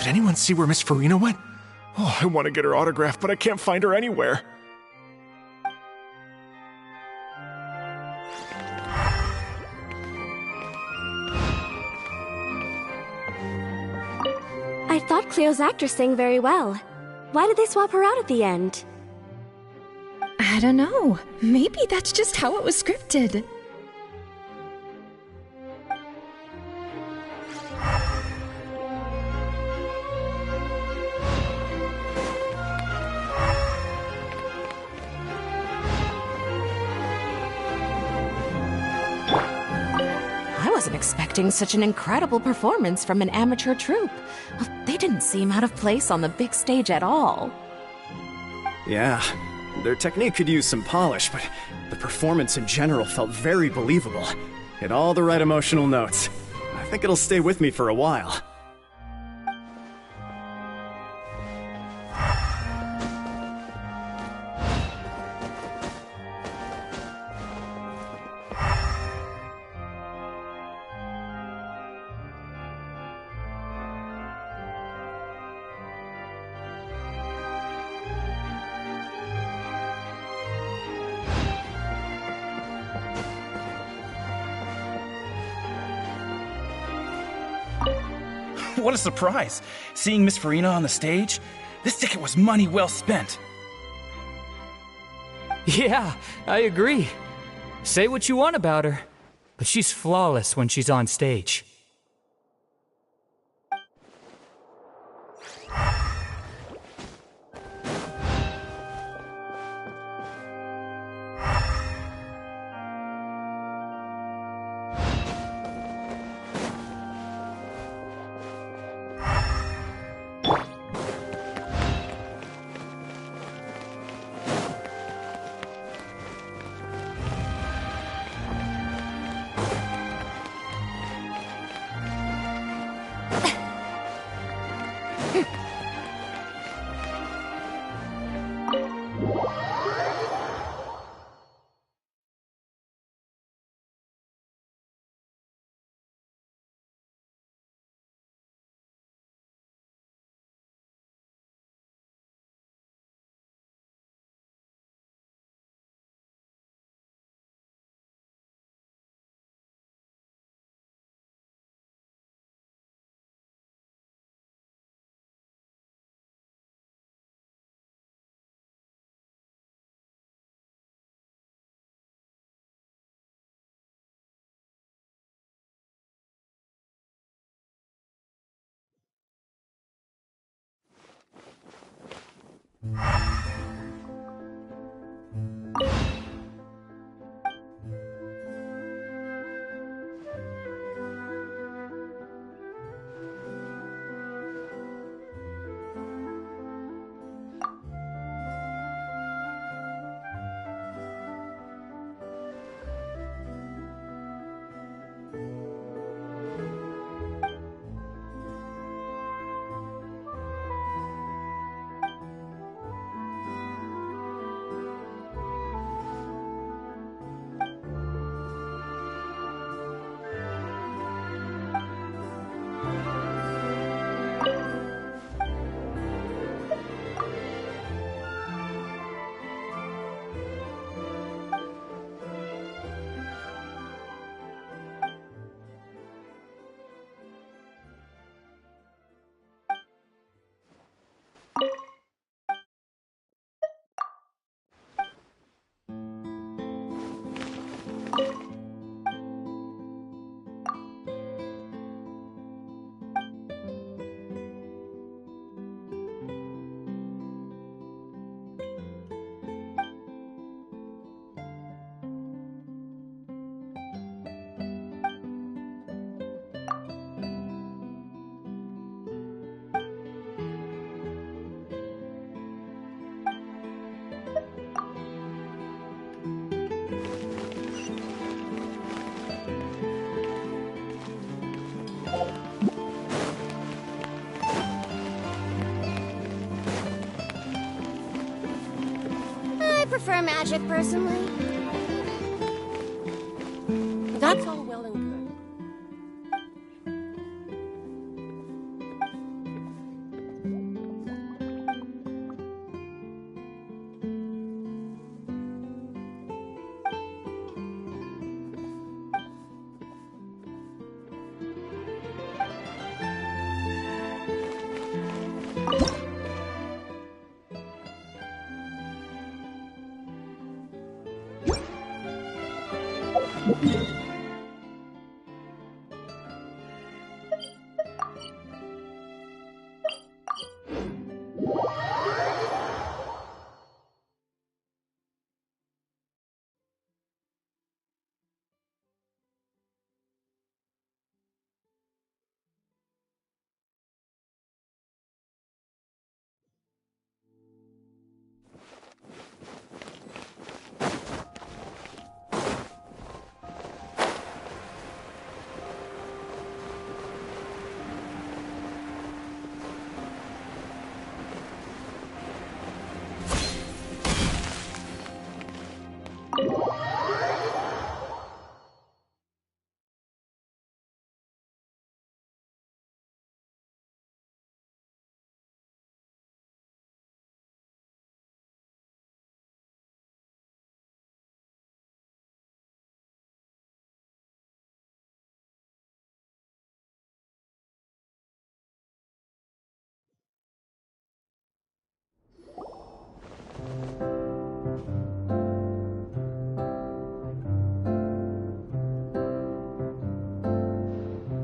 anyone see where Miss Furina went? Oh, I want to get her autograph, but I can't find her anywhere. I thought Cleo's actress sang very well. Why did they swap her out at the end? I don't know. Maybe that's just how it was scripted. I wasn't expecting such an incredible performance from an amateur troupe. They didn't seem out of place on the big stage at all. Yeah, their technique could use some polish, but the performance in general felt very believable. Hit all the right emotional notes. I think it'll stay with me for a while. What a surprise! Seeing Miss Furina on the stage? This ticket was money well spent. Yeah, I agree. Say what you want about her, but she's flawless when she's on stage. I prefer magic, personally. That's all well and good.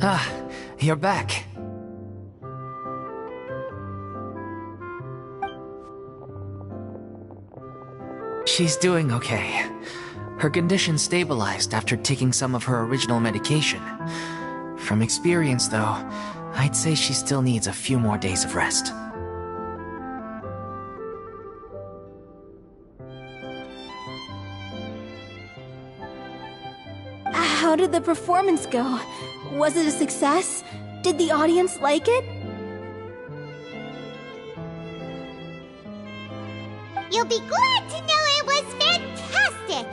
Ah, you're back. She's doing okay. Her condition stabilized after taking some of her original medication. From experience, though, I'd say she still needs a few more days of rest. How did the performance go? Was it a success? Did the audience like it? You'll be glad to know it was fantastic!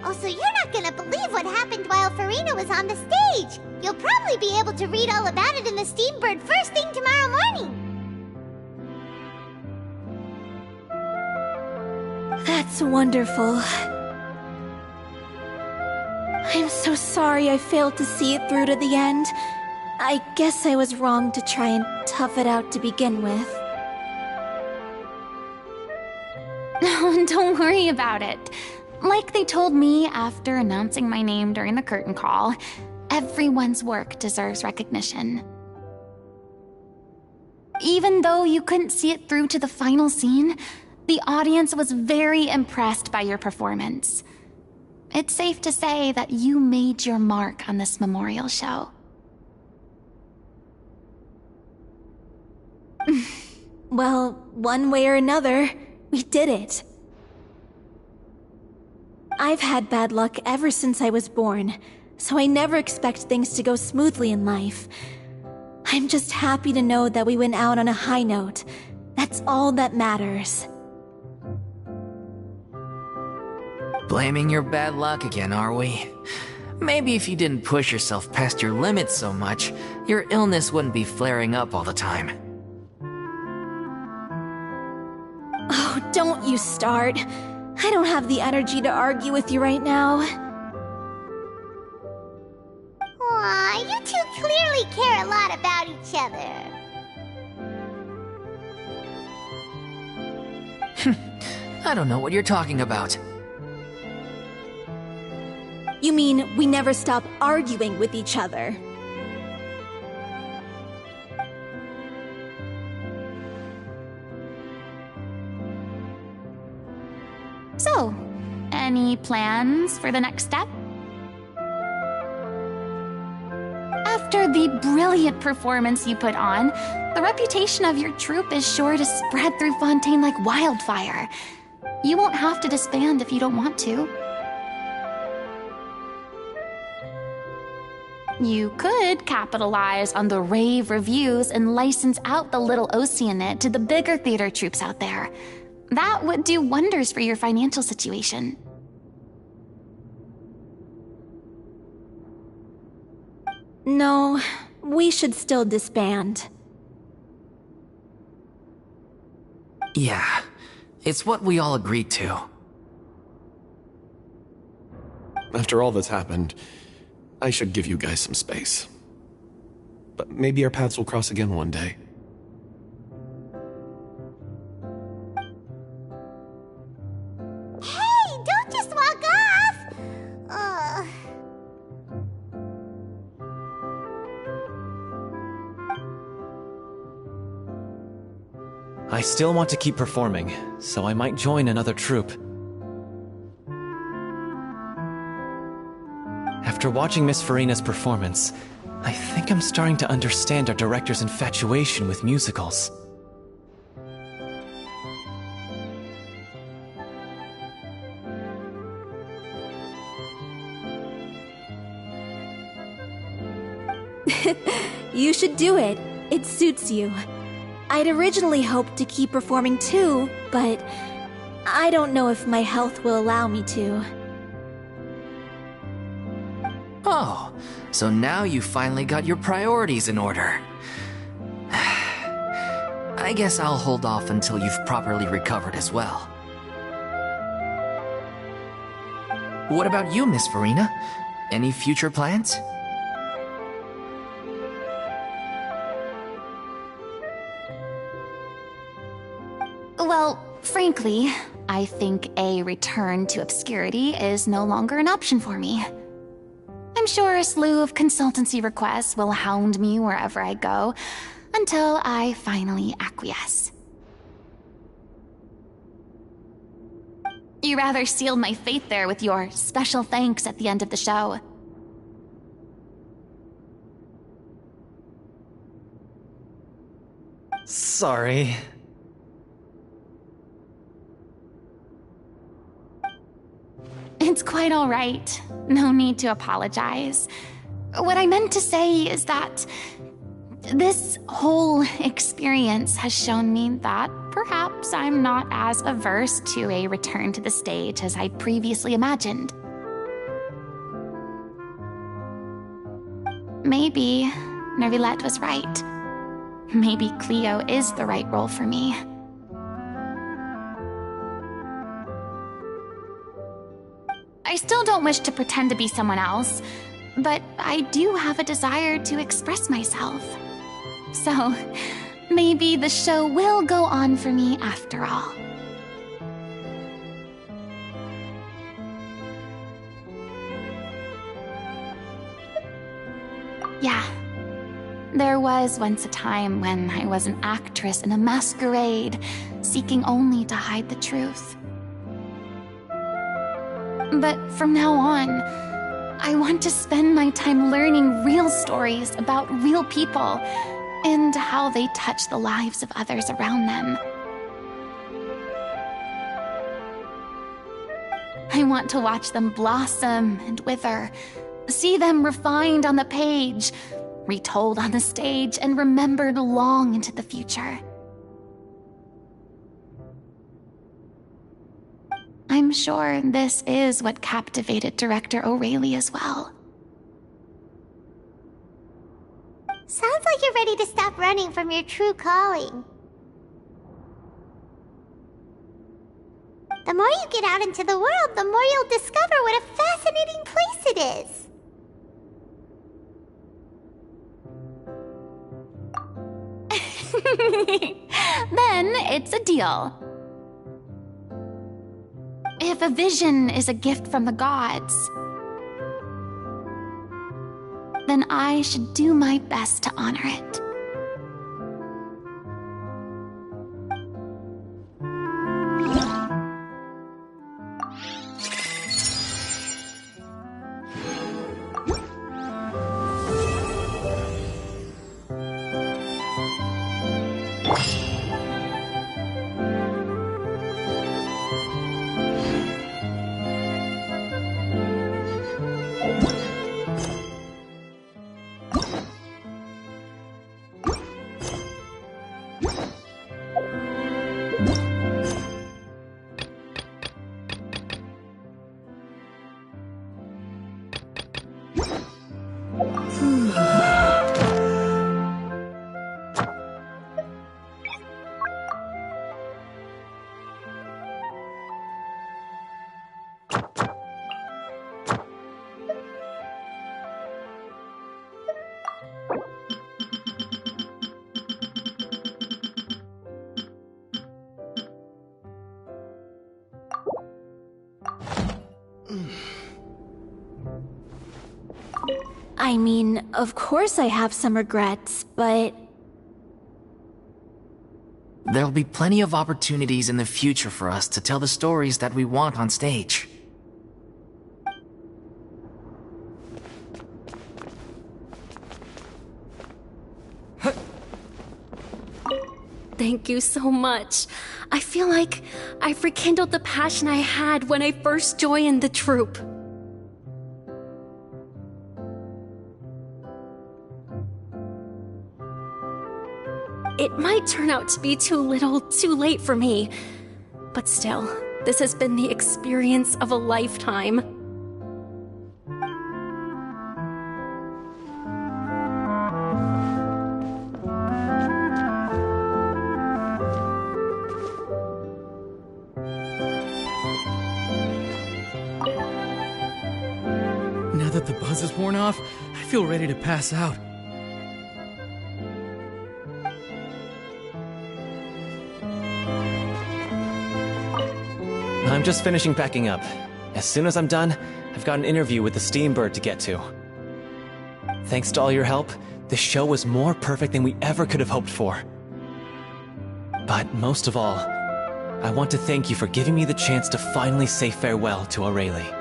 Also, you're not gonna believe what happened while Furina was on the stage! You'll probably be able to read all about it in the Steambird first thing tomorrow morning! That's wonderful. I'm so sorry I failed to see it through to the end. I guess I was wrong to try and tough it out to begin with. No, don't worry about it. Like they told me after announcing my name during the curtain call, everyone's work deserves recognition. Even though you couldn't see it through to the final scene, the audience was very impressed by your performance. It's safe to say that you made your mark on this memorial show. Well, one way or another, we did it. I've had bad luck ever since I was born, so I never expect things to go smoothly in life. I'm just happy to know that we went out on a high note. That's all that matters. Blaming your bad luck again, are we? Maybe if you didn't push yourself past your limits so much, your illness wouldn't be flaring up all the time. Oh, don't you start. I don't have the energy to argue with you right now. Aw, you two clearly care a lot about each other. I don't know what you're talking about. You mean we never stop arguing with each other? So, any plans for the next step? After the brilliant performance you put on, the reputation of your troupe is sure to spread through Fontaine like wildfire. You won't have to disband if you don't want to. You could capitalize on the rave reviews and license out the little Oceanid to the bigger theater troupes out there. That would do wonders for your financial situation. No, we should still disband. Yeah, it's what we all agreed to. After all that's happened, I should give you guys some space. But maybe our paths will cross again one day. Hey, don't just walk off! I still want to keep performing, so I might join another troupe. After watching Miss Furina's performance, I think I'm starting to understand our director's infatuation with musicals. You should do it. It suits you. I'd originally hoped to keep performing too, but I don't know if my health will allow me to. Oh, so now you finally got your priorities in order. I guess I'll hold off until you've properly recovered as well. What about you, Miss Furina? Any future plans? Well, frankly, I think a return to obscurity is no longer an option for me. I'm sure a slew of consultancy requests will hound me wherever I go, until I finally acquiesce. You rather sealed my fate there with your special thanks at the end of the show. Sorry. It's quite all right. No need to apologize. What I meant to say is that this whole experience has shown me that perhaps I'm not as averse to a return to the stage as I previously imagined. Maybe Nervilette was right. Maybe Cleo is the right role for me. I still don't wish to pretend to be someone else, but I do have a desire to express myself. So, maybe the show will go on for me after all. Yeah. There was once a time when I was an actress in a masquerade, seeking only to hide the truth. But from now on, I want to spend my time learning real stories about real people and how they touch the lives of others around them. I want to watch them blossom and wither, see them refined on the page, retold on the stage, and remembered long into the future. I'm sure this is what captivated Director O'Reilly as well. Sounds like you're ready to stop running from your true calling. The more you get out into the world, the more you'll discover what a fascinating place it is. Then it's a deal. If a vision is a gift from the gods, then I should do my best to honor it. I mean, of course I have some regrets, but... There'll be plenty of opportunities in the future for us to tell the stories that we want on stage. Thank you so much. I feel like I've rekindled the passion I had when I first joined the troupe. It might turn out to be too little, too late for me. But still, this has been the experience of a lifetime. Now that the buzz is worn off, I feel ready to pass out. I'm just finishing packing up. As soon as I'm done, I've got an interview with the Steambird to get to. Thanks to all your help, the show was more perfect than we ever could have hoped for. But most of all, I want to thank you for giving me the chance to finally say farewell to Aurelie.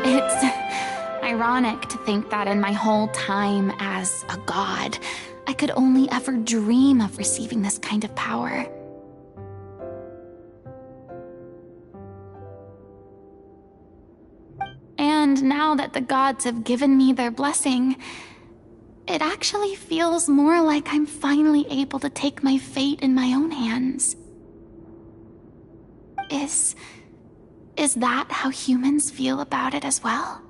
It's ironic to think that in my whole time as a god, I could only ever dream of receiving this kind of power. And now that the gods have given me their blessing, it actually feels more like I'm finally able to take my fate in my own hands. Is that how humans feel about it as well?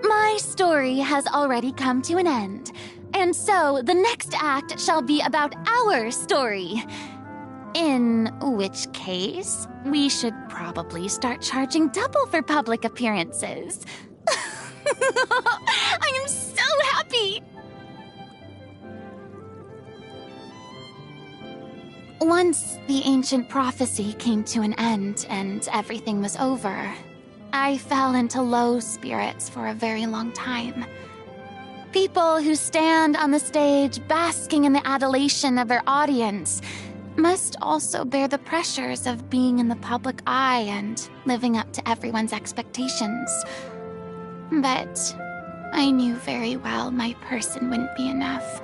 My story has already come to an end, And so, the next act shall be about our story. In which case, we should probably start charging double for public appearances. I am so happy! Once the ancient prophecy came to an end and everything was over, I fell into low spirits for a very long time. People who stand on the stage basking in the adulation of their audience must also bear the pressures of being in the public eye and living up to everyone's expectations. But I knew very well my person wouldn't be enough,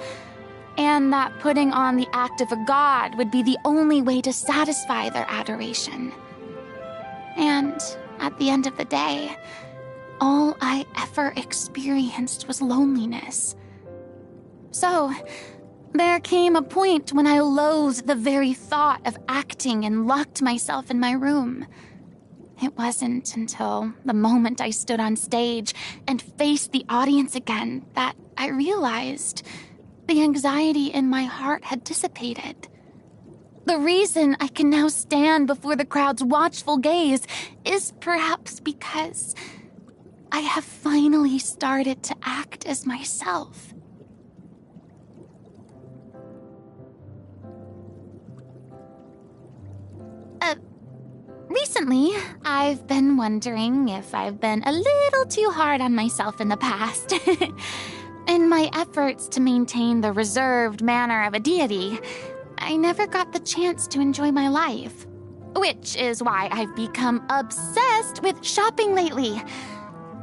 and that putting on the act of a god would be the only way to satisfy their adoration. And at the end of the day, all I ever experienced was loneliness. So, there came a point when I loathed the very thought of acting and locked myself in my room. It wasn't until the moment I stood on stage and faced the audience again that I realized the anxiety in my heart had dissipated. The reason I can now stand before the crowd's watchful gaze is perhaps because I have finally started to act as myself. Recently, I've been wondering if I've been a little too hard on myself in the past. In my efforts to maintain the reserved manner of a deity, I never got the chance to enjoy my life. Which is why I've become obsessed with shopping lately.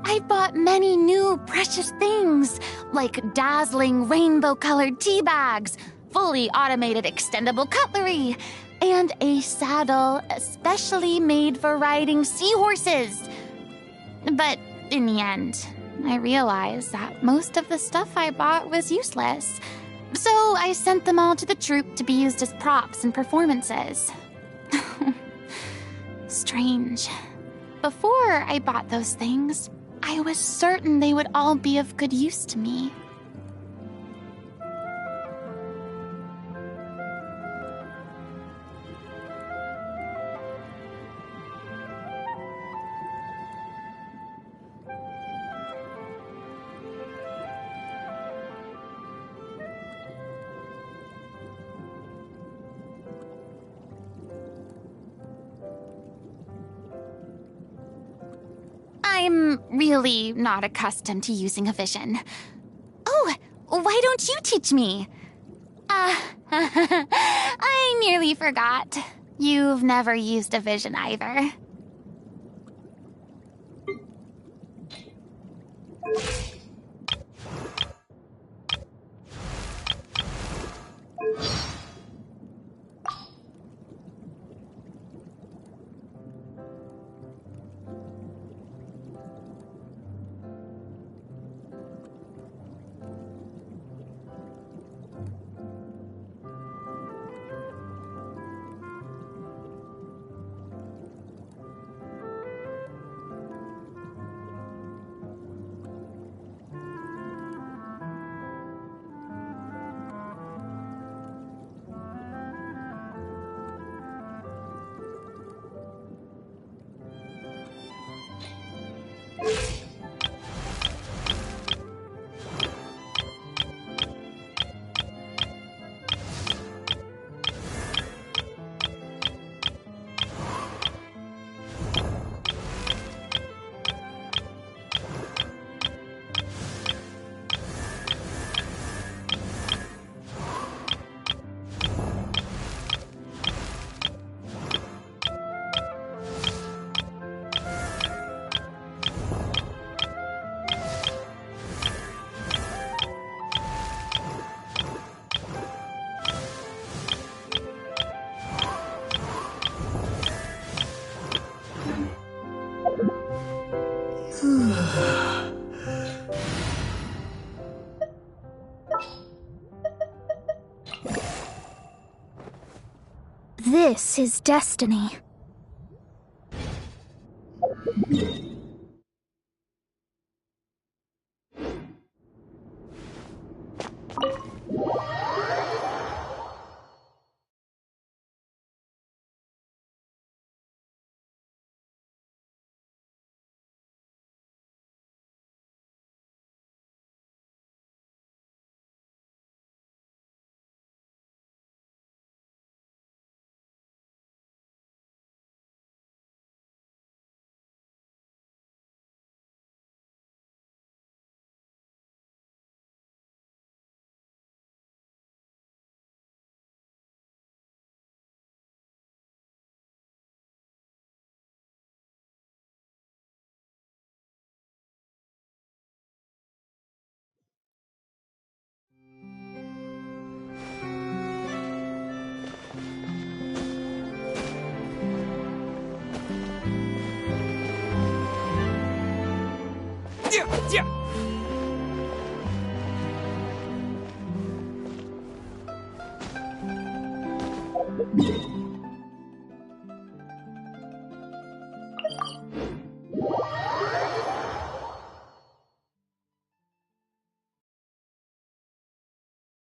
I've bought many new precious things, like dazzling rainbow-colored tea bags, fully automated extendable cutlery, and a saddle especially made for riding seahorses. But in the end, I realized that most of the stuff I bought was useless. So I sent them all to the troupe to be used as props in performances. Strange. Before I bought those things, I was certain they would all be of good use to me. I'm really not accustomed to using a vision. Oh, why don't you teach me? I nearly forgot. You've never used a vision either. This is destiny.